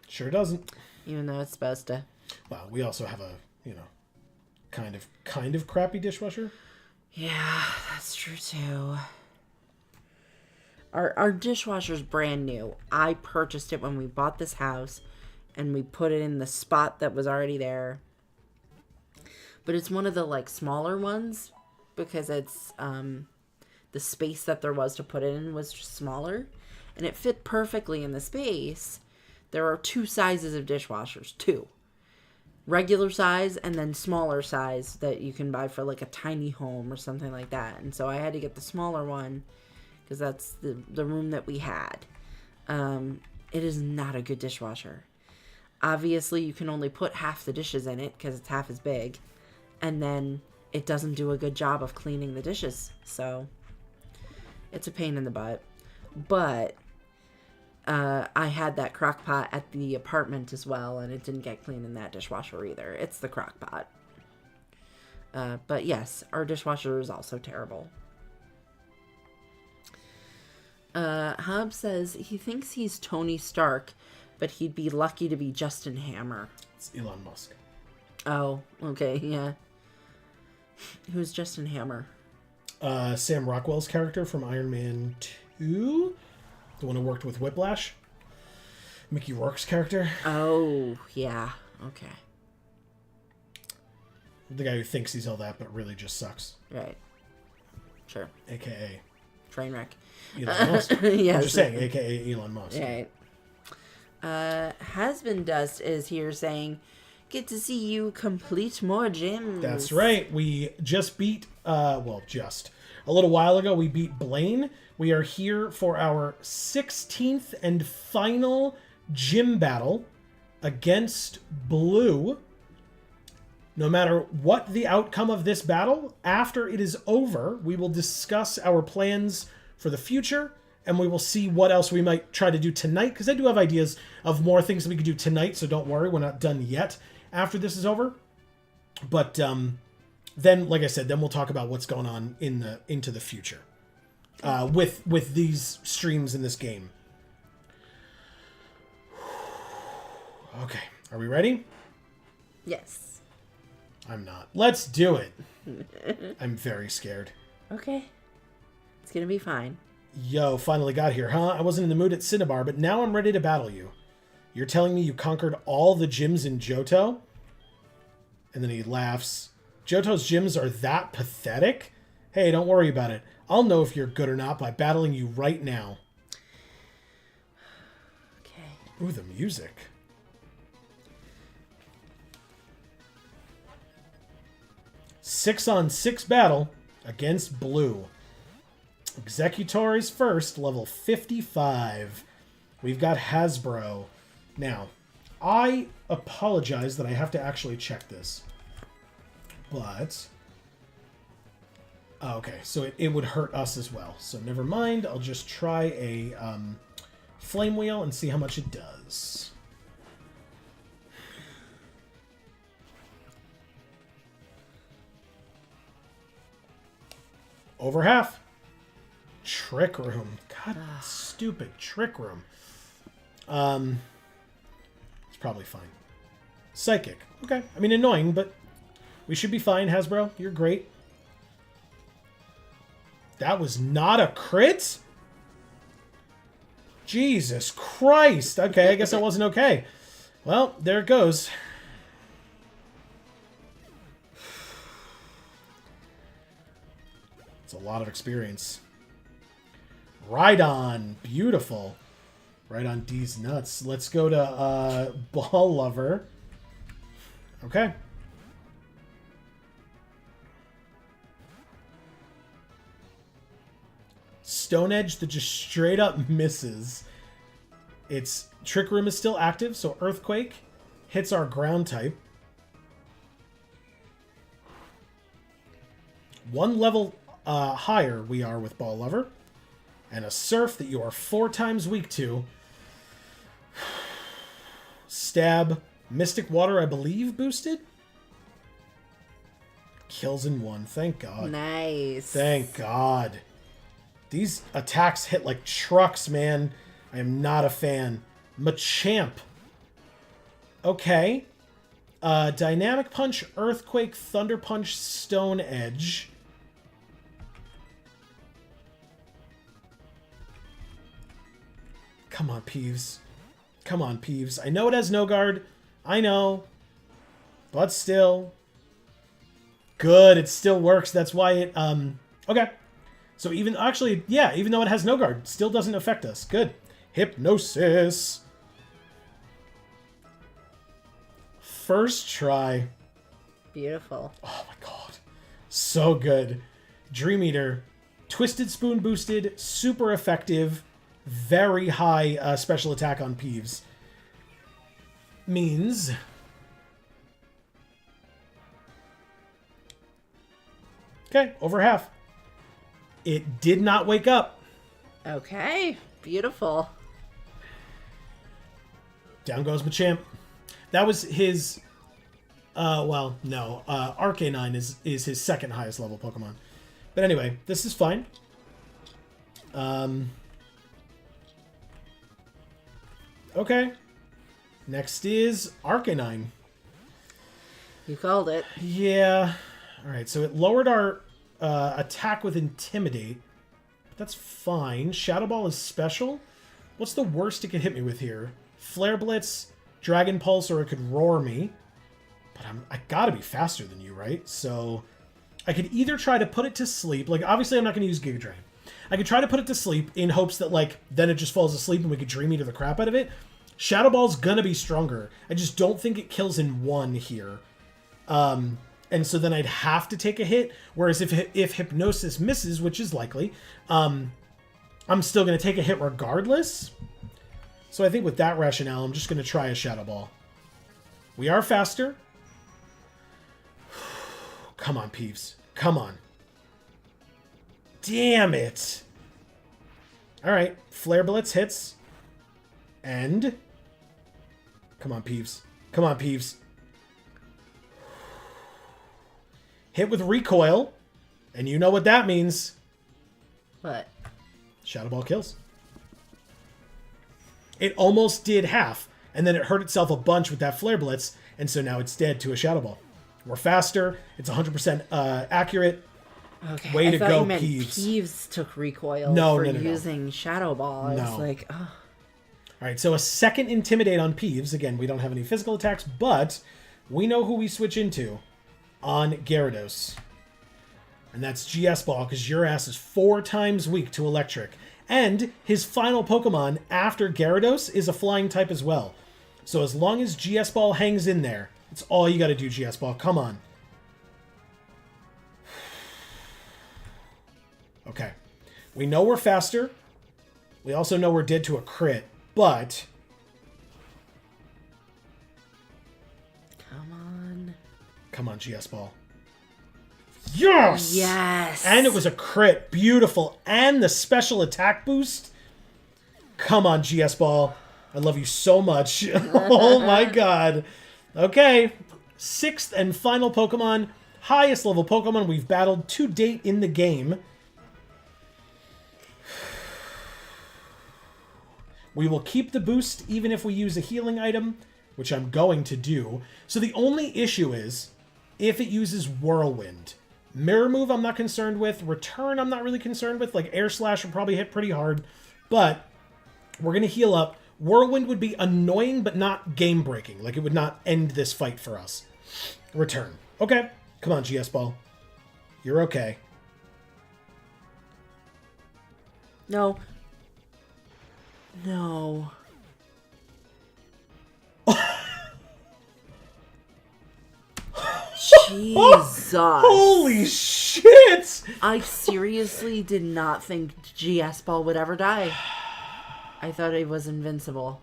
Sure doesn't. Even though it's supposed to. Well, we also have a, kind of crappy dishwasher. Yeah, that's true too. Our dishwasher's brand new. I purchased it when we bought this house, and we put it in the spot that was already there. But it's one of the, like, smaller ones, because it's the space that there was to put it in was just smaller. And it fit perfectly in the space. There are 2 sizes of dishwashers. 2. Regular size and then smaller size that you can buy for like a tiny home or something like that. And so I had to get the smaller one because that's the room that we had. It is not a good dishwasher. Obviously, you can only put half the dishes in it because it's half as big. And then it doesn't do a good job of cleaning the dishes. So it's a pain in the butt. But I had that crock pot at the apartment as well, and it didn't get cleaned in that dishwasher either. It's the crock pot. But yes, our dishwasher is also terrible. Hub says he thinks he's Tony Stark, but he'd be lucky to be Justin Hammer. It's Elon Musk. Oh, okay, yeah. Who's Justin Hammer? Sam Rockwell's character from Iron Man 2. The one who worked with Whiplash. Mickey Rourke's character. Oh, yeah. Okay. The guy who thinks he's all that, but really just sucks. Right. Sure. AKA Trainwreck. Elon Musk. Yes. I'm just saying, AKA Elon Musk. Right. Hasbin Dust is here saying, "Get to see you complete more gyms." That's right. We just beat, a little while ago, we beat Blaine. We are here for our 16th and final gym battle against Blue. No matter what the outcome of this battle, after it is over, we will discuss our plans for the future, and we will see what else we might try to do tonight, because I do have ideas of more things that we could do tonight, so don't worry, we're not done yet after this is over. But then, like I said, then we'll talk about what's going on into the future with these streams in this game. Okay, are we ready? Yes. I'm not. Let's do it. I'm very scared. Okay. It's gonna be fine. Yo, finally got here, huh? I wasn't in the mood at Cinnabar, but now I'm ready to battle you. You're telling me you conquered all the gyms in Johto? And then he laughs. Johto's gyms are that pathetic? Hey, don't worry about it. I'll know if you're good or not by battling you right now. Okay. Ooh, the music. Six-on-six battle against Blue. Executores first, level 55. We've got Hasbro. Now, I apologize that I have to actually check this. But... okay, so it would hurt us as well. So never mind, I'll just try a Flame Wheel and see how much it does. Over half. Trick Room. God, stupid Trick Room. It's probably fine. Psychic. Okay. I mean, annoying, but we should be fine, Hasbro. You're great. That was not a crit? Jesus Christ. Okay, I guess that wasn't okay. Well, there it goes. It's a lot of experience. Rhydon. Beautiful. Rhydon D's nuts. Let's go to Ball Lover. Okay. Stone Edge that just straight up misses. Its Trick Room is still active, so Earthquake hits our ground type. One level higher we are with Ball Lover. And a Surf that you are 4 times weak to. Stab. Mystic Water, I believe, boosted? Kills in 1. Thank God. Nice. Thank God. These attacks hit like trucks, man. I am not a fan. Machamp. Okay. Dynamic Punch, Earthquake, Thunder Punch, Stone Edge. Come on, Peeves. Come on, Peeves. I know it has no guard. I know. But still. Good, it still works. That's why it... okay. So even, actually, yeah, even though it has no guard, still doesn't affect us. Good. Hypnosis. First try. Beautiful. Oh my god. So good. Dream Eater. Twisted Spoon boosted. Super effective. Very high special attack on Peeves. Means... Okay, over half. It did not wake up. Okay, beautiful. Down goes Machamp. That was his... well, no. Arcanine is his second highest level Pokemon. But anyway, this is fine. Okay. Next is Arcanine. You called it. Yeah. Alright, so it lowered our attack with Intimidate. That's fine. Shadow Ball is special. What's the worst it could hit me with here? Flare Blitz, Dragon Pulse, or it could Roar me. But I gotta be faster than you, right? So I could either try to put it to sleep. Like, obviously I'm not going to use Giga Drain. I could try to put it to sleep in hopes that, like, then it just falls asleep and we could Dream Eater the crap out of it. Shadow Ball's gonna be stronger. I just don't think it kills in one here. And so then I'd have to take a hit. Whereas if Hypnosis misses, which is likely, I'm still going to take a hit regardless. So I think with that rationale, I'm just going to try a Shadow Ball. We are faster. Come on, Peeves. Come on. Damn it. All right. Flare Blitz hits. And... Come on, Peeves. Come on, Peeves. Hit with Recoil. And you know what that means. What? Shadow Ball kills. It almost did half. And then it hurt itself a bunch with that Flare Blitz. And so now it's dead to a Shadow Ball. We're faster. It's 100% accurate. Okay. Way to go, you meant Peeves. Peeves took recoil No. using Shadow Ball. I was like, oh. Alright, so a second Intimidate on Peeves. Again, we don't have any physical attacks, but we know who we switch into on Gyarados. And that's GS Ball, because your ass is 4 times weak to Electric. And his final Pokemon after Gyarados is a flying type as well. So as long as GS Ball hangs in there, it's all you gotta do, GS Ball. Come on. Okay. We know we're faster. We also know we're dead to a crit, but... Come on, GS Ball. Yes! Yes! And it was a crit. Beautiful. And the special attack boost. Come on, GS Ball. I love you so much. Oh my god. Okay. 6th and final Pokemon. Highest level Pokemon we've battled to date in the game. We will keep the boost even if we use a healing item, which I'm going to do. So the only issue is if it uses Whirlwind. Mirror Move I'm not concerned with. Return I'm not really concerned with. Like Air Slash will probably hit pretty hard. But we're going to heal up. Whirlwind would be annoying but not game-breaking. Like it would not end this fight for us. Return. Okay. Come on, GS Ball. You're okay. No. No. Jesus. Holy shit! I seriously did not think GS Ball would ever die. I thought it was invincible.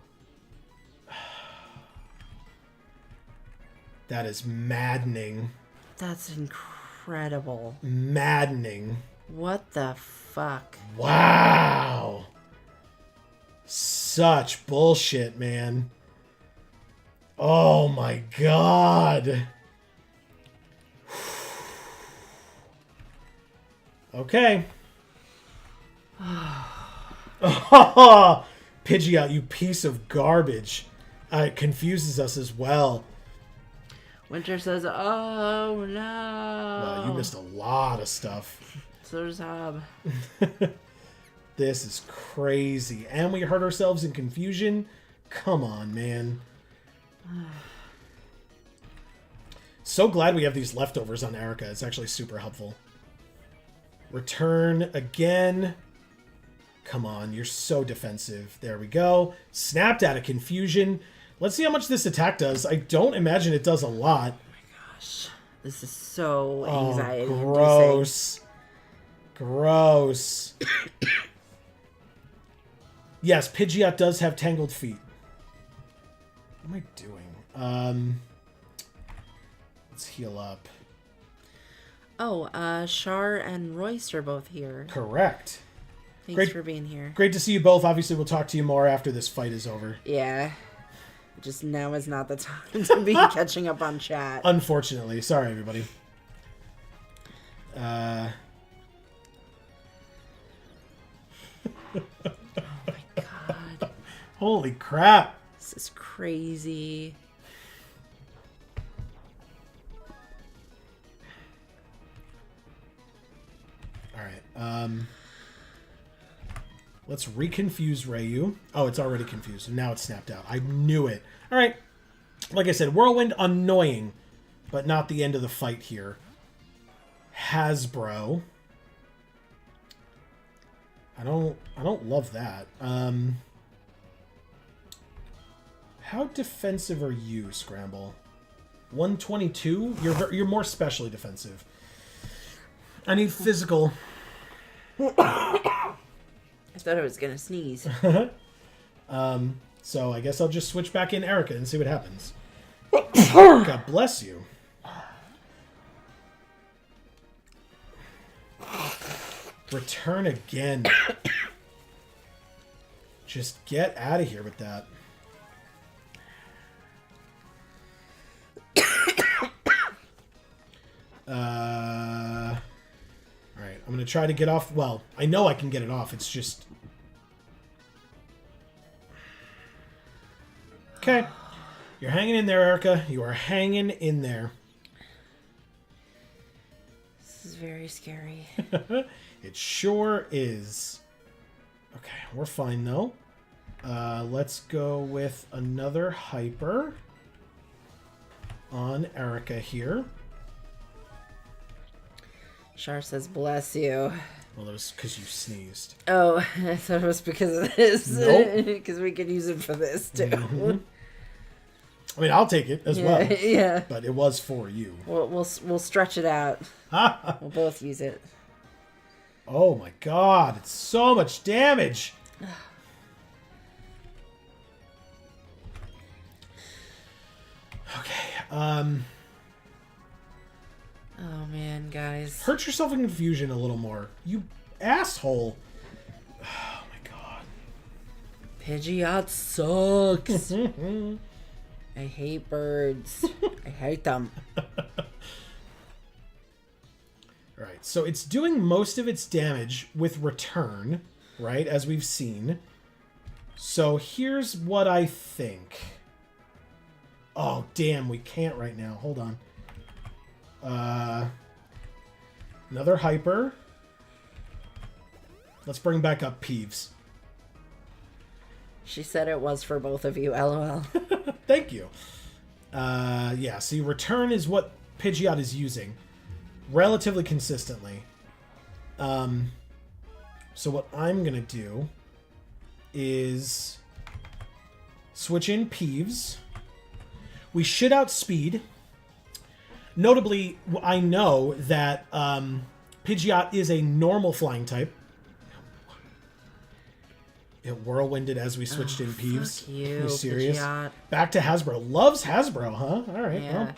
That is maddening. That's incredible. Maddening. What the fuck? Wow. Such bullshit, man. Oh my god. Okay. Pidgeot, you piece of garbage. It confuses us as well. Winter says, oh no. Wow, you missed a lot of stuff. So does Hob. This is crazy. And we hurt ourselves in confusion? Come on, man. So glad we have these leftovers on Erica. It's actually super helpful. Return again. Come on, you're so defensive. There we go. Snapped out of confusion. Let's see how much this attack does. I don't imagine it does a lot. Oh my gosh. This is so anxiety inducing. Gross. Gross. Yes, Pidgeot does have tangled feet. What am I doing? Let's heal up. Oh, Char and Royce are both here. Correct. Thanks for being here. Great to see you both. Obviously, we'll talk to you more after this fight is over. Yeah. Just now is not the time to be catching up on chat. Unfortunately. Sorry, everybody. Oh my god. Holy crap. This is crazy. Alright, let's reconfuse Ryu. Oh, it's already confused. Now it's snapped out. I knew it. Alright. Like I said, Whirlwind, annoying, but not the end of the fight here. Hasbro. I don't love that. How defensive are you, Scramble? 122? You're more specially defensive. I need physical. I thought I was gonna sneeze. So I guess I'll just switch back in Erica and see what happens. God bless you. Return again. Just get out of here with that. Alright, I'm going to try to get off. Well, I know I can get it off. It's just... Okay. You're hanging in there, Erica. You are hanging in there. This is very scary. It sure is. Okay, we're fine, though. Let's go with another Hyper on Erica here. Char says, bless you. Well, that was because you sneezed. Oh, I thought it was because of this. Nope. Because we could use it for this, too. Mm-hmm. I mean, I'll take it as well. Yeah. But it was for you. We'll stretch it out. We'll both use it. Oh my god, it's so much damage. Okay, Oh man, guys. hurt yourself in confusion a little more. You asshole. Oh my god. Pidgeot sucks. I hate birds. I hate them. Alright, so it's doing most of its damage with return, right, as we've seen. So here's what I think. Oh, damn, we can't right now. Hold on. Another Hyper. Let's bring back up Peeves. She said it was for both of you, lol. Thank you. Yeah, see, return is what Pidgeot is using relatively consistently. So what I'm going to do is switch in Peeves. We should outspeed. Notably, I know that Pidgeot is a normal flying type. It whirlwinded as we switched in Peeves. Fuck you, Are you serious? Pidgeot. Back to Hasbro. Loves Hasbro, huh? All right. Yeah. Well,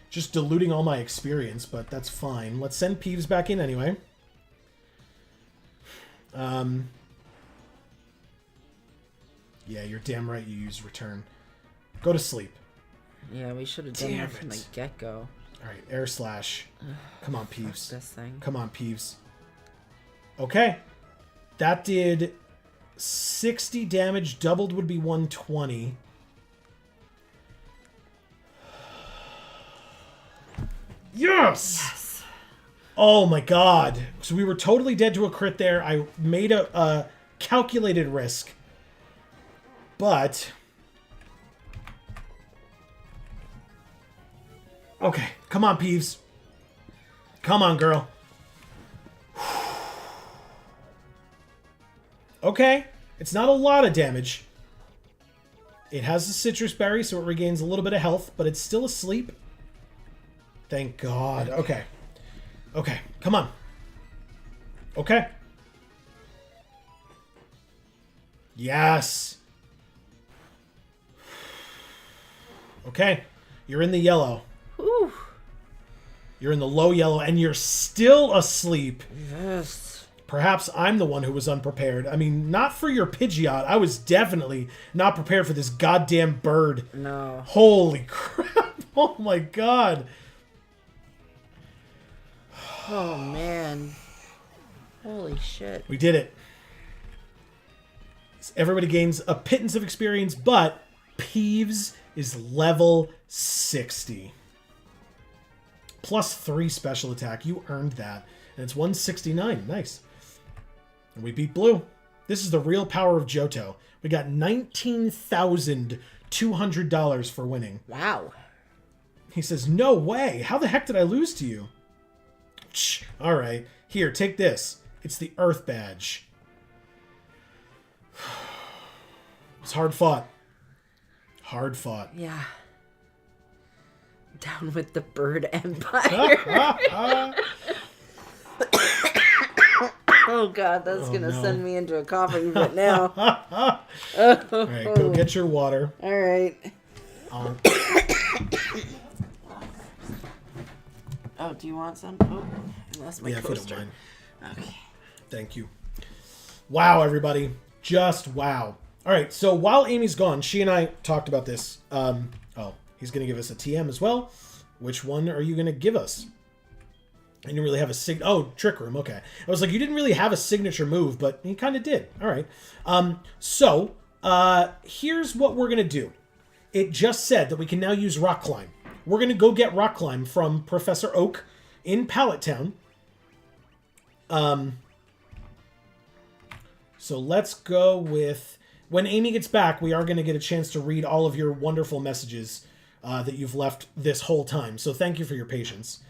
just diluting all my experience, but that's fine. Let's send Peeves back in anyway. Yeah, you're damn right you use return. Go to sleep. Yeah, we should have done that from the get-go. All right, air slash. Come on, Fuck Peeves. this thing. Come on, Peeves. Okay. That did 60 damage. Doubled would be 120. Yes! Oh my god. So we were totally dead to a crit there. I made a calculated risk. But... Okay, come on, Peeves. Come on, girl. Okay. It's not a lot of damage. It has a citrus berry, so it regains a little bit of health, but it's still asleep. Thank God. Okay. Okay. Come on. Okay. Yes. Okay. You're in the yellow. Whew. You're in the low yellow, and you're still asleep. Yes. Perhaps I'm the one who was unprepared. I mean, not for your Pidgeot. I was definitely not prepared for this goddamn bird. No. Holy crap. Oh my God. Oh, man. Holy shit. We did it. Everybody gains a pittance of experience, but Peeves is level 60. Plus 3 special attack. You earned that. And it's 169. Nice. And we beat Blue. This is the real power of Johto. We got $19,200 for winning. Wow. He says, no way. How the heck did I lose to you? Shh. All right. Here, take this. It's the Earth Badge. It's hard fought. Hard fought. Yeah. Down with the bird empire. Oh God, that's gonna send me into a coughing fit now. All right, go get your water. All right. Oh, do you want some? Oh, I lost my coaster. If you don't mind. Okay. Thank you. Wow, everybody. Just wow. All right, so while Amy's gone, she and I talked about this. He's going to give us a TM as well. Which one are you going to give us? I didn't really have a Oh, Trick Room. Okay. I was like, you didn't really have a signature move, but he kind of did. All right. Here's what we're going to do. It just said that we can now use Rock Climb. We're going to go get Rock Climb from Professor Oak in Pallet Town. So let's go with... When Amy gets back, we are going to get a chance to read all of your wonderful messages that you've left this whole time. So thank you for your patience.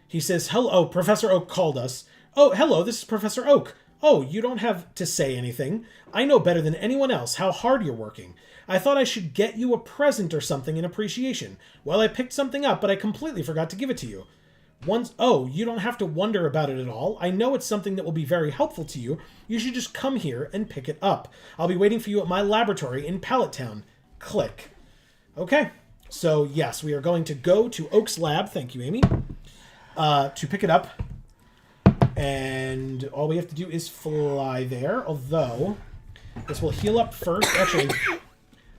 He says, hello, Professor Oak called us. Oh, hello, this is Professor Oak. Oh, you don't have to say anything. I know better than anyone else how hard you're working. I thought I should get you a present or something in appreciation. Well, I picked something up, but I completely forgot to give it to you. You don't have to wonder about it at all. I know it's something that will be very helpful to you. You should just come here and pick it up. I'll be waiting for you at my laboratory in Pallet Town. Click. Okay. So, yes, we are going to go to Oak's lab. Thank you, Amy. To pick it up. And all we have to do is fly there. Although, this will heal up first. Actually, I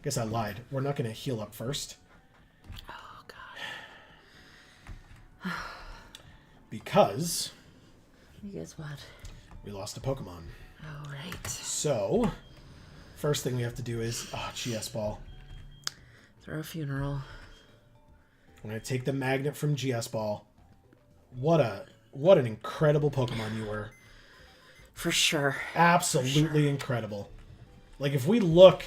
guess I lied. We're not going to heal up first. Oh, God. Because... Guess what? We lost a Pokemon. All right. So, first thing we have to do is... GS Ball. Throw a funeral. I'm going to take the magnet from GS Ball. What an incredible Pokemon you were. For sure. Absolutely incredible. Like, if we look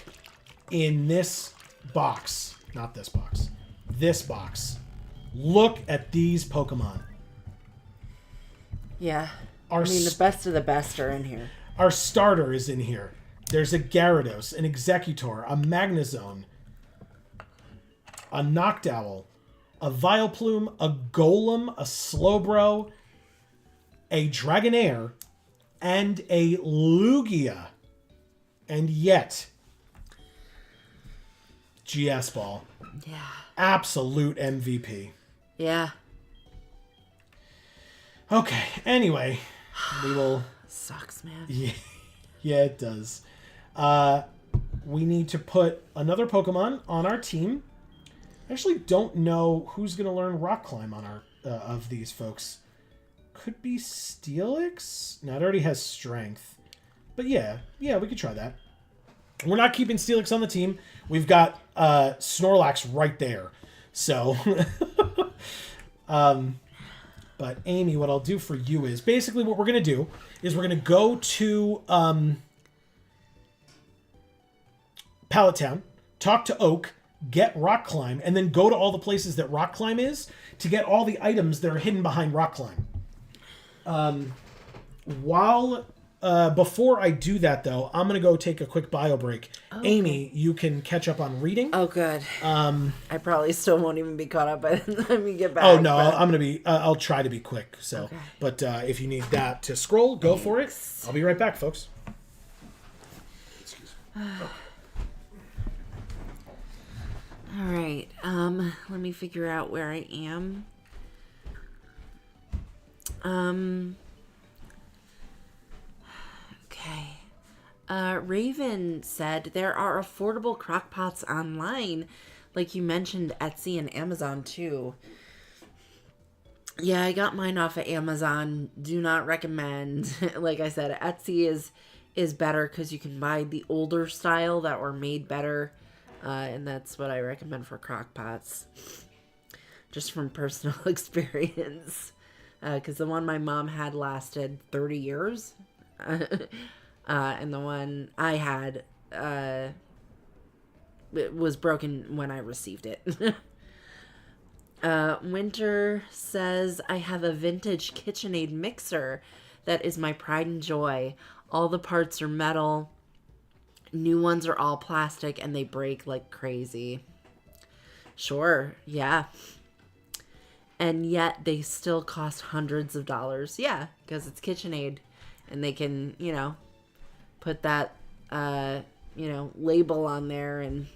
in this box... Not this box. This box. Look at these Pokemon. Yeah. The best of the best are in here. Our starter is in here. There's a Gyarados, an Executor, a Magnezone, a Noctowl, a Vileplume, a Golem, a Slowbro, a Dragonair, and a Lugia. And yet, GS Ball. Yeah. Absolute MVP. Yeah. Okay, anyway, we will... Sucks, man. Yeah, it does. We need to put another Pokemon on our team. I actually don't know who's going to learn Rock Climb on our of these folks. Could be Steelix? No, it already has Strength. But yeah, we could try that. We're not keeping Steelix on the team. We've got Snorlax right there. So... But Amy, what I'll do for you is basically what we're going to do is we're going to go to Pallet Town, talk to Oak, get Rock Climb, and then go to all the places that Rock Climb is to get all the items that are hidden behind Rock Climb. While Before I do that, though, I'm going to go take a quick bio break. Okay. Amy, you can catch up on reading. Oh, good. I probably still won't even be caught up by the time we get back. Oh, no, I'm going to be... I'll try to be quick. So, okay. But if you need that to scroll, go for it. I'll be right back, folks. Excuse me. All right. Let me figure out where I am. Okay. Raven said there are affordable crockpots online, like you mentioned, Etsy and Amazon too. Yeah, I got mine off of Amazon. Do not recommend. Like I said, Etsy is better because you can buy the older style that were made better, and that's what I recommend for crockpots. Just from personal experience, because the one my mom had lasted 30 years. And the one I had it was broken when I received it. Winter says, I have a vintage KitchenAid mixer that is my pride and joy. All the parts are metal. New ones are all plastic and they break like crazy. Sure, yeah. And yet they still cost hundreds of dollars. Yeah, because it's KitchenAid. And they can, put that, label on there and,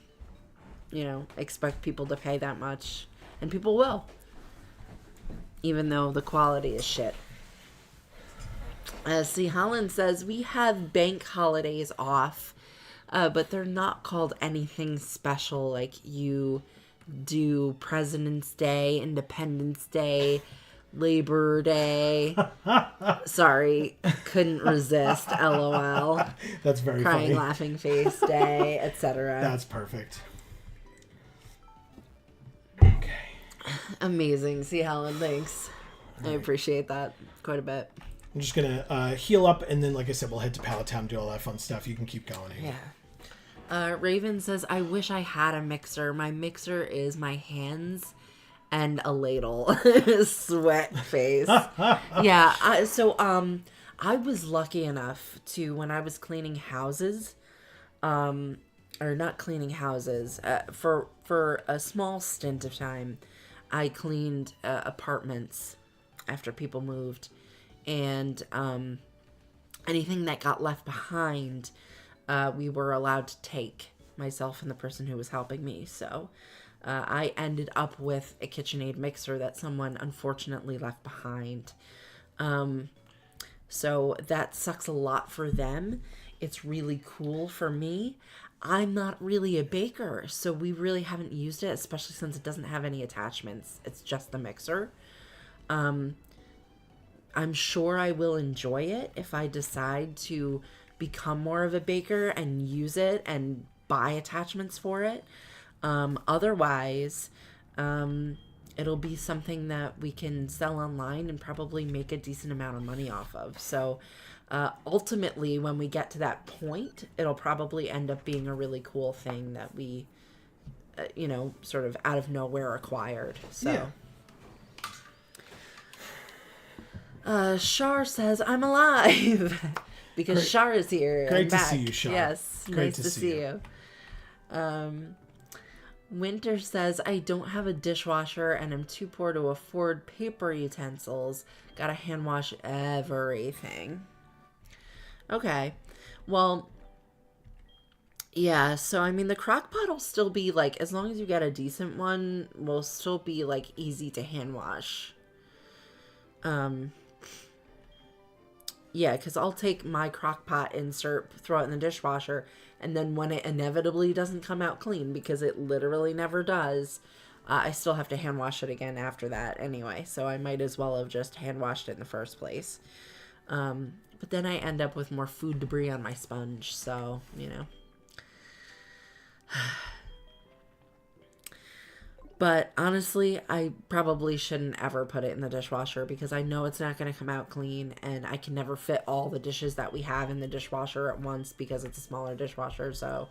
expect people to pay that much. And people will. Even though the quality is shit. See, Holland says, we have bank holidays off, but they're not called anything special like you do President's Day, Independence Day, Labor Day. Sorry, couldn't resist. LOL. That's very Crying, funny. laughing face day, etc. That's perfect. Okay. Amazing. See, Helen, thanks. All I appreciate that quite a bit. I'm just gonna heal up, and then, like I said, we'll head to Pallet Town, do all that fun stuff. You can keep going. Amy. Yeah. Raven says, I wish I had a mixer. My mixer is my hands and a ladle. Sweat face. Yeah. So I was lucky enough to, when I was cleaning houses, or not cleaning houses, for a small stint of time, I cleaned apartments after people moved, and anything that got left behind, we were allowed to take, myself and the person who was helping me. So I ended up with a KitchenAid mixer that someone unfortunately left behind. So that sucks a lot for them. It's really cool for me. I'm not really a baker, so we really haven't used it, especially since it doesn't have any attachments. It's just the mixer. I'm sure I will enjoy it if I decide to become more of a baker and use it and buy attachments for it. Otherwise, it'll be something that we can sell online and probably make a decent amount of money off of. So ultimately, when we get to that point, it'll probably end up being a really cool thing that we, sort of out of nowhere acquired. So. Yeah. Shar says, I'm alive. Because Great. Shar is here. Great I'm to back. see you, Shar. Yes, Great nice to see you. Winter says, I don't have a dishwasher and I'm too poor to afford paper utensils. Gotta hand wash everything. Okay. Well, yeah, so I mean, the crock pot will still be like, as long as you get a decent one, will still be like easy to hand wash. Yeah, because I'll take my crock pot insert, throw it in the dishwasher, and then when it inevitably doesn't come out clean, because it literally never does, I still have to hand wash it again after that anyway. So I might as well have just hand washed it in the first place. But then I end up with more food debris on my sponge, so, But honestly, I probably shouldn't ever put it in the dishwasher because I know it's not going to come out clean, and I can never fit all the dishes that we have in the dishwasher at once because it's a smaller dishwasher. So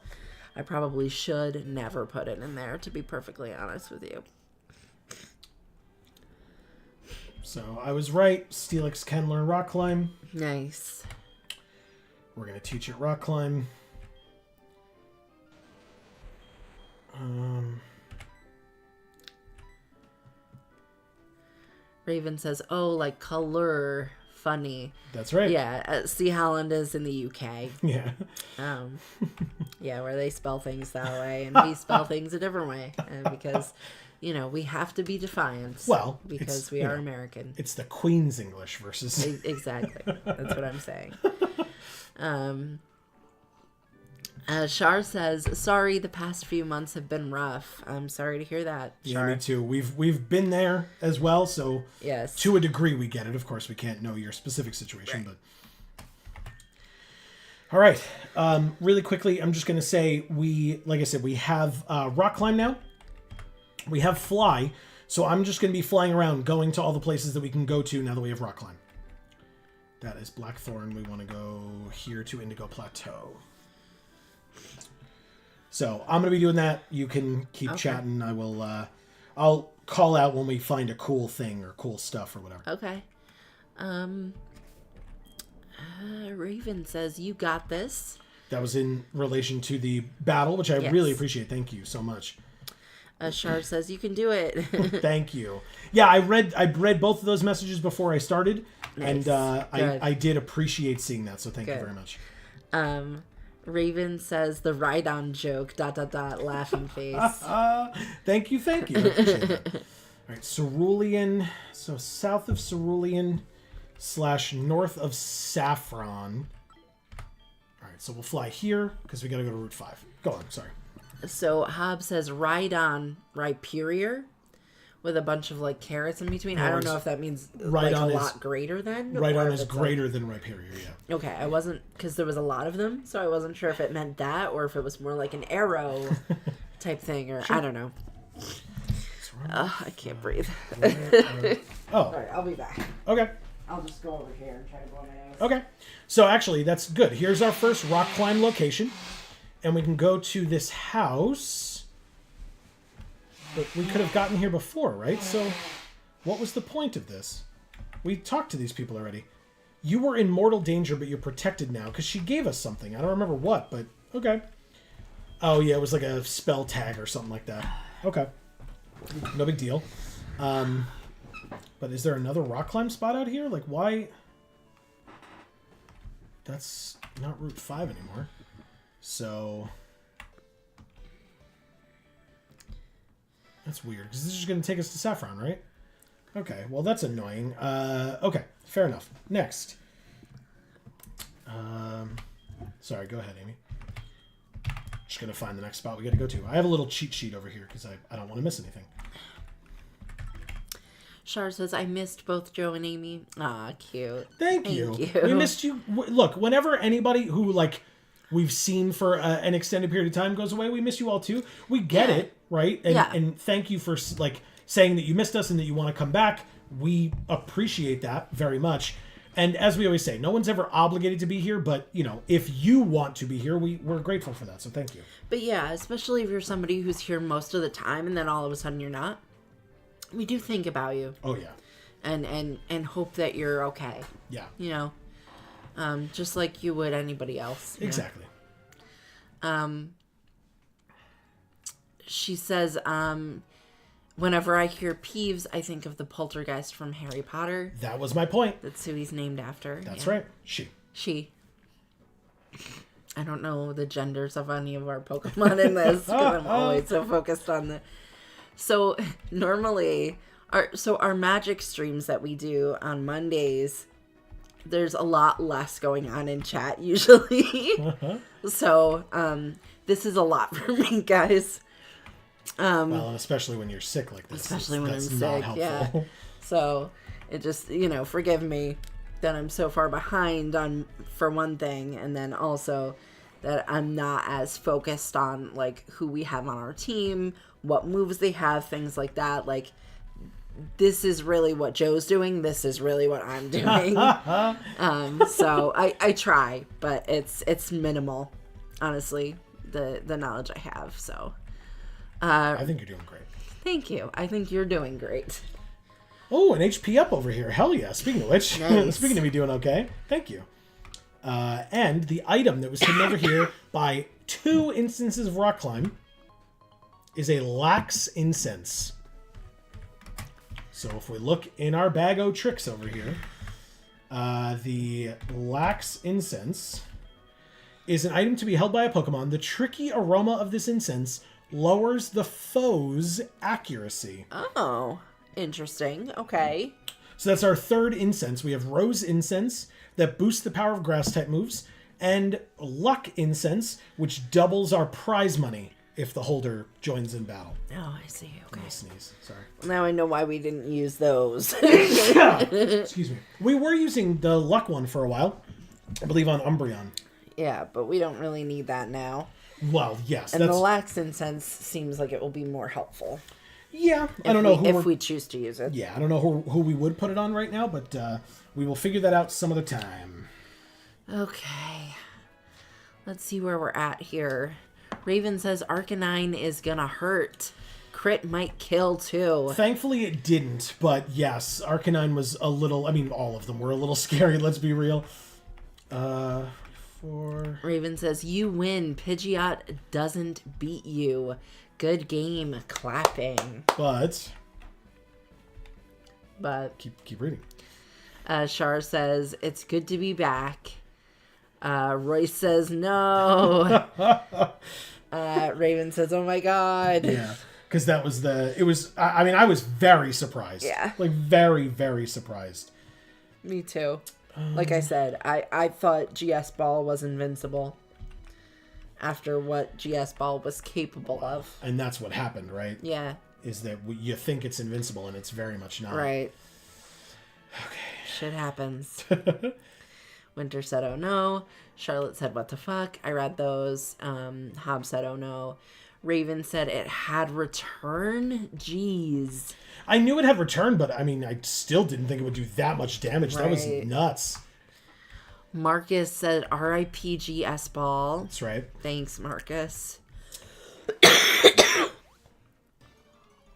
I probably should never put it in there, to be perfectly honest with you. So I was right. Steelix can learn rock climb. Nice. We're going to teach it rock climb. Raven says, "Oh, like color, funny." That's right. Yeah, Sea Holland is in the UK. Yeah. Yeah, where they spell things that way, and we spell things a different way, because, we have to be defiant. Well, because we are American. It's the Queen's English versus Exactly. That's what I'm saying. Shar says, "Sorry, the past few months have been rough." I'm sorry to hear that, Shar. Yeah, me too. We've been there as well, so yes, to a degree we get it. Of course, we can't know your specific situation, but all right. Really quickly, I'm just going to say like I said, we have rock climb now. We have fly, so I'm just going to be flying around, going to all the places that we can go to now that we have rock climb. That is Blackthorn. We want to go here to Indigo Plateau. So I'm going to be doing that. You can keep chatting. I will. I'll call out when we find a cool thing or cool stuff or whatever. Okay. Raven says, "You got this." That was in relation to the battle, which I really appreciate. Thank you so much. Shar says, "You can do it." Thank you. Yeah, I read both of those messages before I started, nice. And I did appreciate seeing that. So thank you very much. Raven says, "The ride-on joke, ... laughing face." Thank you. I appreciate that. All right, Cerulean. So south of Cerulean / north of Saffron. All right, so we'll fly here because we got to go to Route 5. Go on, sorry. So Hobbs says, "Ride-on Rhyperior," with a bunch of like carrots in between. I don't know if that means like a lot greater than. Ride-on is greater than Rhyperior, yeah. Okay, I wasn't, because there was a lot of them, so I wasn't sure if it meant that or if it was more like an arrow type thing, or I don't know. I can't breathe. All right, I'll be back. Okay. I'll just go over here and try to blow my nose. Okay. So actually, that's good. Here's our first rock climb location. And we can go to this house. But we could have gotten here before, right? So what was the point of this? We talked to these people already. You were in mortal danger, but you're protected now. Because she gave us something. I don't remember what, but okay. Oh, yeah, it was like a spell tag or something like that. Okay. No big deal. But is there another rock climb spot out here? Like, why? That's not Route 5 anymore. So that's weird, because this is just going to take us to Saffron, right? Okay, well, that's annoying. Okay, fair enough. Next. Sorry, go ahead, Amy. Just going to find the next spot we got to go to. I have a little cheat sheet over here, because I don't want to miss anything. Shar says, "I missed both Joe and Amy." Aw, cute. Thank you. We missed you. Look, whenever anybody who, like, we've seen for an extended period of time goes away, we miss you all too. We get it, right? And thank you for, like, saying that you missed us and that you want to come back. We appreciate that very much. And as we always say, no one's ever obligated to be here, but, if you want to be here, we're grateful for that, so thank you. But yeah, especially if you're somebody who's here most of the time and then all of a sudden you're not. We do think about you. Oh, yeah. And hope that you're okay. Yeah. Just like you would anybody else. Exactly. She says, whenever I hear Peeves, I think of the poltergeist from Harry Potter. That was my point. That's who he's named after. That's right. She. I don't know the genders of any of our Pokemon in this, because I'm always so focused on the... So normally, our magic streams that we do on Mondays, there's a lot less going on in chat usually. So this is a lot for me, guys. Well, and especially when you're sick like this. Especially when I'm sick, yeah. So it just, forgive me that I'm so far behind for one thing, and then also that I'm not as focused on like who we have on our team, what moves they have, things like that. Like, this is really what Joe's doing. This is really what I'm doing. So I try, but it's minimal, honestly, the knowledge I have. So I think you're doing great. Thank you. I think you're doing great. Oh, an HP up over here. Hell yeah. Speaking of which, Nice. Speaking of me doing okay, thank you. And the item that was hidden over here by 2 instances of rock climb is a lax incense. So if we look in our bag o' tricks over here, the lax incense is an item to be held by a Pokemon. The tricky aroma of this incense lowers the foe's accuracy. Oh, interesting. Okay. So that's our 3rd incense. We have Rose Incense that boosts the power of grass-type moves, and Luck Incense, which doubles our prize money if the holder joins in battle. Oh, I see. Okay. I sneeze. Sorry. Now I know why we didn't use those. Excuse me. We were using the Luck one for a while, I believe on Umbreon. Yeah, but we don't really need that now. Well, yes. And the lax incense seems like it will be more helpful. Yeah, I don't know if we choose to use it. Yeah, I don't know who we would put it on right now, but we will figure that out some other time. Okay. Let's see where we're at here. Raven says Arcanine is gonna hurt. Crit might kill too. Thankfully it didn't, but yes, Arcanine was a little, I mean, all of them were a little scary, let's be real. Raven says, you win. Pidgeot doesn't beat you. Good game. Clapping. But keep reading. Char says, it's good to be back. Royce says, no. Raven says, oh my god. Yeah, because I was very surprised. Yeah. Like, very, very surprised. Me too. Like I said, I thought GS Ball was invincible after what GS Ball was capable of. And that's what happened, right? Yeah. Is that you think it's invincible and it's very much not. Right. Okay. Shit happens. Winter said, oh no. Charlotte said, what the fuck? I read those. Hobbs said, oh no. Raven said it had return. Jeez. I knew it had return, but I mean, I still didn't think it would do that much damage. Right. That was nuts. Marcus said R.I.P. GS Ball. That's right. Thanks, Marcus.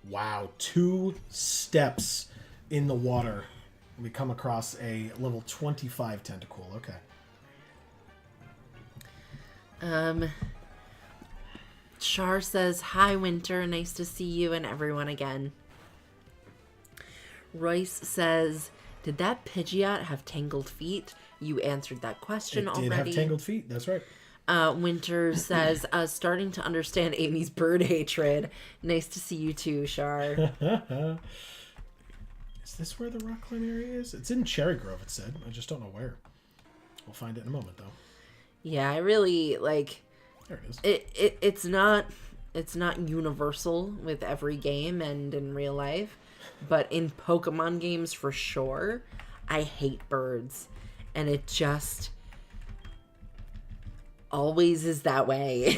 Wow, 2 steps in the water. We come across a level 25 Tentacool. Okay. Char says, hi, Winter. Nice to see you and everyone again. Royce says, did that Pidgeot have tangled feet? You answered that question already. It did have tangled feet. That's right. Winter says, starting to understand Amy's bird hatred. Nice to see you too, Char. Is this where the rock climb area is? It's in Cherry Grove, it said. I just don't know where. We'll find it in a moment, though. Yeah, I really, like... There it is. It's not universal with every game and in real life, but in Pokemon games for sure, I hate birds. And it just always is that way.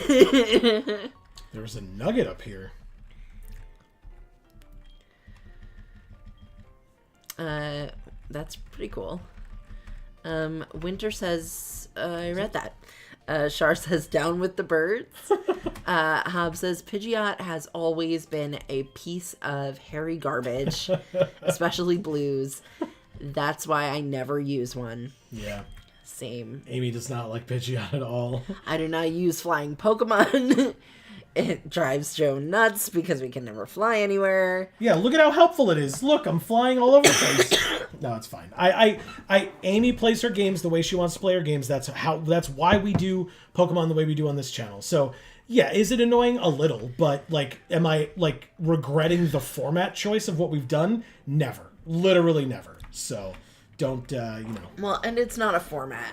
There's a nugget up here. That's pretty cool. Winter says, I read that. Char says, down with the birds. Hobbs says, Pidgeot has always been a piece of hairy garbage, especially blues. That's why I never use one. Yeah. Same. Amy does not like Pidgeot at all. I do not use flying Pokemon. It drives Joe nuts because we can never fly anywhere. Yeah, look at how helpful it is. Look, I'm flying all over the place. No, it's fine. Amy plays her games the way she wants to play her games. That's why we do Pokemon the way we do on this channel. So, yeah, is it annoying? A little, but like, am I like regretting the format choice of what we've done? Never. Literally never. So, don't, Well, and it's not a format.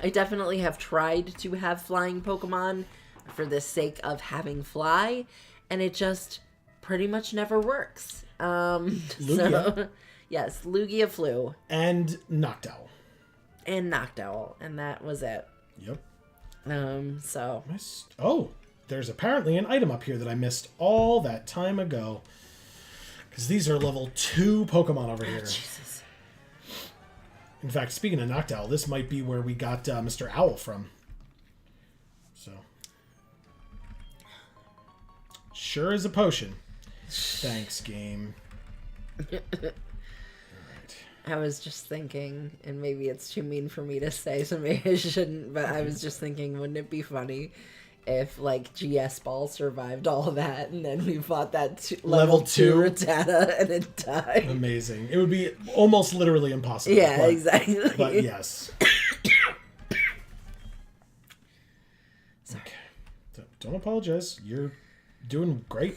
I definitely have tried to have flying Pokemon for the sake of having fly, and it just pretty much never works. Lugia. So, yes, Lugia flew. And Noctowl. And that was it. Yep. So. Oh, there's apparently an item up here that I missed all that time ago. Because these are level 2 Pokemon over here. Jesus. In fact, speaking of Noctowl, this might be where we got Mr. Owl from. So. Sure is a potion. Thanks, game. I was just thinking, and maybe it's too mean for me to say, so maybe I shouldn't, but I was just thinking, wouldn't it be funny if, like, GS Ball survived all that, and then we fought that level 2 Rattata, and it died? Amazing. It would be almost literally impossible. Yeah, exactly. But yes. Sorry. Okay. Don't apologize. You're doing great.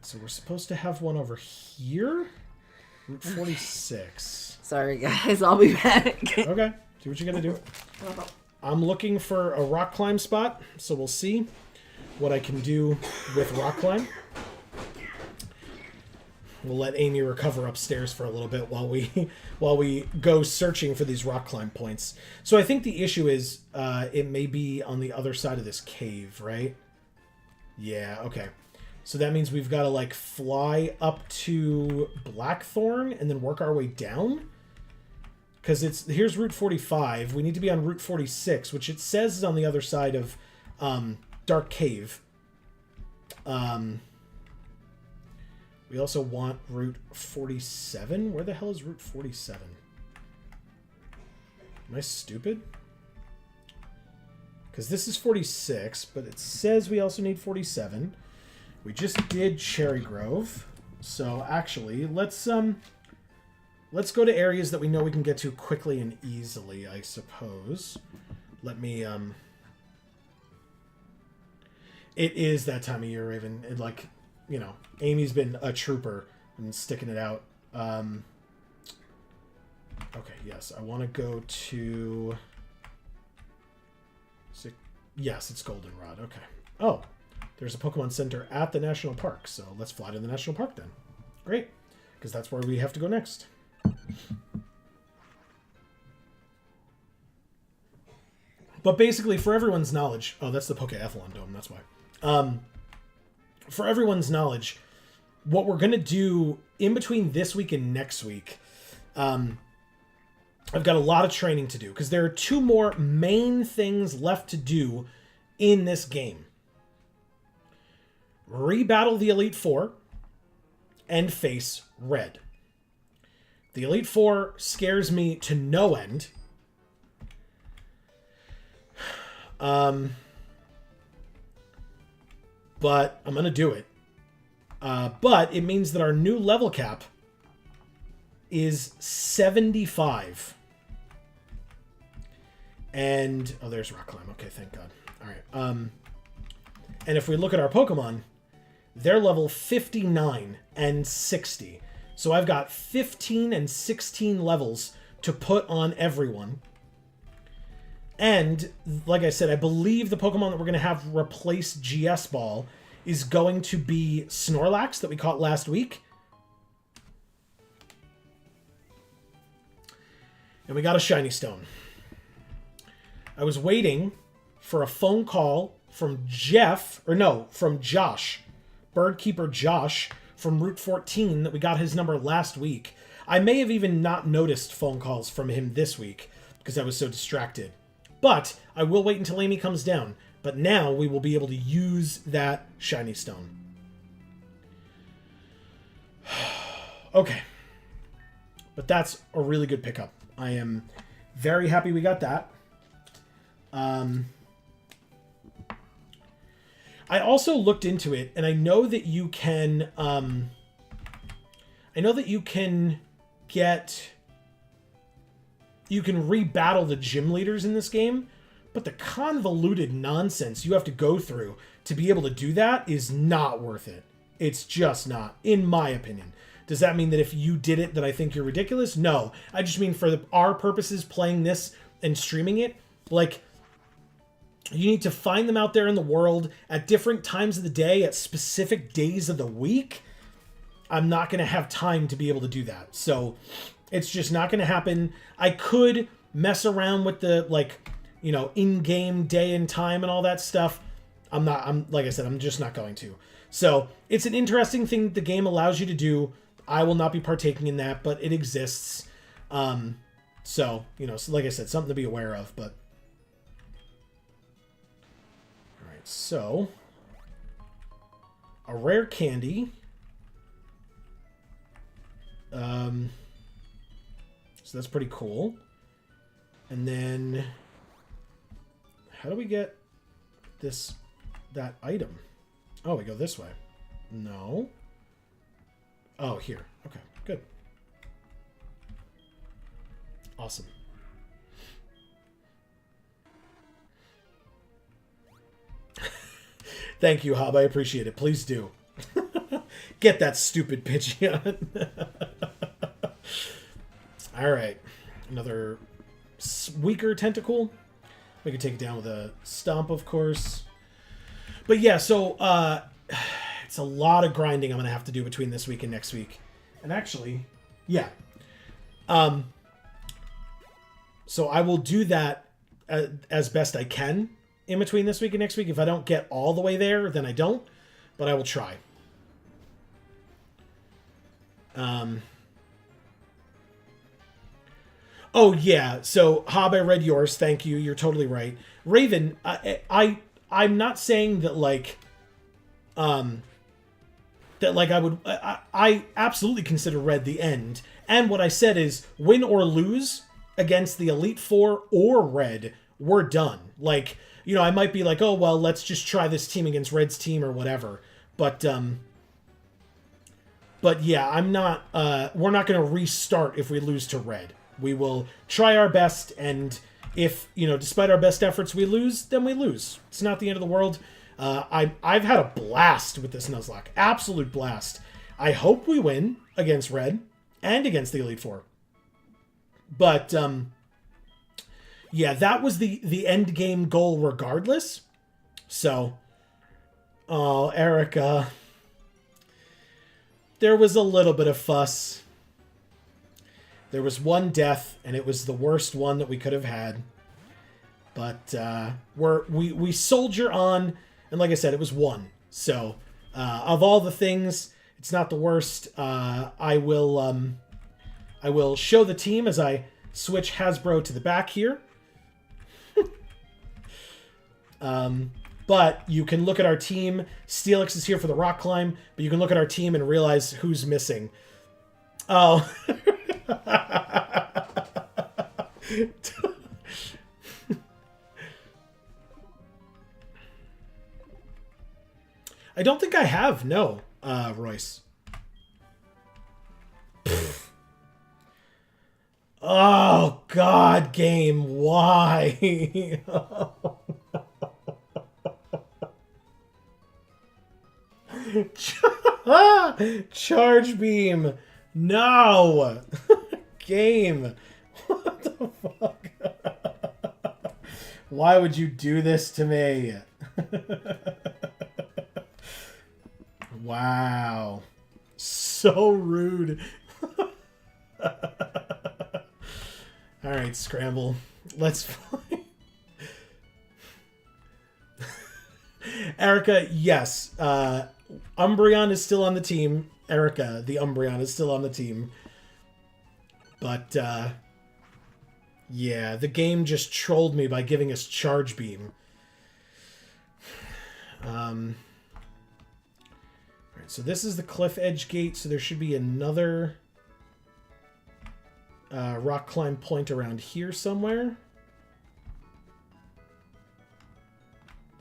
So we're supposed to have one over here. Route 46. Sorry, guys. I'll be back. Okay. Do what you gotta do. I'm looking for a rock climb spot, so we'll see what I can do with rock climb. We'll let Amy recover upstairs for a little bit while we go searching for these rock climb points. So I think the issue is it may be on the other side of this cave, right? Yeah, okay. So that means we've got to, like, fly up to Blackthorn and then work our way down? Because here's Route 45. We need to be on Route 46, which it says is on the other side of Dark Cave. We also want Route 47. Where the hell is Route 47? Am I stupid? Because this is 46, but it says we also need 47. We just did Cherry Grove, so actually, let's go to areas that we know we can get to quickly and easily, I suppose. Let me, It is that time of year, Raven. It, like, you know, Amy's been a trooper and sticking it out. Okay, yes, I want to go to... Yes, it's Goldenrod, okay. Oh. There's a Pokemon Center at the National Park, so let's fly to the National Park then. Great, because that's where we have to go next. But basically, for everyone's knowledge... Oh, that's the Pokeathlon Dome, that's why. For everyone's knowledge, what we're going to do in between this week and next week... I've got a lot of training to do, because there are 2 more main things left to do in this game. Rebattle the Elite Four and face Red. The Elite Four scares me to no end. But I'm going to do it. But it means that our new level cap is 75. And, oh, there's Rock Climb. Okay, thank God. All right. And if we look at our Pokemon, they're level 59 and 60. So I've got 15 and 16 levels to put on everyone. And, like I said, I believe the Pokemon that we're going to have replace GS Ball is going to be Snorlax that we caught last week. And we got a Shiny Stone. I was waiting for a phone call from from Josh, Birdkeeper Josh, from Route 14 that we got his number last week. I may have even not noticed phone calls from him this week because I was so distracted. But I will wait until Amy comes down. But now we will be able to use that Shiny Stone. Okay. But that's a really good pickup. I am very happy we got that. I also looked into it, and I know that you can, you can rebattle the gym leaders in this game, but the convoluted nonsense you have to go through to be able to do that is not worth it. It's just not, in my opinion. Does that mean that if you did it that I think you're ridiculous? No. I just mean for our purposes playing this and streaming it, like, you need to find them out there in the world at different times of the day, at specific days of the week. I'm not going to have time to be able to do that. So it's just not going to happen. I could mess around with the, like, you know, in-game day and time and all that stuff. Like I said, I'm just not going to. So it's an interesting thing the game allows you to do. I will not be partaking in that, but it exists. So, you know, so like I said, something to be aware of, but... Alright, so... A rare candy So that's pretty cool. And then how do we get that item? Oh, we go this way. No. Oh, here. Okay, good. Awesome. Thank you, Hob. I appreciate it. Please do. Get that stupid Pidgeot. All right. Another weaker Tentacool. We can take it down with a Stomp, of course. But yeah, so it's a lot of grinding I'm going to have to do between this week and next week. And actually, yeah. So I will do that as best I can in between this week and next week. If I don't get all the way there, then I don't. But I will try. Oh, yeah. So, Hob, I read yours. Thank you. You're totally right. Raven, I'm not saying that, like, I absolutely consider red the end. And what I said is, win or lose against the Elite Four or red, we're done. Like, you know, I might be like, oh, well, let's just try this team against red's team or whatever. But yeah, I'm not, we're not going to restart if we lose to red. We will try our best, and if, you know, despite our best efforts we lose, then we lose. It's not the end of the world. I've had a blast with this Nuzlocke. Absolute blast. I hope we win against red and against the Elite Four. But, yeah, that was the end game goal regardless. So, oh, Erica. There was a little bit of fuss. There was one death, and it was the worst one that we could have had. But we soldier on, and like I said, it was one. So of all the things, it's not the worst. I will show the team as I switch Hasbro to the back here. But you can look at our team. Steelix is here for the rock climb, but you can look at our team and realize who's missing. Oh. I don't think I have, no, Royce. Oh, God, game, why? Charge beam. No. Game. What the fuck? Why would you do this to me? Wow. So rude. Alright, Scramble. Let's find... Erica, yes. Umbreon is still on the team. Erica, the Umbreon, is still on the team. But, yeah, the game just trolled me by giving us Charge Beam. Alright, so this is the Cliff Edge Gate, so there should be another rock climb point around here somewhere.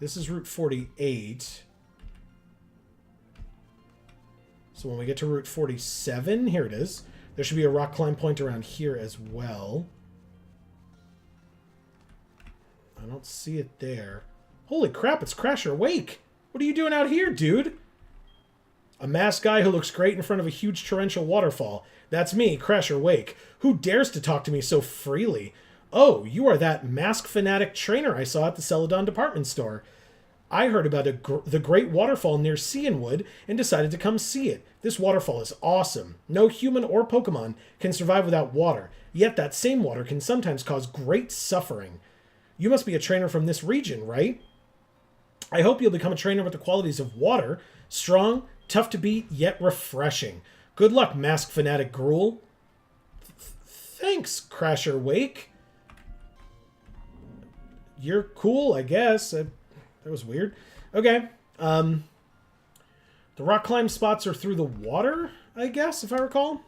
This is Route 48. So when we get to Route 47, here it is. There should be a rock climb point around here as well. I don't see it there. Holy crap, it's Crasher Wake! What are you doing out here, dude? A masked guy who looks great in front of a huge torrential waterfall. That's me, Crasher Wake. Who dares to talk to me so freely? Oh, you are that mask fanatic trainer I saw at the Celadon department store. I heard about the great waterfall near Cianwood and decided to come see it. This waterfall is awesome. No human or Pokemon can survive without water, yet that same water can sometimes cause great suffering. You must be a trainer from this region, right? I hope you'll become a trainer with the qualities of water. Strong, tough to beat, yet refreshing. Good luck, mask fanatic Gruel. Thanks, Crasher Wake. You're cool, I guess. That was weird. Okay. The rock climb spots are through the water, I guess, if I recall.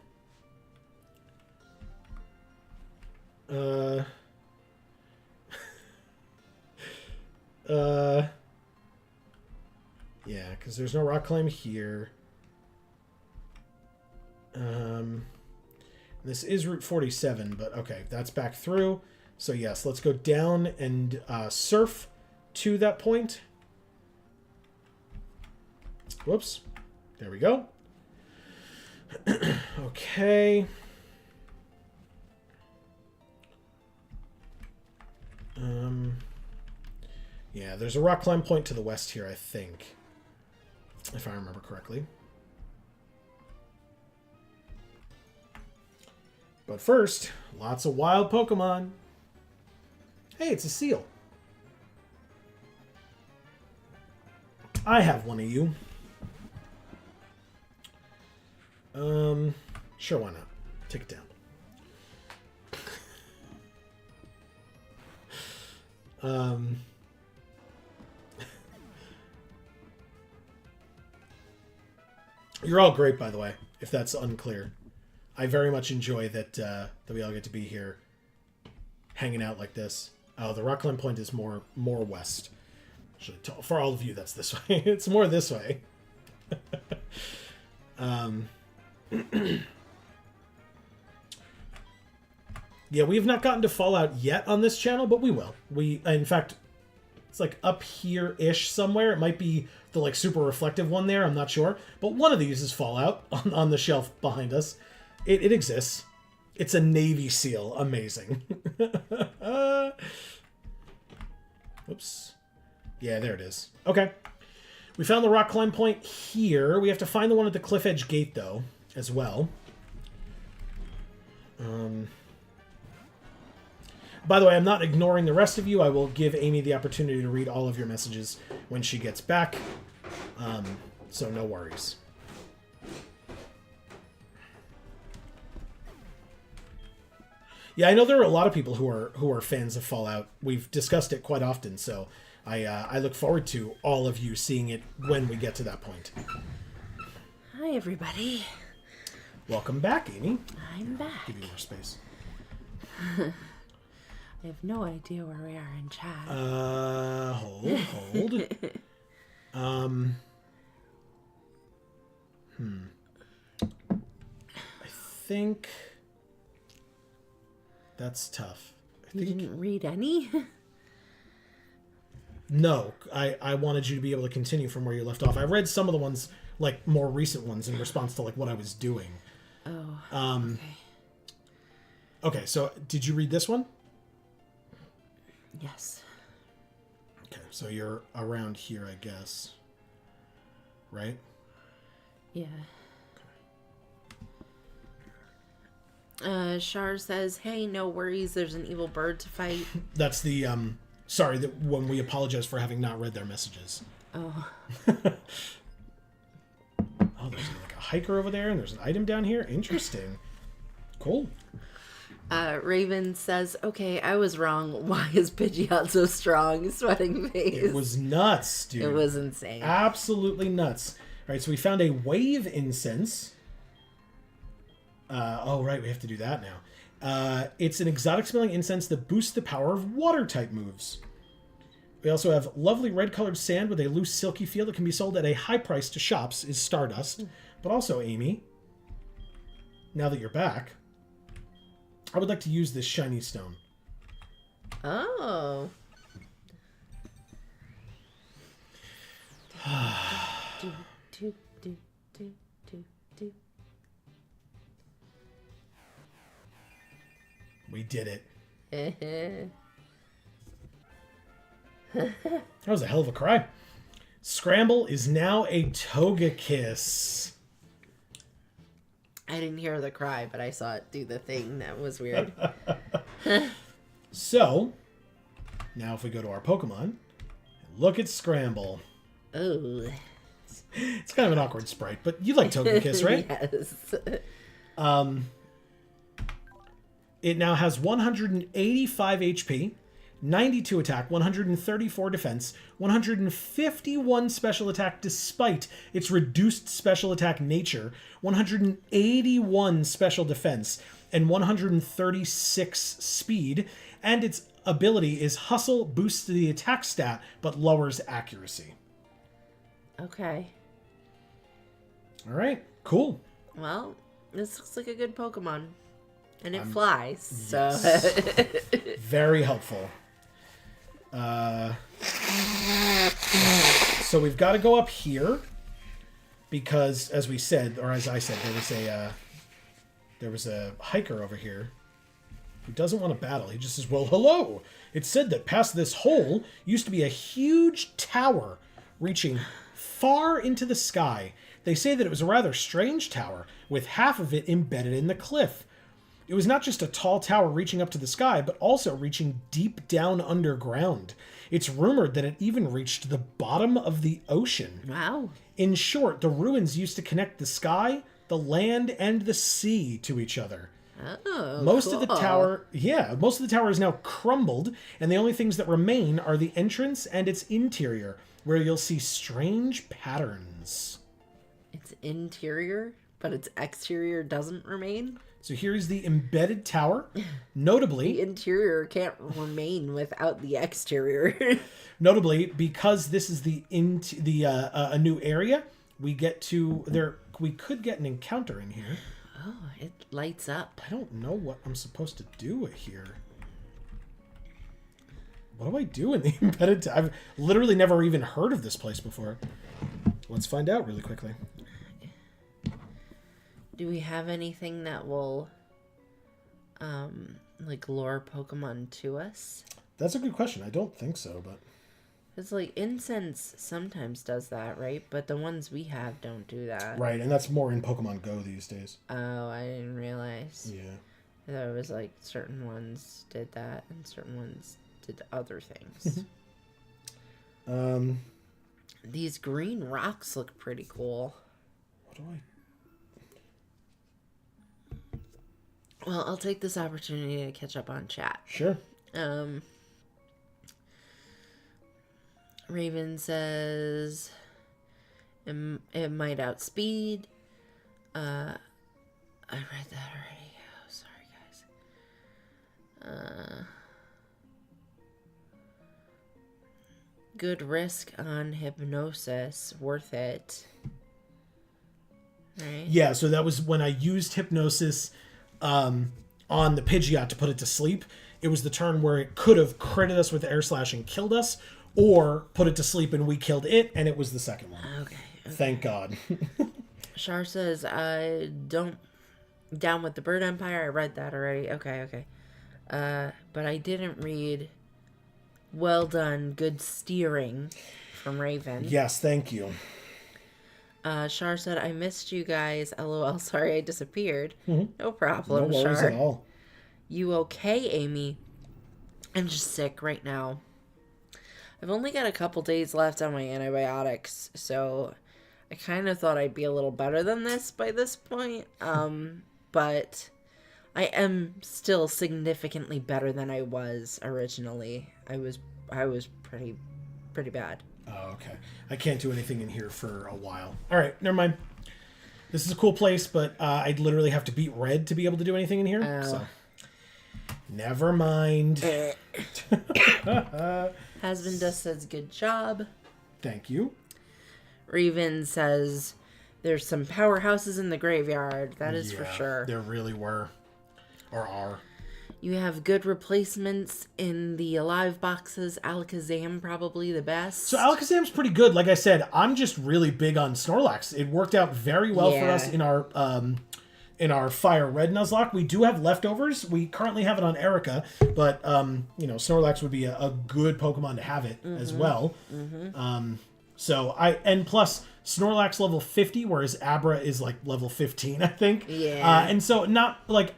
Uh... Yeah, because there's no rock climb here. This is Route 47, but okay, that's back through. So yes, let's go down and surf to that point. Whoops. There we go. Okay. Yeah, there's a rock climb point to the west here, I think. If I remember correctly. But first, lots of wild Pokemon. Hey, it's a seal. I have one of you. Sure, why not? Take it down. You're all great, by the way, if that's unclear. I very much enjoy that we all get to be here hanging out like this. Oh, the rock climb point is more west. Actually, for all of you, that's this way. It's more this way. Yeah, we have not gotten to Fallout yet on this channel, but we will. In fact, it's like up here-ish somewhere. It might be the like super reflective one there. I'm not sure. But one of these is Fallout on the shelf behind us. It exists. It's a Navy SEAL. Amazing. Oops. Yeah, there it is. Okay. We found the rock climb point here. We have to find the one at the cliff edge gate, though, as well. By the way, I'm not ignoring the rest of you. I will give Amy the opportunity to read all of your messages when she gets back. So no worries. Yeah, I know there are a lot of people who are fans of Fallout. We've discussed it quite often, so I look forward to all of you seeing it when we get to that point. Hi, everybody. Welcome back, Amy. I'm back. Give you more space. I have no idea where we are in chat. Hold. I think that's tough. You didn't read any? No, I wanted you to be able to continue from where you left off. I read some of the ones, like more recent ones, in response to like what I was doing. Oh. Okay. Okay, so did you read this one? Yes. Okay, so you're around here, I guess. Right? Yeah. Shar says, "Hey, no worries. There's an evil bird to fight." That's the sorry that when we apologize for having not read their messages. Oh. Oh, there's like a hiker over there, and there's an item down here. Interesting. Cool. Raven says, "Okay, I was wrong. Why is Pidgeot so strong?" Sweating face. It was nuts, dude. It was insane. Absolutely nuts. All right, so we found a wave incense. Oh, right, we have to do that now. It's an exotic smelling incense that boosts the power of water type moves. We also have lovely red colored sand with a loose silky feel that can be sold at a high price to shops is Stardust. But also, Amy, now that you're back, I would like to use this shiny stone. Oh. We did it. That was a hell of a cry. Scramble is now a Togekiss. I didn't hear the cry, but I saw it do the thing. That was weird. So, now if we go to our Pokemon, and look at Scramble. Oh. It's kind of an awkward sprite, but you like Togekiss, right? Yes. It now has 185 HP, 92 attack, 134 defense, 151 special attack despite its reduced special attack nature, 181 special defense, and 136 speed, and its ability is Hustle, boosts the attack stat, but lowers accuracy. Okay. All right, cool. Well, this looks like a good Pokemon. And it flies, so... Yes. Very helpful. So we've got to go up here, because, as we said, or as I said, there was a hiker over here who doesn't want to battle. He just says, well, hello. It's said that past this hole used to be a huge tower reaching far into the sky. They say that it was a rather strange tower, with half of it embedded in the cliff. It was not just a tall tower reaching up to the sky, but also reaching deep down underground. It's rumored that it even reached the bottom of the ocean. Wow. In short, the ruins used to connect the sky, the land, and the sea to each other. Oh, most cool. of the tower is now crumbled, and the only things that remain are the entrance and its interior, where you'll see strange patterns. Its interior, but its exterior doesn't remain? So here's the embedded tower. Notably, The interior can't remain without the exterior. notably, because this is a new area, we could get an encounter in here. Oh, it lights up. I don't know what I'm supposed to do here. What do I do in the embedded tower? I've literally never even heard of this place before. Let's find out really quickly. Do we have anything that will, lure Pokemon to us? That's a good question. I don't think so, but... It's like Incense sometimes does that, right? But the ones we have don't do that. Right, and that's more in Pokemon Go these days. Oh, I didn't realize. Yeah. I thought it was like certain ones did that and certain ones did other things. These green rocks look pretty cool. What do I... Well, I'll take this opportunity to catch up on chat. Sure. Raven says it might outspeed. I read that already. Oh, sorry, guys. Good risk on hypnosis. Worth it. Right? Yeah, so that was when I used Hypnosis on the Pidgeot to put it to sleep. It was the turn where it could have critted us with Air Slash and killed us, or put it to sleep and we killed it, and it was the second one. Okay. Thank God. Char says, don't... Down with the Bird Empire. I read that already. Okay. But I didn't read well done, good steering from Raven. Yes, thank you. Char said, I missed you guys. LOL, sorry I disappeared. Mm-hmm. No problem, No worries Char. at all. You okay, Amy? I'm just sick right now. I've only got a couple days left on my antibiotics, so I kind of thought I'd be a little better than this by this point. But I am still significantly better than I was originally. I was pretty bad. Oh, okay. I can't do anything in here for a while. All right, never mind. This is a cool place, but I'd literally have to beat red to be able to do anything in here. Oh. So, never mind. Hasbinda says, good job. Thank you. Raven says, there's some powerhouses in the graveyard. That is for sure. There really were. Or are. You have good replacements in the alive boxes. Alakazam probably the best. So Alakazam's pretty good. Like I said, I'm just really big on Snorlax. It worked out very well for us in our Fire Red Nuzlocke. We do have leftovers. We currently have it on Erica, but Snorlax would be a good Pokemon to have it as well. Plus Snorlax level 50, whereas Abra is like level 15, I think. Yeah. And so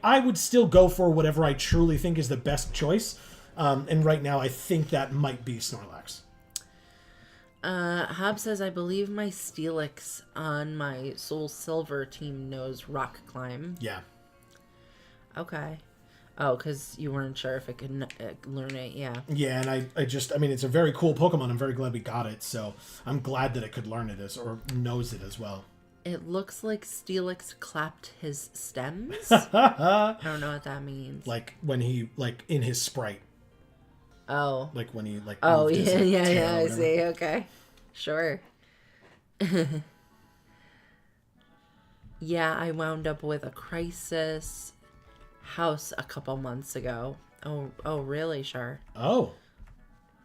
I would still go for whatever I truly think is the best choice. And right now I think that might be Snorlax. Hob says, I believe my Steelix on my SoulSilver team knows Rock Climb. Yeah. Okay. Oh, because you weren't sure if it could learn it, yeah. Yeah, and it's a very cool Pokemon. I'm very glad we got it, so I'm glad that it could learn it or knows it as well. It looks like Steelix clapped his stems. I don't know what that means. Like when he, like in his sprite. Oh. Like when he, like, oh, moved yeah, his, like, yeah, tail yeah, or I whatever. see. Okay. Sure. Yeah, I wound up with a crisis house a couple months ago. Oh, really? Sure. Oh.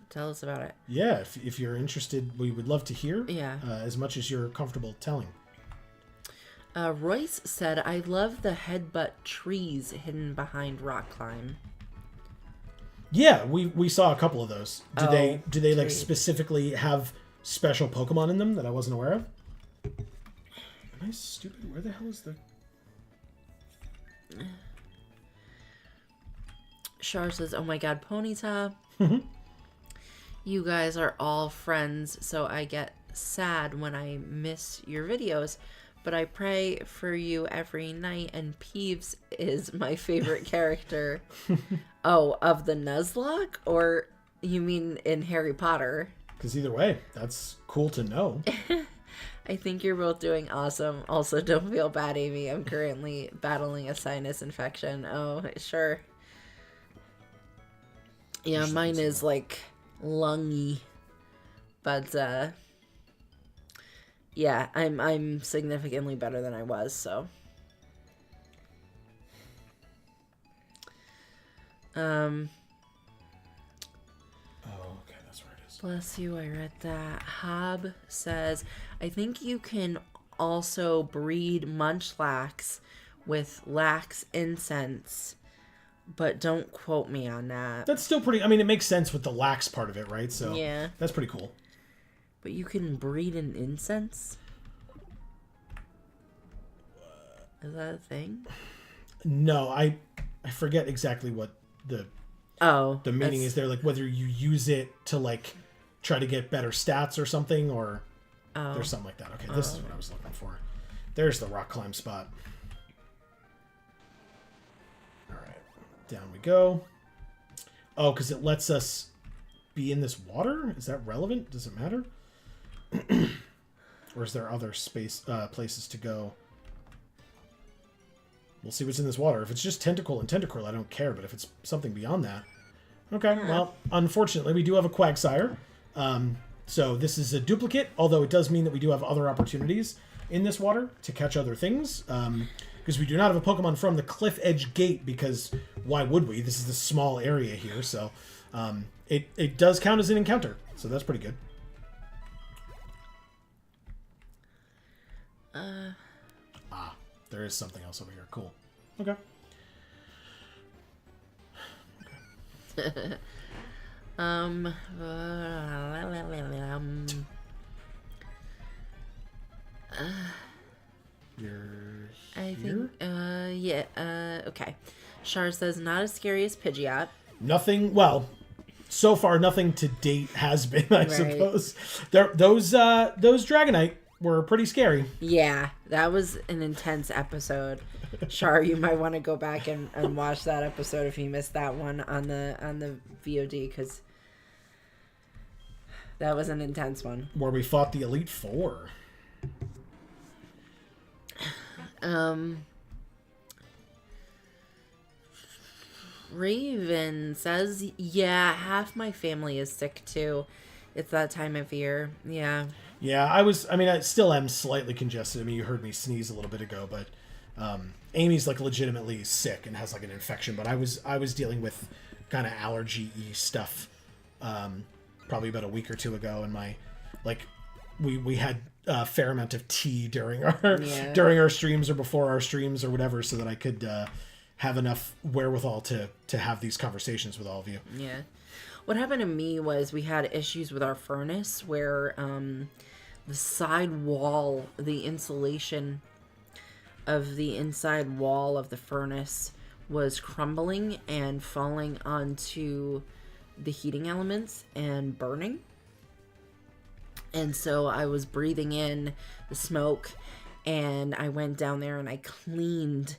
Tell us about it. Yeah, if you're interested, we would love to hear. Yeah. As much as you're comfortable telling. Royce said, I love the headbutt trees hidden behind rock climb. Yeah, we saw a couple of those. Do they like trees. specifically have special Pokemon in them that I wasn't aware of? Am I stupid? Where the hell is the... Char says, oh my god, Ponyta. You guys are all friends, so I get sad when I miss your videos. But I pray for you every night, and Peeves is my favorite character. Oh, of the Nuzlocke? Or you mean in Harry Potter? Because either way, that's cool to know. I think you're both doing awesome. Also, don't feel bad, Amy. I'm currently battling a sinus infection. Oh, sure. Yeah, mine is like lungy. But yeah, I'm significantly better than I was, so. Oh, okay, that's where it is. Bless you, I read that. Hob says, I think you can also breed Munchlax with lax incense, but don't quote me on that. That's still pretty... I mean, it makes sense with the lax part of it, right? So Yeah. that's pretty cool. But you can breed an incense? Is that a thing? No, I forget exactly what the meaning is there. Like whether you use it to like try to get better stats or something, or there's something like that. Okay, this is what I was looking for. There's the rock climb spot. All right, down we go. Oh, because it lets us be in this water? Is that relevant? Does it matter? Or is there other places to go? We'll see what's in this water. If it's just tentacle and tentacle, I don't care. But if it's something beyond that... Okay, well, unfortunately, we do have a Quagsire. So this is a duplicate, although it does mean that we do have other opportunities in this water to catch other things. Because we do not have a Pokemon from the Cliff Edge Gate, because why would we? This is the small area here, so... It does count as an encounter, so that's pretty good. There is something else over here. Cool. Okay. You're I here? think, okay. Char says, not as scary as Pidgeot. Nothing, well, so far nothing to date has been, I suppose. Those Dragonite were pretty scary. Yeah, that was an intense episode. Char, you might want to go back and watch that episode if you missed that one on the VOD, because that was an intense one. Where we fought the Elite Four. Raven says, yeah, half my family is sick too. It's that time of year. Yeah. Yeah, I still am slightly congested. I mean, you heard me sneeze a little bit ago, but Amy's like legitimately sick and has like an infection, but I was dealing with kind of allergy-y stuff probably about a week or two ago, and we had a fair amount of tea during our streams or before our streams or whatever, so that I could have enough wherewithal to have these conversations with all of you. Yeah. What happened to me was we had issues with our furnace where the side wall, the insulation of the inside wall of the furnace was crumbling and falling onto the heating elements and burning. And so I was breathing in the smoke, and I went down there and I cleaned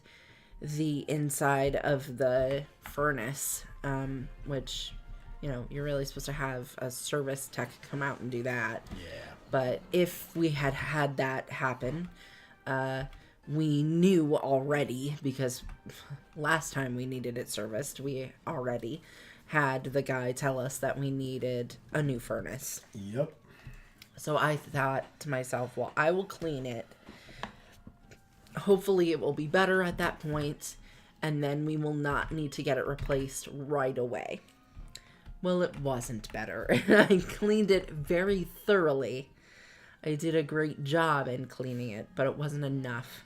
the inside of the furnace, which, you know, you're really supposed to have a service tech come out and do that. Yeah. But if we had that happen, we knew already, because last time we needed it serviced, we already had the guy tell us that we needed a new furnace. Yep. So I thought to myself, well, I will clean it. Hopefully it will be better at that point, and then we will not need to get it replaced right away. Well, it wasn't better. I cleaned it very thoroughly. I did a great job in cleaning it, but it wasn't enough.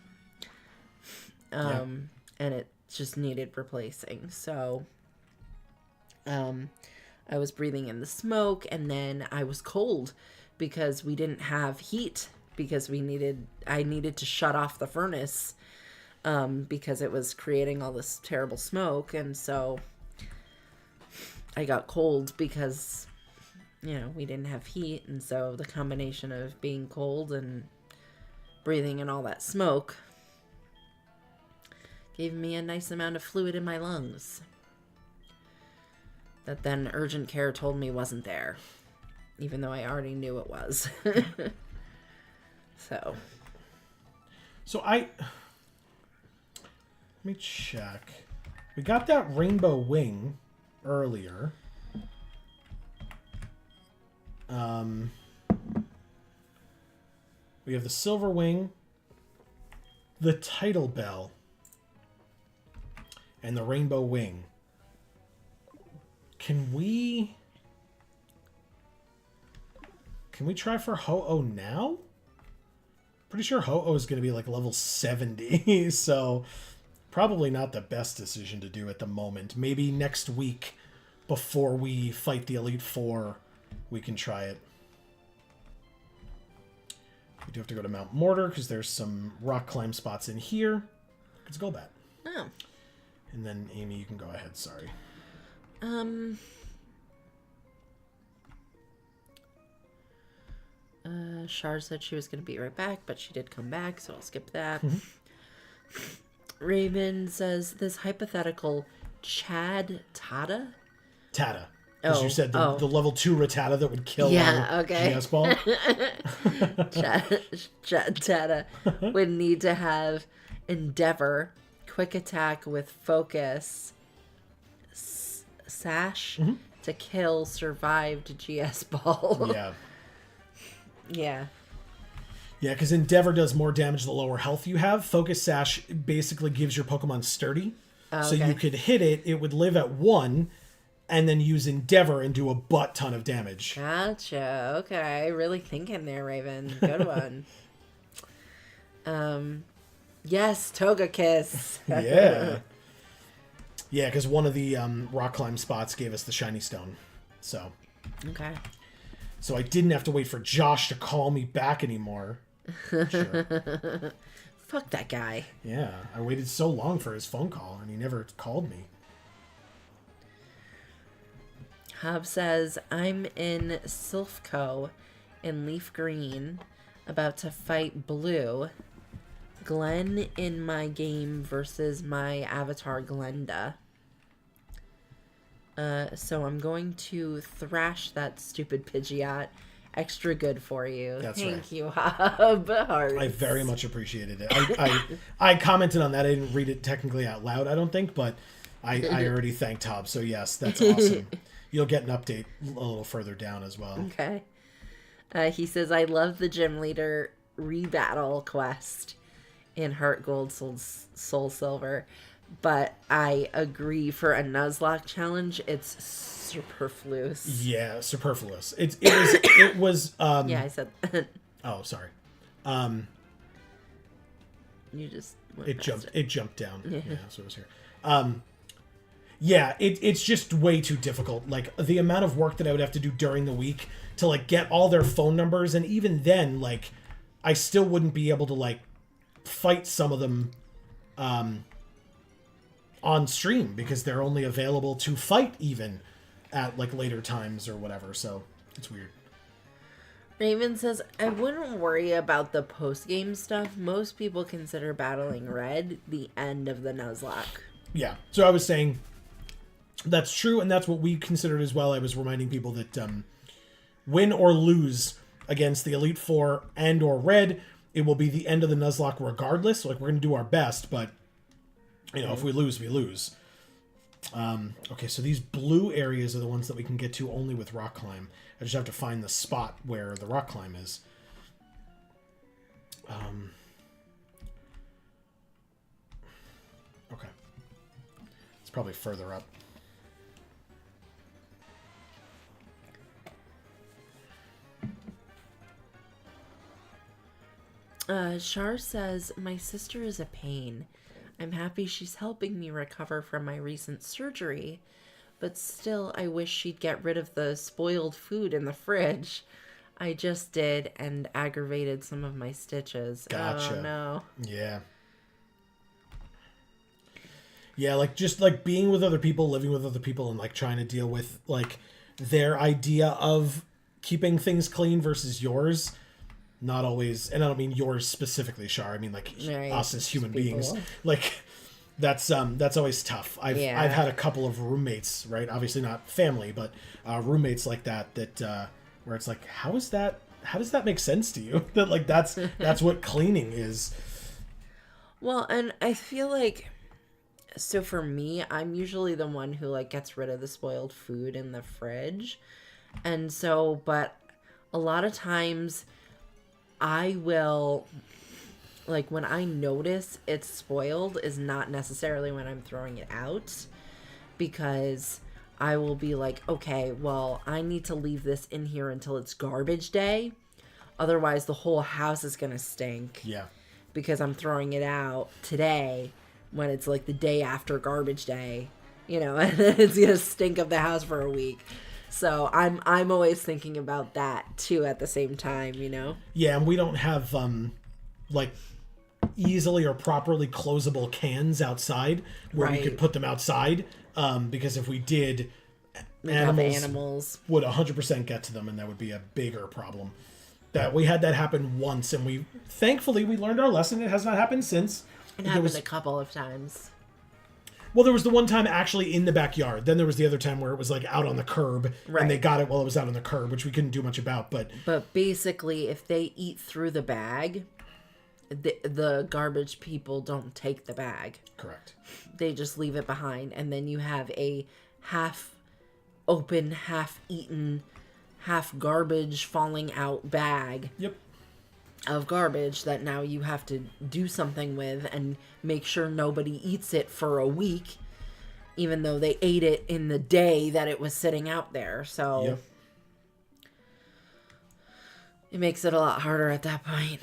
And it just needed replacing. So, I was breathing in the smoke, and then I was cold because we didn't have heat, because I needed to shut off the furnace, because it was creating all this terrible smoke. And so I got cold because, we didn't have heat. And so the combination of being cold and breathing in all that smoke gave me a nice amount of fluid in my lungs that then urgent care told me wasn't there, even though I already knew it was. So let me check. We got that rainbow wing earlier. We have the silver wing, the title bell, and the rainbow wing. Can we try for Ho-Oh now? Pretty sure Ho-Oh is going to be like level 70, so probably not the best decision to do at the moment. Maybe next week, before we fight the Elite Four, we can try it. We do have to go to Mount Mortar, because there's some rock climb spots in here. Let's go back. Oh. And then, Amy, you can go ahead, sorry. Shar said she was going to be right back, but she did come back, so I'll skip that. Raven says, this hypothetical Chad Tata? Tata. Because you said the level 2 Rattata that would kill our GS ball. Chad Tata would need to have Endeavor, Quick Attack with Focus, Sash to kill survived GS ball. Yeah. Yeah. Yeah, because Endeavor does more damage the lower health you have. Focus Sash basically gives your Pokemon sturdy. So you could hit it, it would live at 1, and then use Endeavor and do a butt ton of damage. Gotcha. Okay. Really thinking there, Raven. Good one. Yes, Togekiss. Yeah. Yeah, because one of the rock climb spots gave us the shiny stone. So. Okay. So I didn't have to wait for Josh to call me back anymore. Sure. Fuck that guy. Yeah, I waited so long for his phone call, and he never called me. Hub says, I'm in Silphco in Leaf Green, about to fight Blue. Glenn in my game versus my avatar Glenda. So I'm going to thrash that stupid Pidgeot. Extra good for you. That's Thank right. you, Hub. Hearts. I very much appreciated it. I commented on that. I didn't read it technically out loud, I don't think, but I already thanked Hub. So yes, that's awesome. You'll get an update a little further down as well. Okay. He says, I love the gym leader rebattle quest in Heart Gold, Soul Silver, but I agree for a Nuzlocke challenge, it's superfluous. Yeah, superfluous. It was. Yeah, I said. Oh, sorry. You just. It jumped down. Yeah, so it was here. Yeah, it's just way too difficult. Like, the amount of work that I would have to do during the week to, like, get all their phone numbers, and even then, like, I still wouldn't be able to, like, fight some of them on stream, because they're only available to fight even at, like, later times or whatever, so it's weird. Raven says, I wouldn't worry about the post-game stuff. Most people consider battling Red the end of the Nuzlocke. Yeah, so I was saying that's true, and that's what we considered as well. I was reminding people that win or lose against the Elite Four and or Red, it will be the end of the Nuzlocke regardless. Like, we're going to do our best, but, you know, if we lose, we lose. Okay, so these blue areas are the ones that we can get to only with rock climb. I just have to find the spot where the rock climb is. Okay. It's probably further up. Shar says, my sister is a pain. I'm happy she's helping me recover from my recent surgery, but still I wish she'd get rid of the spoiled food in the fridge. I just did and aggravated some of my stitches. Gotcha. Oh, no. Yeah. Yeah, like, just, like, being with other people, living with other people, and, like, trying to deal with, like, their idea of keeping things clean versus yours. Not always, and I don't mean yours specifically, Shar. I mean, like, right. us as human People. beings. Like, that's always tough. I've had a couple of roommates, right? Obviously not family, but roommates like that where it's like, how does that make sense to you? That, like, that's what cleaning is. Well, and I feel like, so for me, I'm usually the one who, like, gets rid of the spoiled food in the fridge. And so, but a lot of times I will, like, when I notice it's spoiled is not necessarily when I'm throwing it out, because I will be like, okay, well, I need to leave this in here until it's garbage day. Otherwise, the whole house is going to stink. Yeah. Because I'm throwing it out today when it's, like, the day after garbage day, you know, and it's going to stink up the house for a week. So I'm always thinking about that too at the same time, you know? Yeah, and we don't have like, easily or properly closable cans outside where we could put them outside. Because if we did, animals would 100% get to them, and that would be a bigger problem. That we had that happen once, and thankfully we learned our lesson. It has not happened since. It happened a couple of times. Well, there was the one time actually in the backyard. Then there was the other time where it was, like, out on the curb, and they got it while it was out on the curb, which we couldn't do much about. But basically, if they eat through the bag, the garbage people don't take the bag. Correct. They just leave it behind, and then you have a half-open, half-eaten, half-garbage falling out bag. Yep. Of garbage that now you have to do something with and make sure nobody eats it for a week, even though they ate it in the day that it was sitting out there. So it makes it a lot harder at that point.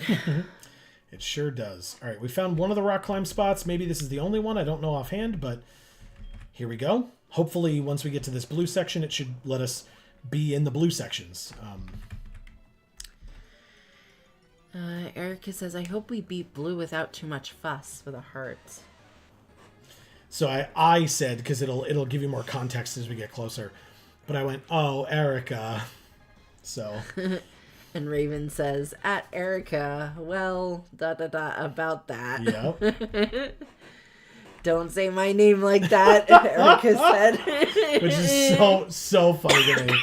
It sure does. All right, we found one of the rock climb spots. Maybe this is the only one. I don't know offhand, but here we go. Hopefully, once we get to this blue section, it should let us be in the blue sections. Erica says, I hope we beat blue without too much fuss, with a heart. So I said, because it'll give you more context as we get closer, but I went, oh, Erica. So. And Raven says, at Erica, well, about that. Yep. Don't say my name like that, Erica said. Which is so funny to me.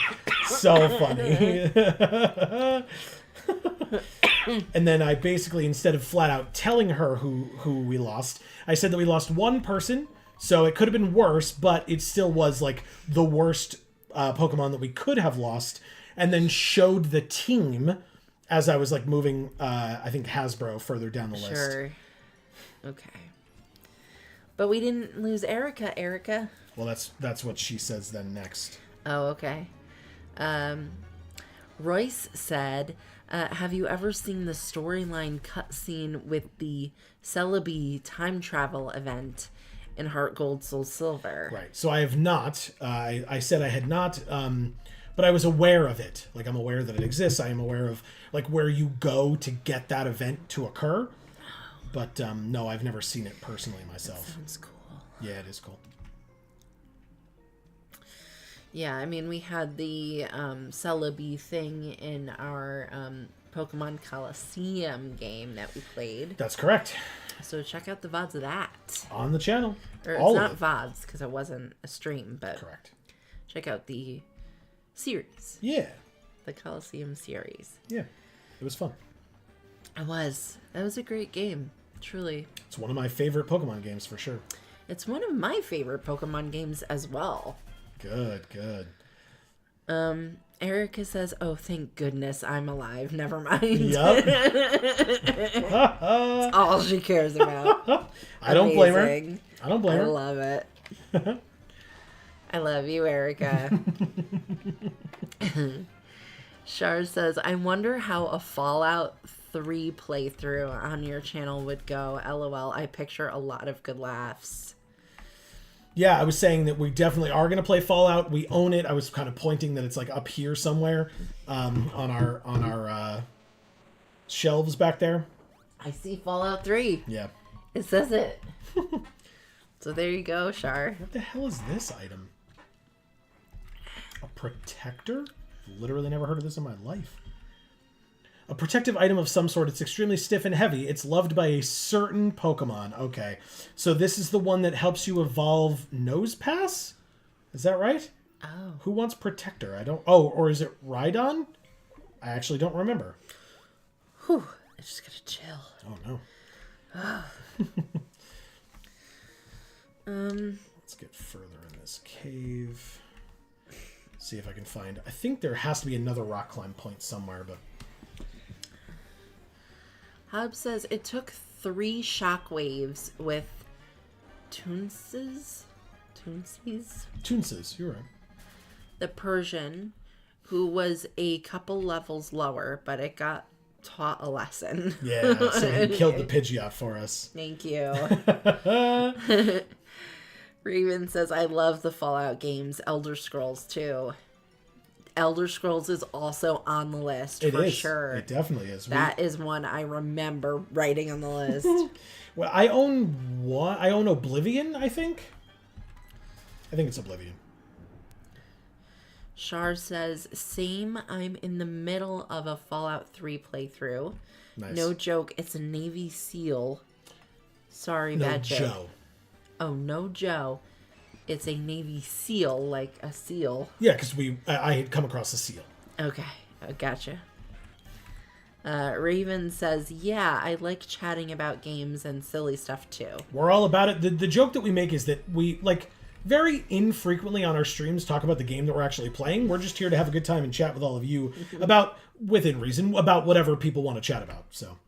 So funny. And then I basically, instead of flat out telling her who we lost, I said that we lost one person, so it could have been worse, but it still was, like, the worst Pokemon that we could have lost, and then showed the team as I was, like, moving, I think, Hasbro further down the list. Sure. Okay. But we didn't lose Erica. Well, that's what she says then next. Oh, okay. Royce said, have you ever seen the storyline cutscene with the Celebi time travel event in Heart Gold, SoulSilver? Right. So I have not. I said I had not, but I was aware of it. Like, I'm aware that it exists. I am aware of, like, where you go to get that event to occur. But no, I've never seen it personally myself. That sounds cool. Yeah, it is cool. Yeah, I mean, we had the Celebi thing in our Pokemon Coliseum game that we played. That's correct. So check out the VODs of that. On the channel. Or it's not VODs, because it wasn't a stream, but correct. Check out the series. Yeah. The Coliseum series. Yeah. It was fun. It was. That was a great game. Truly. It's one of my favorite Pokemon games for sure. It's one of my favorite Pokemon games as well. Good. Erica says, "Oh, thank goodness I'm alive. Never mind." Yep. That's all she cares about. I don't blame her. I love it. I love you, Erica. Shar says, "I wonder how a Fallout 3 playthrough on your channel would go. LOL. I picture a lot of good laughs." Yeah, I was saying that we definitely are going to play Fallout. We own it. I was kind of pointing that it's like up here somewhere on our shelves back there. I see Fallout 3. Yeah. It says it. So there you go, Shar. What the hell is this item? A protector? Literally never heard of this in my life. A protective item of some sort. It's extremely stiff and heavy. It's loved by a certain Pokemon. Okay. So this is the one that helps you evolve Nosepass? Is that right? Oh. Who wants Protector? I don't... Oh, or is it Rhydon? I actually don't remember. Whew. I just gotta chill. Oh, no. Let's get further in this cave. See if I can find... I think there has to be another rock climb point somewhere, but... Hub says it took 3 shockwaves with Toonses, Toonses, you're right. the Persian, who was a couple levels lower, but it got taught a lesson. Yeah, so he killed the Pidgeot for us. Thank you. Raven says, "I love the Fallout games. Elder Scrolls too." Elder Scrolls is also on the list for sure. It definitely is. That is one I remember writing on the list. Well, I own one. I own Oblivion, I think. I think it's Oblivion. Shar says, "Same. I'm in the middle of a Fallout 3 playthrough. Nice. No joke. It's a Navy SEAL. Sorry, No, bad joke. Joe. Oh, no Joe. It's a Navy SEAL, like a seal." Yeah, because I had come across a seal. Okay, I gotcha. Raven says, "Yeah, I like chatting about games and silly stuff too." We're all about it. The joke that we make is that we, like, very infrequently on our streams talk about the game that we're actually playing. We're just here to have a good time and chat with all of you about, within reason, about whatever people want to chat about, so...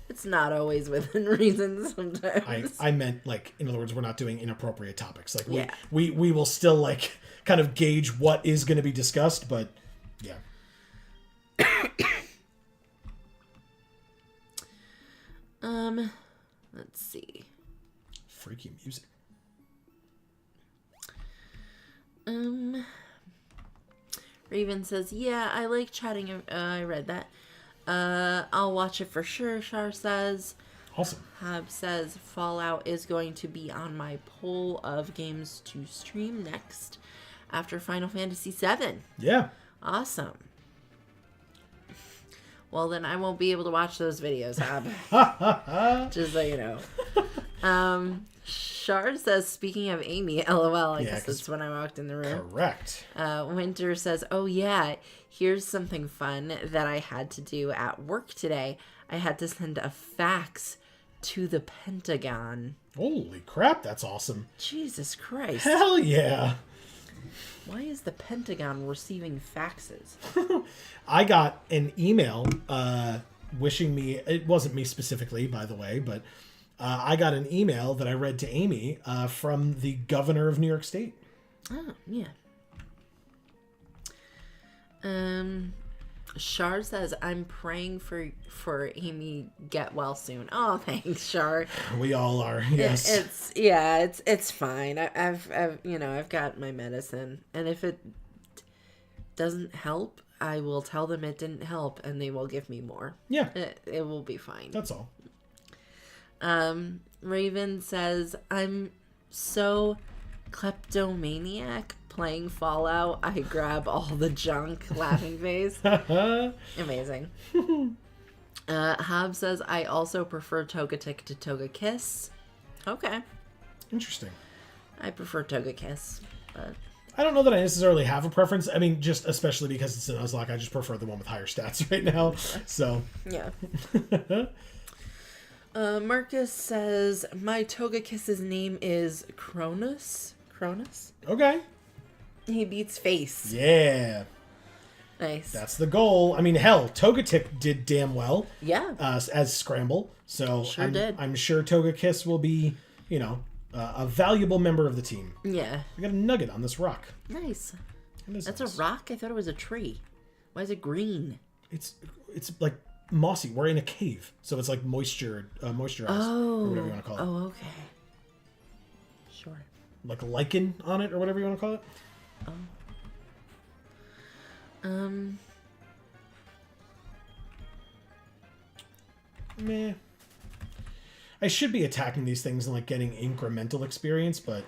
It's not always within reason sometimes. I meant, like, in other words, we're not doing inappropriate topics. Like, Yeah. we will still, like, kind of gauge what is going to be discussed, but, yeah. Let's see. Freaky music. Raven says, "Yeah, I like chatting." I read that. I'll watch it for sure, Shar says. Awesome. Hab says, "Fallout is going to be on my poll of games to stream next after Final Fantasy VII." Yeah. Awesome. Well, then I won't be able to watch those videos, Hab. Just so you know. Shard says, "Speaking of Amy, LOL." I guess that's when I walked in the room. Correct. Winter says, "Oh yeah, here's something fun that I had to do at work today. I had to send a fax to the Pentagon." Holy crap, that's awesome. Jesus Christ. Hell yeah. Why is the Pentagon receiving faxes? I got an email wishing me, it wasn't me specifically, by the way, but I got an email that I read to Amy from the governor of New York State. Oh, yeah. Shar says, "I'm praying for Amy get well soon." Oh, thanks, Shar. We all are. Yes. It's fine. I've got my medicine, and if it doesn't help, I will tell them it didn't help, and they will give me more. Yeah. It will be fine. That's all. Raven says, "I'm so kleptomaniac playing Fallout. I grab all the junk." Laughing face. Amazing. Hob says, "I also prefer Togetic to Togekiss." Okay. Interesting. I prefer Togekiss, but I don't know that I necessarily have a preference. I mean, just especially because it's a Nuzlocke, I just prefer the one with higher stats right now. So Yeah. Marcus says, my Togekiss's name is Cronus. Cronus? Okay. He beats Face. Yeah. Nice. That's the goal. I mean, hell, Togetic did damn well. Yeah. As Scramble. So Sure did. I'm sure Togekiss will be, a valuable member of the team. Yeah. We got a nugget on this rock. Nice. That's nice. a rock? I thought it was a tree. Why is it green? It's like mossy. We're in a cave, so it's like moisturized, or whatever you want to call it. Oh, okay. Sure. Like lichen on it, or whatever you want to call it. Meh. I should be attacking these things and like getting incremental experience, but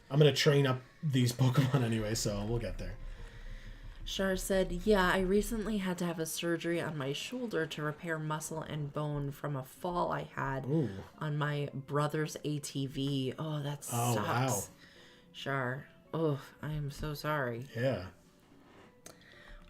I'm gonna train up these Pokemon anyway, so we'll get there. Shar said, yeah, I recently had to have a surgery on my shoulder to repair muscle and bone from a fall I had on my brother's ATV. Oh, that sucks. Wow. Shar, oh, I am so sorry. Yeah.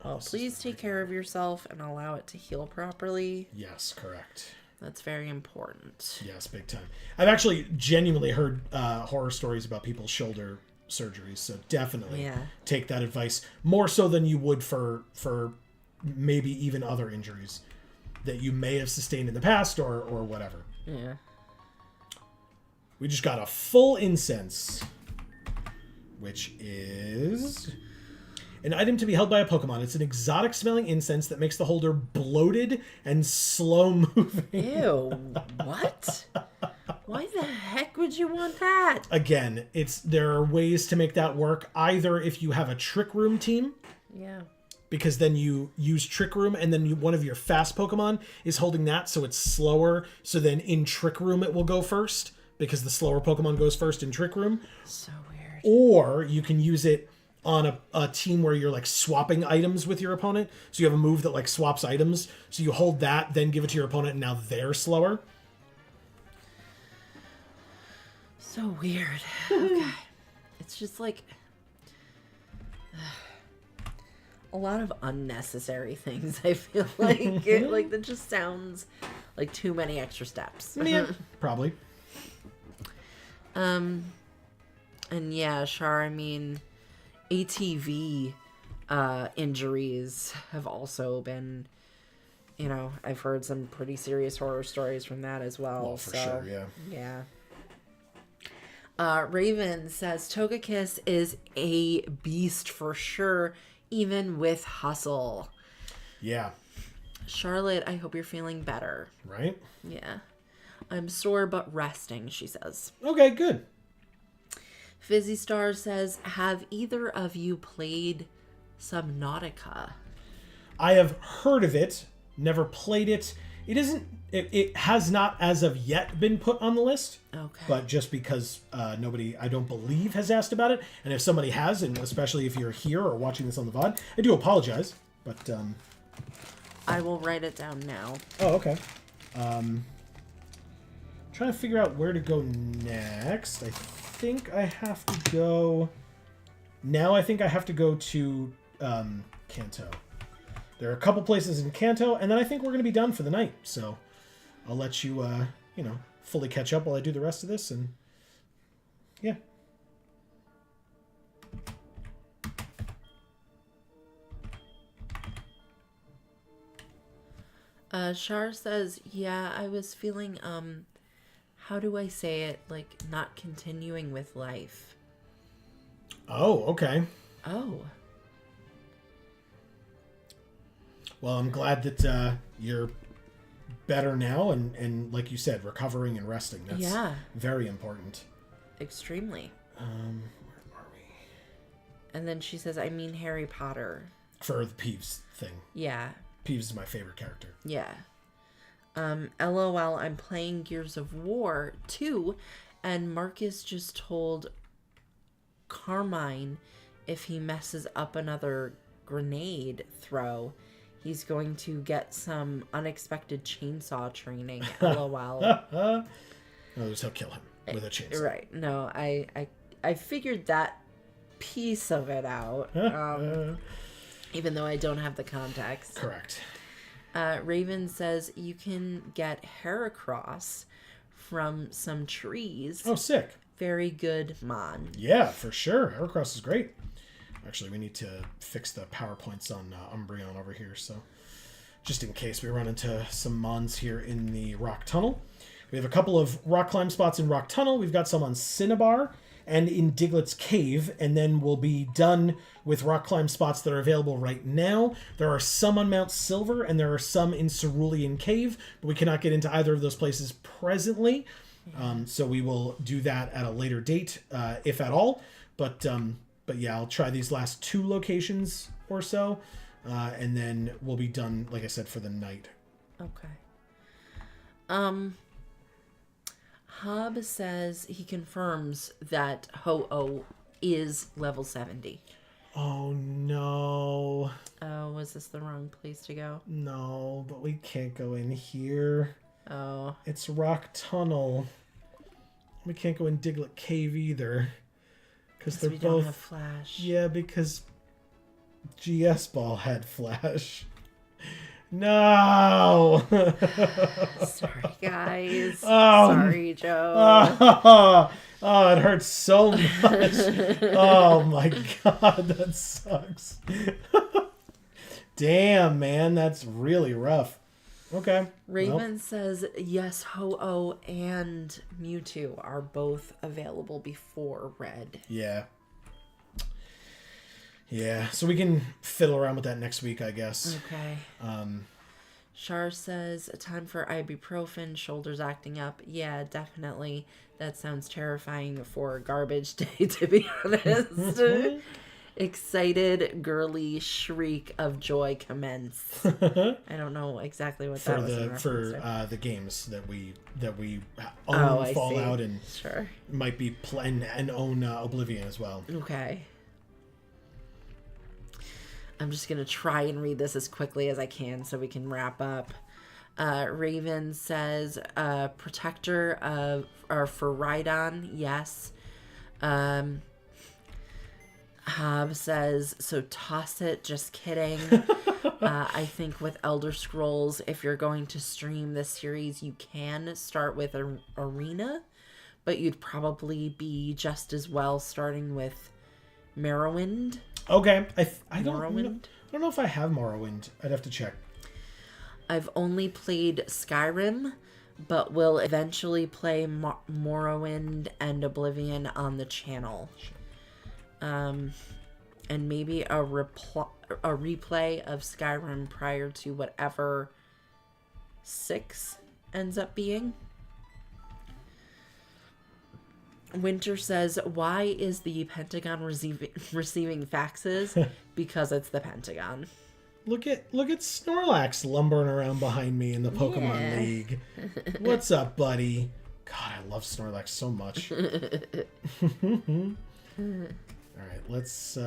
Well, please take care of yourself and allow it to heal properly. Yes, correct. That's very important. Yes, big time. I've actually genuinely heard horror stories about people's shoulder surgeries, so definitely take that advice more so than you would for maybe even other injuries that you may have sustained in the past or whatever. Yeah. We just got a full incense, which is an item to be held by a Pokemon. It's an exotic smelling incense that makes the holder bloated and slow moving. Ew, what? Why the heck would you want that? Again, there are ways to make that work. Either if you have a Trick Room team. Yeah. Because then you use Trick Room and then one of your fast Pokemon is holding that, so it's slower. So then in Trick Room it will go first because the slower Pokemon goes first in Trick Room. So weird. Or you can use it on a team where you're like swapping items with your opponent. So you have a move that like swaps items. So you hold that, then give it to your opponent, and now they're slower. So weird. Okay. It's just like a lot of unnecessary things, I feel like. Like that just sounds like too many extra steps. Yeah, probably. And yeah, Char, I mean, ATV injuries have also been, I've heard some pretty serious horror stories from that as well. Well, for sure, yeah. Yeah. Raven says Togekiss is a beast for sure, even with hustle. Yeah. Charlotte, I hope you're feeling better. Right? Yeah. I'm sore but resting, she says. Okay, good. Fizzy Star says, have either of you played Subnautica? I have heard of it, never played it. It has not as of yet been put on the list. Okay. But just because nobody, I don't believe, has asked about it. And if somebody has, and especially if you're here or watching this on the VOD, I do apologize. But I will write it down now. Oh, okay. Trying to figure out where to go next. I think I have to go... Now I think I have to go to Kanto. There are a couple places in Kanto, and then I think we're going to be done for the night. So I'll let you, fully catch up while I do the rest of this, and yeah. Char says, yeah, I was feeling, how do I say it? Like, not continuing with life. Oh, okay. Oh. Well, I'm glad that you're better now, and like you said, recovering and resting. That's very important. Extremely. Where are we? And then she says, I mean Harry Potter. For the Peeves thing. Yeah. Peeves is my favorite character. Yeah. LOL, I'm playing Gears of War 2, and Marcus just told Carmine if he messes up another grenade throw, he's going to get some unexpected chainsaw training. LOL. He'll kill him with a chainsaw. Right. No, I figured that piece of it out. Even though I don't have the context. Correct. Raven says you can get Heracross from some trees. Oh, sick. Very good, Mon. Yeah, for sure. Heracross is great. Actually, we need to fix the PowerPoints on Umbreon over here, so just in case we run into some Mons here in the Rock Tunnel. We have a couple of rock climb spots in Rock Tunnel. We've got some on Cinnabar and in Diglett's Cave, and then we'll be done with rock climb spots that are available right now. There are some on Mount Silver, and there are some in Cerulean Cave, but we cannot get into either of those places presently. So we will do that at a later date, if at all. But yeah, I'll try these last 2 locations or so, and then we'll be done, like I said, for the night. Okay. Hob says he confirms that Ho-Oh is level 70. Oh, no. Oh, was this the wrong place to go? No, but we can't go in here. Oh. It's Rock Tunnel. We can't go in Diglett Cave either. Because they're we both... don't have Flash. Yeah, because GS Ball had Flash. No! Sorry, guys. Oh. Sorry, Joe. Oh, it hurts so much. Oh my god, that sucks. Damn, man, that's really rough. Okay. Raven says, yes, Ho-Oh and Mewtwo are both available before Red. Yeah. Yeah, so we can fiddle around with that next week, I guess. Okay. Char says, time for ibuprofen, shoulders acting up. Yeah, definitely. That sounds terrifying for garbage day, to be honest. Excited, girly shriek of joy commenced. I don't know exactly what that was in reference to. The games that we own Fallout and sure might be and own Oblivion as well. Okay. I'm just going to try and read this as quickly as I can so we can wrap up. Raven says, protector of, or for Rhydon, yes. Hob says, so toss it, just kidding. I think with Elder Scrolls, if you're going to stream this series, you can start with Arena, but you'd probably be just as well starting with Morrowind. Okay, I don't know if I have Morrowind. I'd have to check. I've only played Skyrim, but will eventually play Morrowind and Oblivion on the channel. And maybe a replay of Skyrim prior to whatever 6 ends up being. Winter says, why is the Pentagon receiving faxes? Because it's the Pentagon. Look at Snorlax lumbering around behind me in the Pokemon League. What's up, buddy? God, I love Snorlax so much. Alright, let's...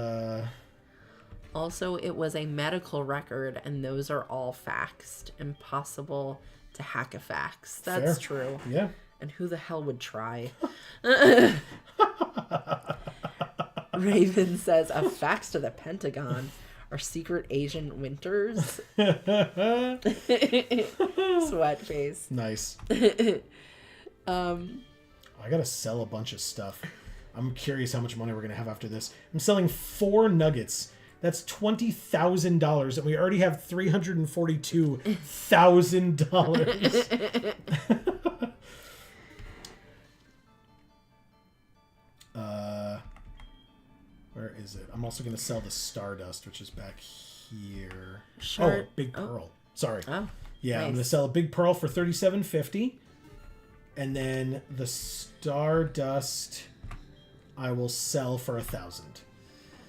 Also, it was a medical record, and those are all faxed. Impossible to hack a fax. That's true. Yeah. And who the hell would try? Raven says, a fax to the Pentagon. Our secret agent Winters. Sweat face. Nice. I gotta sell a bunch of stuff. I'm curious how much money we're gonna have after this. I'm selling 4 nuggets. That's $20,000, and we already have $342,000. Where is it? I'm also going to sell the Stardust, which is back here. Sure. Oh, Big Pearl. Sorry. Oh, yeah, nice. I'm going to sell a Big Pearl for $37.50. And then the Stardust I will sell for $1,000.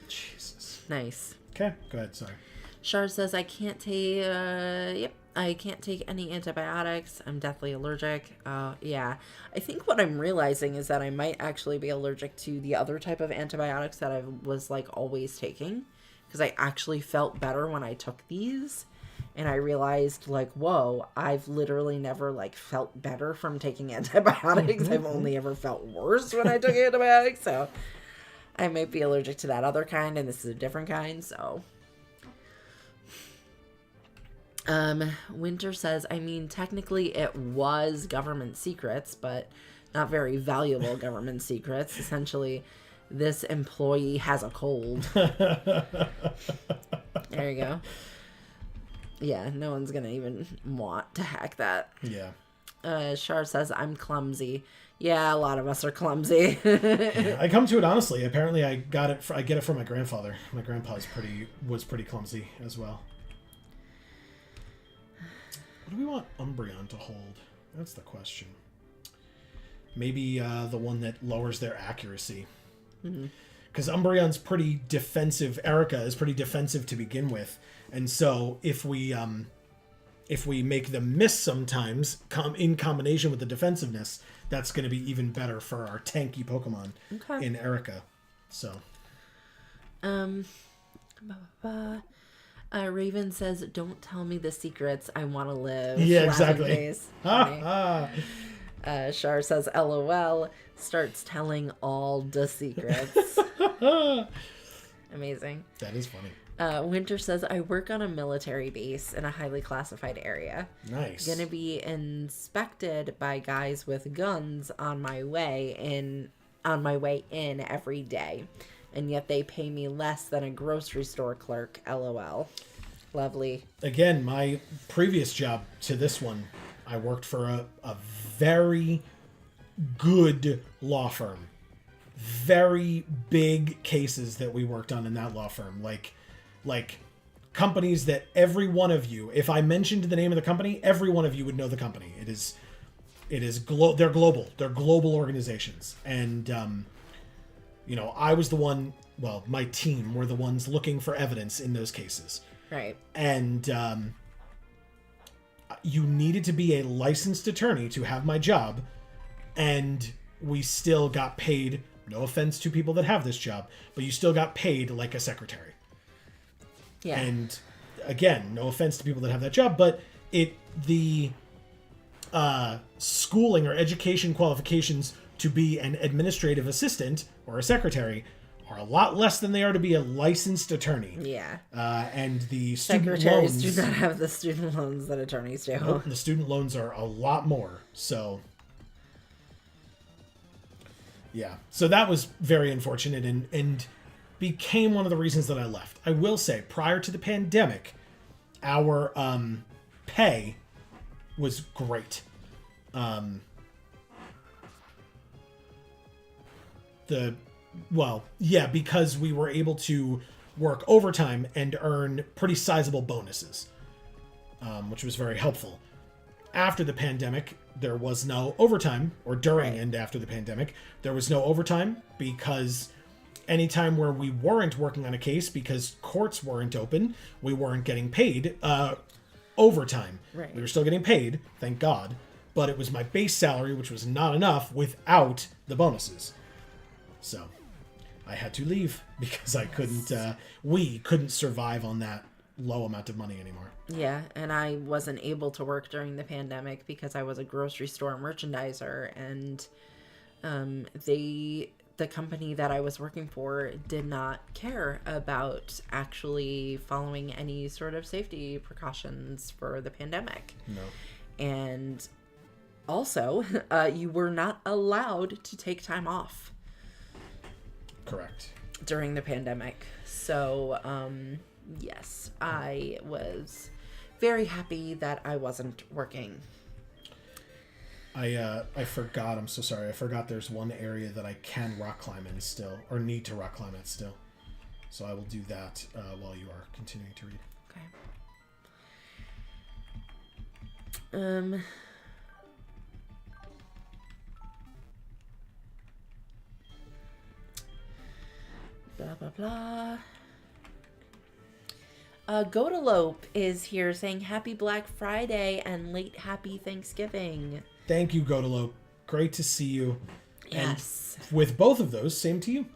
Jesus. Nice. Okay, go ahead. Sorry. Char says, I can't take, I can't take any antibiotics. I'm deathly allergic. Yeah. I think what I'm realizing is that I might actually be allergic to the other type of antibiotics that I was, like, always taking. Because I actually felt better when I took these. And I realized, like, whoa, I've literally never, like, felt better from taking antibiotics. I've only ever felt worse when I took antibiotics. So I might be allergic to that other kind, and this is a different kind, so. Winter says, I mean, technically it was government secrets, but not very valuable government secrets. Essentially, this employee has a cold. There you go. Yeah, no one's gonna even want to hack that. Yeah. Shar says, I'm clumsy. Yeah, a lot of us are clumsy. Yeah, I come to it honestly. Apparently, I get it from my grandfather. My grandpa was pretty clumsy as well. What do we want Umbreon to hold? That's the question. Maybe the one that lowers their accuracy. Because Umbreon's pretty defensive. Erica is pretty defensive to begin with, and so if we make them miss sometimes, in combination with the defensiveness, that's going to be even better for our tanky Pokemon in Erica. So, Raven says, "Don't tell me the secrets. I want to live." Yeah, exactly. Shar says, "LOL." Starts telling all the secrets. Amazing. That is funny. Winter says, I work on a military base in a highly classified area. Nice. Gonna be inspected by guys with guns on my way in every day. And yet they pay me less than a grocery store clerk. LOL. Lovely. Again, my previous job to this one, I worked for a very good law firm. Very big cases that we worked on in that law firm. Like companies that every one of you, if I mentioned the name of the company, every one of you would know the company. They're global. They're global organizations. And, I was the one, well, my team were the ones looking for evidence in those cases. Right. And you needed to be a licensed attorney to have my job. And we still got paid, no offense to people that have this job, but you still got paid like a secretary. Yeah. And again, no offense to people that have that job, but the schooling or education qualifications to be an administrative assistant or a secretary are a lot less than they are to be a licensed attorney. Yeah. And the student Secretaries loans do not have the student loans that attorneys do. Nope, the student loans are a lot more. So yeah. So that was very unfortunate and became one of the reasons that I left. I will say, prior to the pandemic, our pay was great. Because we were able to work overtime and earn pretty sizable bonuses, which was very helpful. After the pandemic, there was no overtime, or during and after the pandemic, there was no overtime because anytime where we weren't working on a case because courts weren't open, we weren't getting paid overtime. Right. We were still getting paid, thank God, but it was my base salary, which was not enough without the bonuses. So I had to leave because we couldn't survive on that low amount of money anymore. Yeah, and I wasn't able to work during the pandemic because I was a grocery store merchandiser, and the company that I was working for did not care about actually following any sort of safety precautions for the pandemic. No. And also, you were not allowed to take time off. Correct. During the pandemic. So, yes, I was very happy that I wasn't working. I forgot. I'm so sorry. I forgot there's one area that I can rock climb in still, or need to rock climb at still. So I will do that while you are continuing to read. Okay. Blah, blah, blah. Godalope is here saying Happy Black Friday and late Happy Thanksgiving. Thank you, Godalope. Great to see you. Yes. And with both of those, same to you.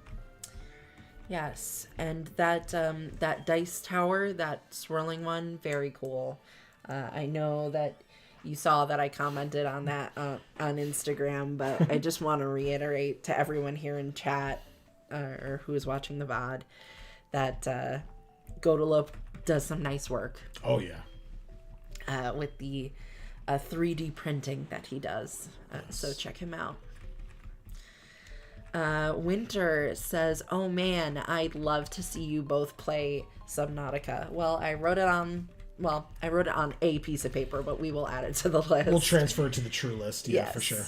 Yes. And that dice tower, that swirling one, very cool. I know that you saw that I commented on that on Instagram, but I just want to reiterate to everyone here in chat, or who is watching the VOD, that Godalope does some nice work. Oh, yeah. With the 3D printing that he does. So check him out. Winter says, oh man, I'd love to see you both play Subnautica. Well, I wrote it on a piece of paper, but we will add it to the list. We'll transfer it to the true list. Yeah, yes. for sure.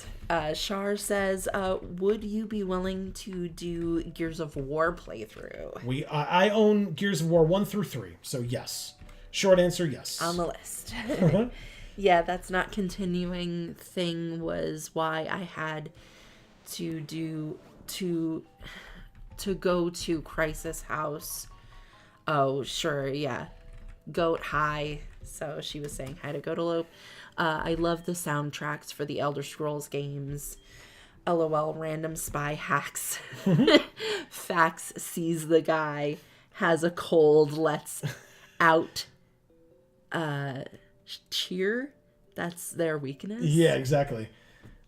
Shar says, would you be willing to do Gears of War playthrough? I own Gears of War 1 through 3, so yes. Short answer, yes. On the list. Yeah, that's not continuing thing was why I had to go to Crisis House. Oh, sure, yeah. Goat, hi. So she was saying hi to Godalope. I love the soundtracks for the Elder Scrolls games. LOL, random spy hacks. Fax sees the guy, has a cold, lets out cheer. That's their weakness. Yeah, exactly.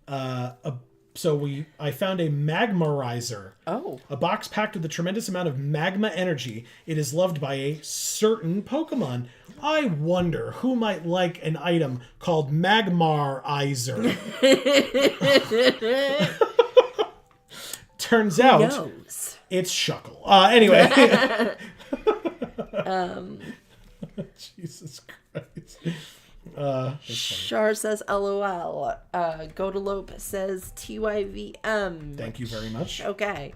So I found a Magmarizer. Oh. A box packed with a tremendous amount of magma energy. It is loved by a certain Pokemon. I wonder who might like an item called Magmarizer. Turns out it's Shuckle. Anyway. Jesus Christ. Char says LOL. Godalope says TYVM. Thank you very much. Okay.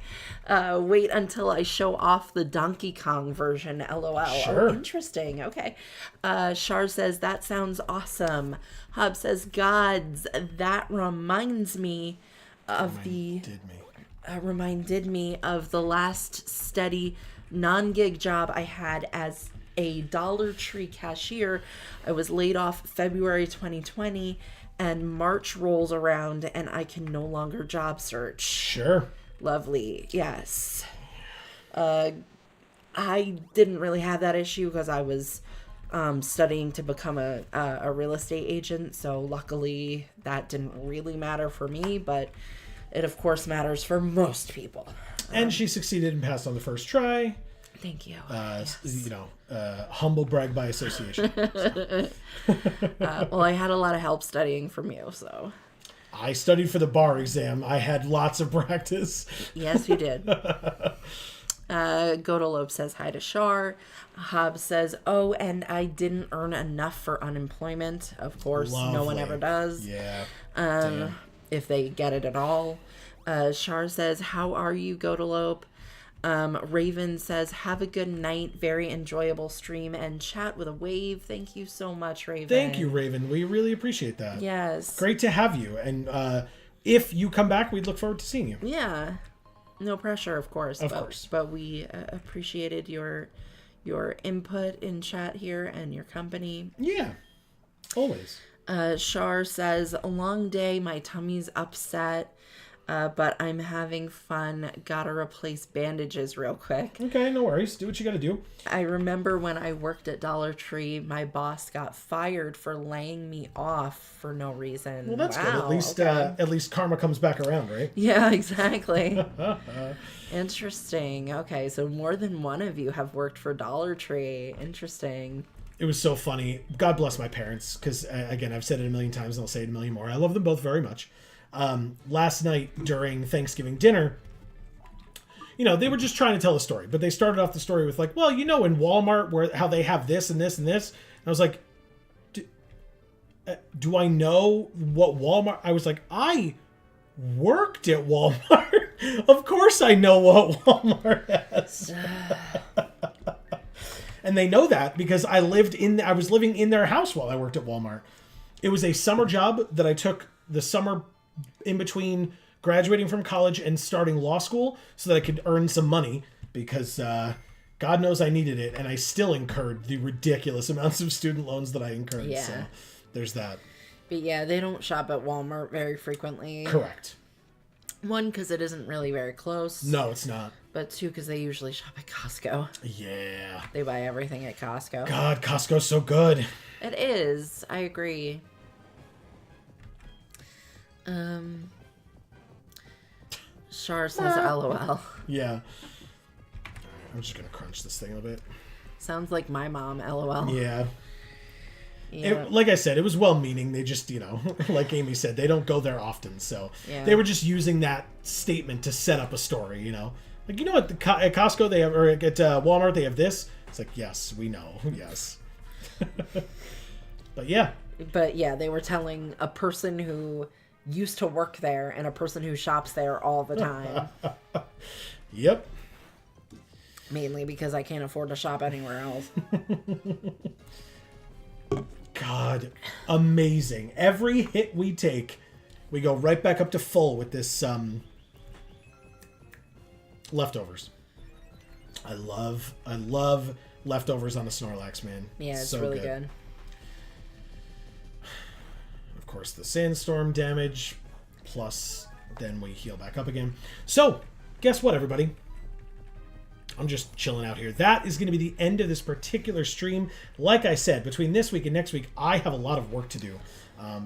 Wait until I show off the Donkey Kong version. LOL. Sure. Oh, interesting. Okay. Char says that sounds awesome. Hub says gods. That reminds me of reminded me of the last steady non-gig job I had as a Dollar Tree cashier. I was laid off February 2020 and March rolls around and I can no longer job search. Sure. Lovely. Yes. I didn't really have that issue because I was studying to become a real estate agent. So luckily that didn't really matter for me, but it of course matters for most people. And she succeeded and passed on the first try. Thank you. Yes. Humble brag by association. Well, I had a lot of help studying from you, so. I studied for the bar exam. I had lots of practice. Yes, you did. Godalope says hi to Shar. Hobbs says, oh, and I didn't earn enough for unemployment. Of course, Lovely. No one ever does. Yeah. If they get it at all. Shar says, how are you, Godalope? Raven says, have a good night. Very enjoyable stream and chat with a wave. Thank you so much, Raven. Thank you, Raven. We really appreciate that. Yes. Great to have you. And if you come back, we'd look forward to seeing you. Yeah. No pressure, of course. Of course. But we appreciated your input in chat here and your company. Yeah. Always. Shar says, a long day. My tummy's upset. But I'm having fun. Gotta replace bandages real quick. Okay, no worries. Do what you gotta do. I remember when I worked at Dollar Tree, my boss got fired for laying me off for no reason. Well, that's good. At least karma comes back around, right? Yeah, exactly. Interesting. Okay, so more than one of you have worked for Dollar Tree. Interesting. It was so funny. God bless my parents, because, again, I've said it a million times, and I'll say it a million more. I love them both very much. Last night during Thanksgiving dinner, they were just trying to tell a story, but they started off the story with like, well, in Walmart how they have this and this and this. And I was like, do I know what Walmart? I was like, I worked at Walmart. Of course I know what Walmart has. And they know that because I was living in their house while I worked at Walmart. It was a summer job that I took the summer in between graduating from college and starting law school so that I could earn some money because God knows I needed it, and I still incurred the ridiculous amounts of student loans that I incurred. Yeah. So there's that. But yeah, they don't shop at Walmart very frequently. Correct. One, because it isn't really very close. No, it's not. But two, because they usually shop at Costco. Yeah. They buy everything at Costco. God, Costco's so good. It is. I agree. Char says LOL. Yeah. I'm just going to crunch this thing a bit. Sounds like my mom, LOL. Yeah. Yeah. Like I said, it was well-meaning. They just, like Amy said, they don't go there often. So they were just using that statement to set up a story, Like, at Costco they have, or at Walmart they have this. It's like, yes, we know. Yes. But yeah, they were telling a person who used to work there and a person who shops there all the time. Yep. Mainly because I can't afford to shop anywhere else. God, amazing. Every hit we take, we go right back up to full with this leftovers. I love leftovers on the Snorlax, man. Yeah, it's so really good. Of course, the sandstorm damage, plus then we heal back up again. So, guess what, everybody? I'm just chilling out here. That is going to be the end of this particular stream. Like I said, between this week and next week, I have a lot of work to do.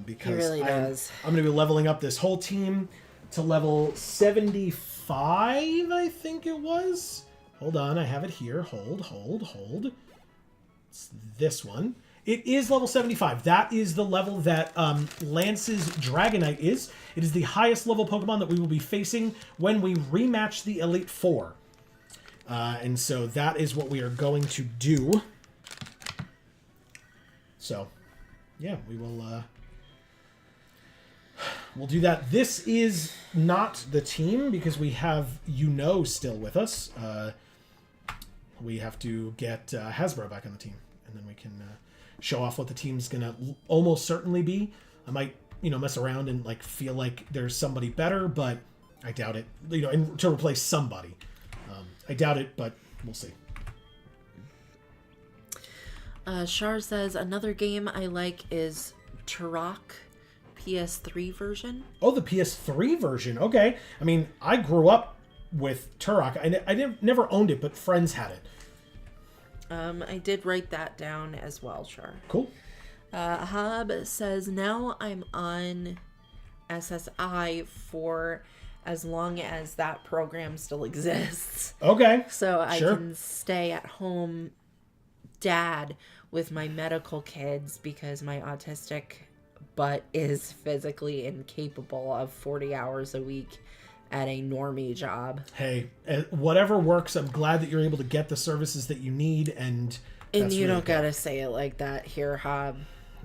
Because he really does. I'm going to be leveling up this whole team to level 75, I think it was. Hold on, I have it here. Hold. It's this one. It is level 75. That is the level that Lance's Dragonite is. It is the highest level Pokemon that we will be facing when we rematch the Elite Four. And so that is what we are going to do. So, yeah, we will... we'll do that. This is not the team because we have still with us. We have to get Hasbro back on the team, and then we can show off what the team's gonna almost certainly be. I might, mess around and feel like there's somebody better, but I doubt it. And to replace somebody, I doubt it, but we'll see. Char says another game I like is Turok. PS3 version. Oh, the PS3 version. Okay. I mean, I grew up with Turok. I never owned it, but friends had it. I did write that down as well, Char. Cool. Hab says, now I'm on SSI for as long as that program still exists. Okay. So I can stay at home dad with my medical kids because my autistic butt is physically incapable of 40 hours a week at a normie job. Hey, whatever works. I'm glad that you're able to get the services that you need, and you really don't gotta say it like that here, Hob.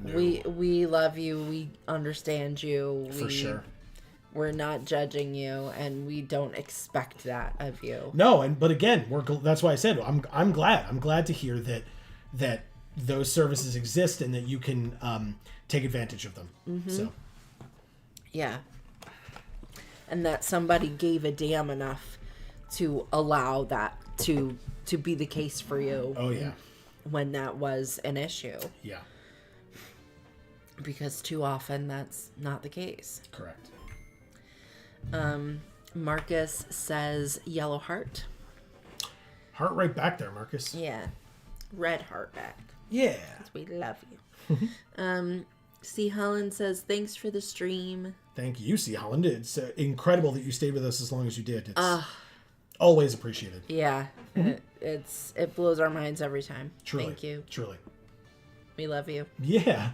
No. We love you. We understand you. For sure. We're not judging you, and we don't expect that of you. No, but again, that's why I said I'm glad. I'm glad to hear that those services exist and that you can take advantage of them. Mm-hmm. So, yeah, and that somebody gave a damn enough to allow that to be the case for you. Oh yeah, when that was an issue. Yeah, because too often that's not the case. Correct. Marcus says yellow heart. Heart right back there, Marcus. Yeah. Red heart back. Yeah. We love you. C. Holland says, thanks for the stream. Thank you, C. Holland. It's incredible that you stayed with us as long as you did. It's always appreciated. Yeah. It blows our minds every time. Truly. Thank you. Truly. We love you. Yeah.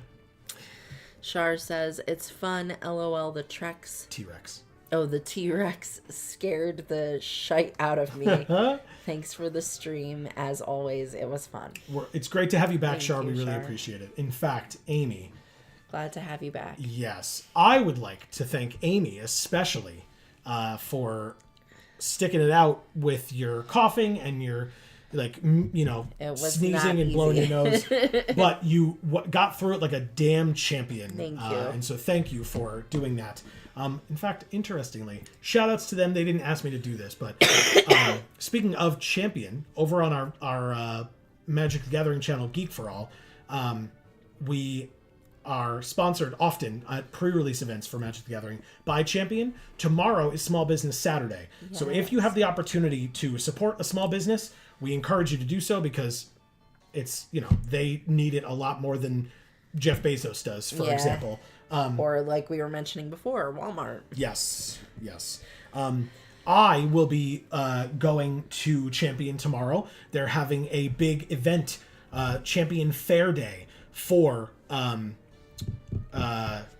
Char says, it's fun. LOL, the Trex. T-Rex. Oh, the T-Rex scared the shite out of me. Thanks for the stream. As always, it was fun. It's great to have you back, Char. We really appreciate it. In fact, Amy. Glad to have you back. Yes. I would like to thank Amy especially for sticking it out with your coughing and your sneezing and blowing your nose. But you got through it like a damn champion. Thank you. And so thank you for doing that. In fact, interestingly, shout outs to them. They didn't ask me to do this, but speaking of champion, over on our Magic the Gathering channel, Geek for All, we are sponsored often at pre-release events for Magic the Gathering by Champion. Tomorrow is Small Business Saturday. Yes. So if you have the opportunity to support a small business, we encourage you to do so because it's, they need it a lot more than Jeff Bezos does, for example. Or like we were mentioning before, Walmart. Yes. I will be going to Champion tomorrow. They're having a big event, Champion Fair Day for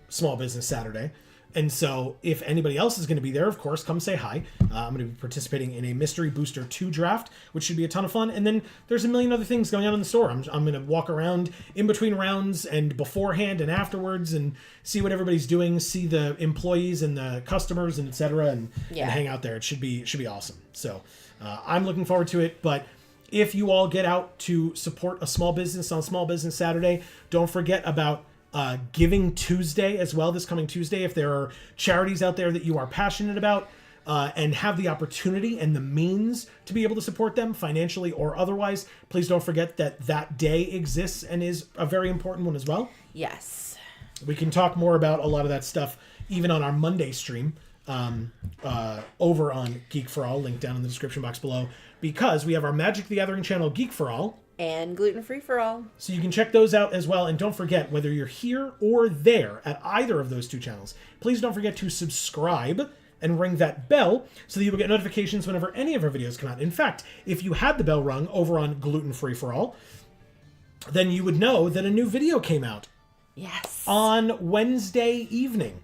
Small Business Saturday. And so if anybody else is going to be there, of course, come say hi. I'm going to be participating in a Mystery Booster 2 draft, which should be a ton of fun. And then there's a million other things going on in the store. I'm going to walk around in between rounds and beforehand and afterwards and see what everybody's doing, see the employees and the customers and et cetera, and hang out there. It should be awesome. So I'm looking forward to it. But if you all get out to support a small business on Small Business Saturday, don't forget about Giving Tuesday as well, this coming Tuesday. If there are charities out there that you are passionate about and have the opportunity and the means to be able to support them financially or otherwise, please don't forget that that day exists and is a very important one as well. Yes. We can talk more about a lot of that stuff even on our Monday stream over on Geek for All, link down in the description box below, because we have our Magic the Gathering channel, Geek for All, and Gluten Free for All. So you can check those out as well. And don't forget, whether you're here or there at either of those two channels, please don't forget to subscribe and ring that bell so that you will get notifications whenever any of our videos come out. In fact, if you had the bell rung over on Gluten Free for All, then you would know that a new video came out. Yes. On Wednesday evening.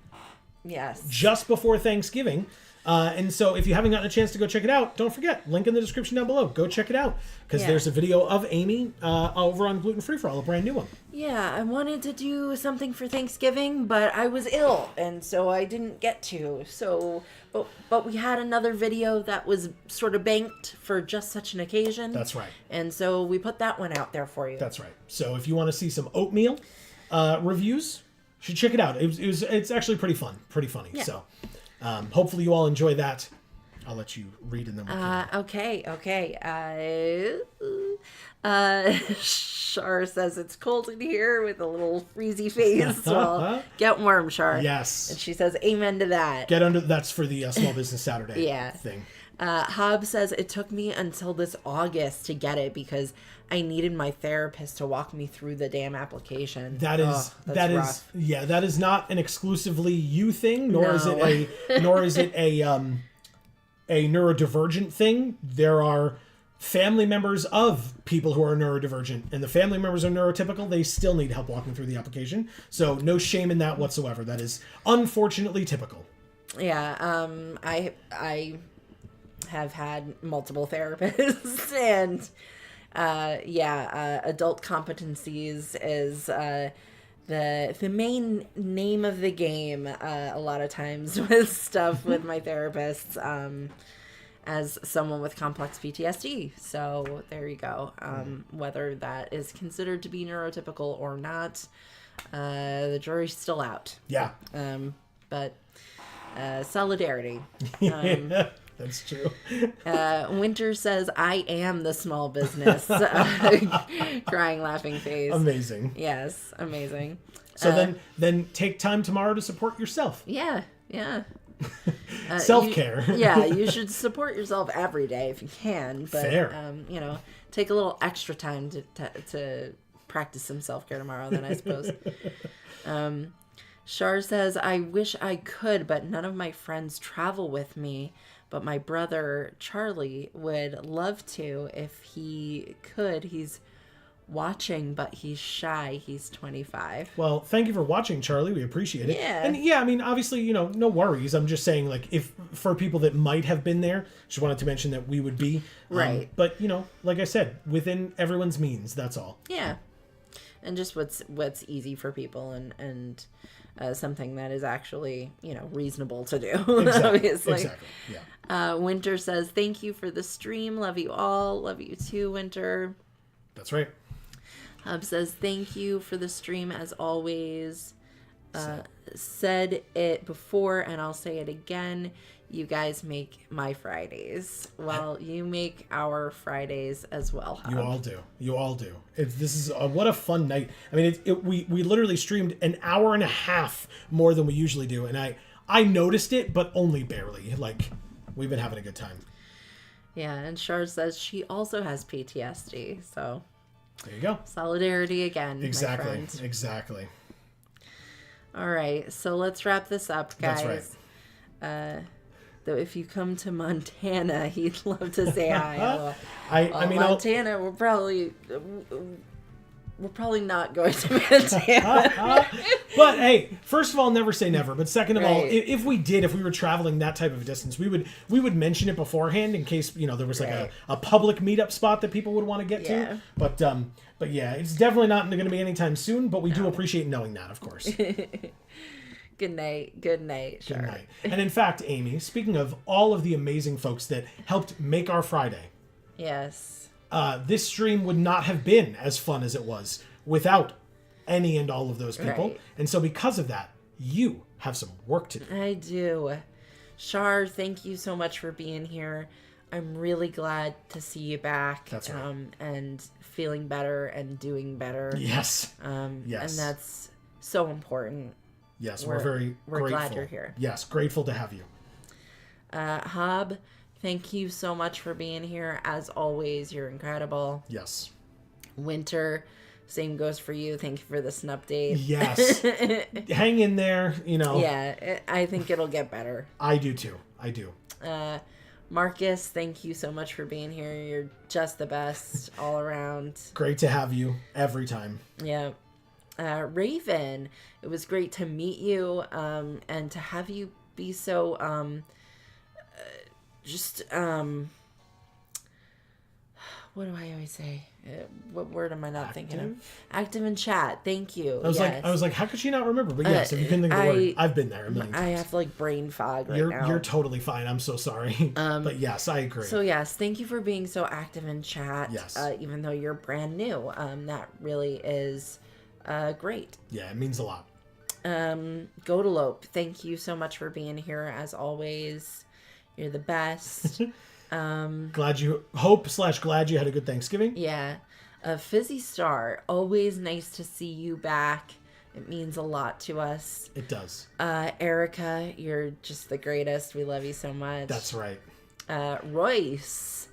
Yes. Just before Thanksgiving. And so if you haven't gotten a chance to go check it out, don't forget, link in the description down below. Go check it out, because there's a video of Amy over on Gluten Free for All, a brand new one. Yeah, I wanted to do something for Thanksgiving, but I was ill, and so I didn't get to. So, but we had another video that was sort of banked for just such an occasion. That's right. And so we put that one out there for you. That's right. So if you want to see some oatmeal reviews, you should check it out. It's actually pretty fun, pretty funny. Yeah. So. Hopefully you all enjoy that. I'll let you read and then we'll Okay. Shar says it's cold in here with a little freezy face. Well, get warm, Shar. Yes. And she says amen to that. That's for the Small Business Saturday thing. Hobbs says it took me until this August to get it because I needed my therapist to walk me through the damn application. That is not an exclusively you thing, nor is it a neurodivergent thing. There are family members of people who are neurodivergent, and the family members are neurotypical. They still need help walking through the application. So no shame in that whatsoever. That is unfortunately typical. Yeah, I have had multiple therapists, and adult competencies is the main name of the game a lot of times with stuff with my therapists, as someone with complex PTSD. So there you go. Whether that is considered to be neurotypical or not, the jury's still out. Yeah. But solidarity. That's true. Winter says, I am the small business. Crying, laughing face. Amazing. Yes, amazing. So then take time tomorrow to support yourself. Yeah. Self-care. You should support yourself every day if you can. But, fair. Take a little extra time to practice some self-care tomorrow then, I suppose. Shar says, I wish I could, but none of my friends travel with me. But my brother, Charlie, would love to if he could. He's watching, but he's shy. He's 25. Well, thank you for watching, Charlie. We appreciate it. Yeah. And I mean, obviously, no worries. I'm just saying, like, if for people that might have been there, just wanted to mention that we would be. Right. But, like I said, within everyone's means, that's all. Yeah. And just what's easy for people and something that is actually, reasonable to do. Exactly. Obviously. Exactly. Yeah. Winter says, thank you for the stream. Love you all. Love you too, Winter. That's right. Hub says, thank you for the stream as always. Said it before and I'll say it again. You guys make my Fridays. Well, you make our Fridays as well, Hub. You all do. This is what a fun night. I mean, we literally streamed an hour and a half more than we usually do. And I noticed it, but only barely. Like, we've been having a good time. Yeah, and Shar says she also has PTSD, so there you go. Solidarity again. Exactly. My friend. Exactly. All right, so let's wrap this up, guys. That's right. though if you come to Montana, he'd love to say hi. Well, I mean, Montana, we're probably not going to Montana. But hey, first of all, never say never. But second of all, Right. if we were traveling that type of distance, we would mention it beforehand in case there was like Right. a public meetup spot that people would want to get Yeah. to. But yeah, it's definitely not going to be anytime soon. But we do appreciate knowing that, of course. Good night. Good night. Sure. Good night. And in fact, Amy, speaking of all of the amazing folks that helped make our Friday, Yes. this stream would not have been as fun as it was without any and all of those people. Right. And so because of that, you have some work to do. I do. Shar, thank you so much for being here. I'm really glad to see you back. That's right. And feeling better and doing better. Yes. And Yes. that's so important. Yes, we're very grateful. glad you're here. Yes, grateful to have you. Hob, thank you so much for being here. As always, you're incredible. Yes. Winter, same goes for you. Thank you for this update. Yes. Hang in there, Yeah, I think it'll get better. I do too. I do. Marcus, thank you so much for being here. You're just the best all around. Great to have you every time. Yeah. Raven, it was great to meet you and to have you be so what do I always say? What word am I not thinking of? Active in chat. Thank you. I was like, how could she not remember? But yes, if you can think of the word, I've been there a million times. I have like brain fog right now. You're totally fine. I'm so sorry. But yes, I agree. So yes, thank you for being so active in chat. Yes. Even though you're brand new, that really is great. Yeah, it means a lot. Godalope, thank you so much for being here as always. You're the best. Glad you had a good Thanksgiving. Yeah. Fizzy Star, always nice to see you back. It means a lot to us. It does. Erica, you're just the greatest. We love you so much. That's right. Royce,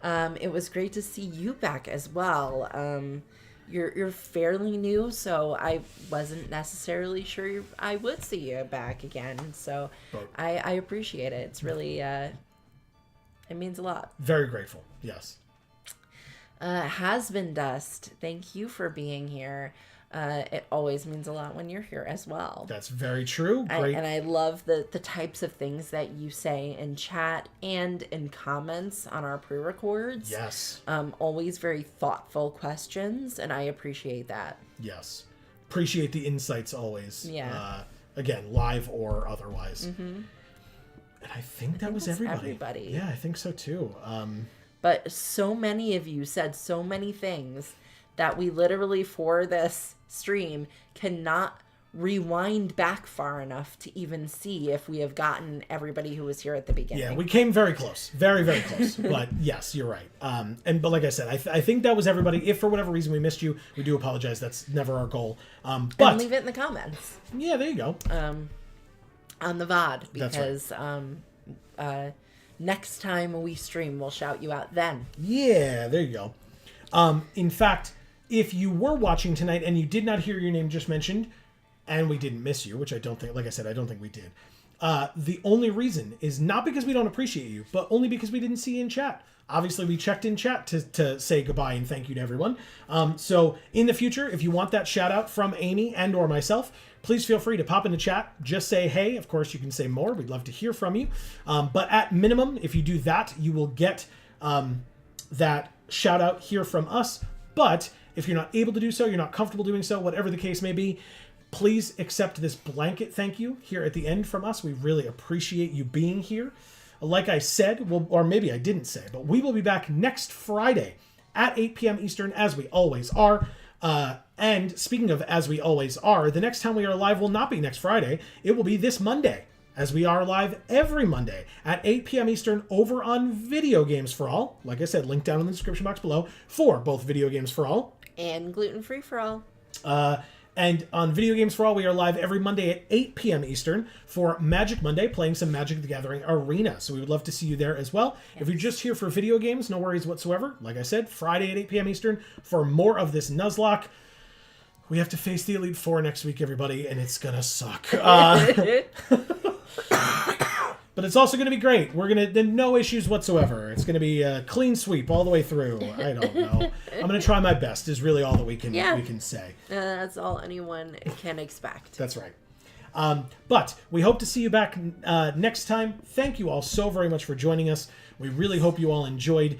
it was great to see you back as well. You're fairly new, so I wasn't necessarily sure I would see you back again. So I appreciate it. It's really it means a lot. Very grateful. Yes. Has been Dust, thank you for being here. It always means a lot when you're here as well. That's very true. Great. And I love the types of things that you say in chat and in comments on our pre-records. Yes. Always very thoughtful questions, and I appreciate that. Yes. Appreciate the insights always. Yeah. Again, live or otherwise. Mm-hmm. And I think that was everybody. Yeah, I think so too. But so many of you said so many things that we literally, for this stream, cannot rewind back far enough to even see if we have gotten everybody who was here at the beginning. Yeah, we came very close. Very, very close. But yes, you're right. But like I said, I think that was everybody. If for whatever reason we missed you, we do apologize. That's never our goal. But and leave it in the comments. Yeah, there you go. On the VOD, because next time we stream, we'll shout you out then. Yeah, there you go. In fact, if you were watching tonight and you did not hear your name just mentioned, and we didn't miss you, which I don't think, like I said, I don't think we did. The only reason is not because we don't appreciate you, but only because we didn't see you in chat. Obviously, we checked in chat to say goodbye and thank you to everyone. So in the future, if you want that shout out from Amy and or myself, please feel free to pop into chat. Just say hey. Of course, you can say more. We'd love to hear from you. But at minimum, if you do that, you will get that shout out here from us. But if you're not able to do so, you're not comfortable doing so, whatever the case may be, please accept this blanket thank you here at the end from us. We really appreciate you being here. Like I said, or maybe I didn't say, but we will be back next Friday at 8 p.m. Eastern, as we always are. And speaking of as we always are, the next time we are live will not be next Friday. It will be this Monday, as we are live every Monday at 8 p.m. Eastern over on Video Games for All. Like I said, link down in the description box below for both Video Games for All and Gluten Free for All. And on Video Games for All, we are live every Monday at 8 p.m. Eastern for Magic Monday, playing some Magic the Gathering Arena. So we would love to see you there as well. Yes. If you're just here for video games, no worries whatsoever. Like I said, Friday at 8 p.m. Eastern for more of this Nuzlocke. We have to face the Elite Four next week, everybody, and it's going to suck. But But it's also going to be great. We're going to, no issues whatsoever. It's going to be a clean sweep all the way through. I don't know. I'm going to try my best is really all that we can say. That's all anyone can expect. That's right. But we hope to see you back next time. Thank you all so very much for joining us. We really hope you all enjoyed.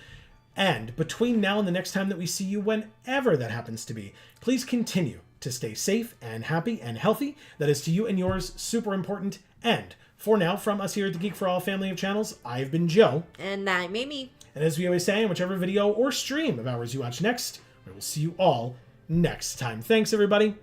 And between now and the next time that we see you, whenever that happens to be, please continue to stay safe and happy and healthy. That is to you and yours super important. And for now, from us here at the Geek for All family of channels, I've been Joe. And I'm Amy. And as we always say, in whichever video or stream of ours you watch next, we will see you all next time. Thanks, everybody.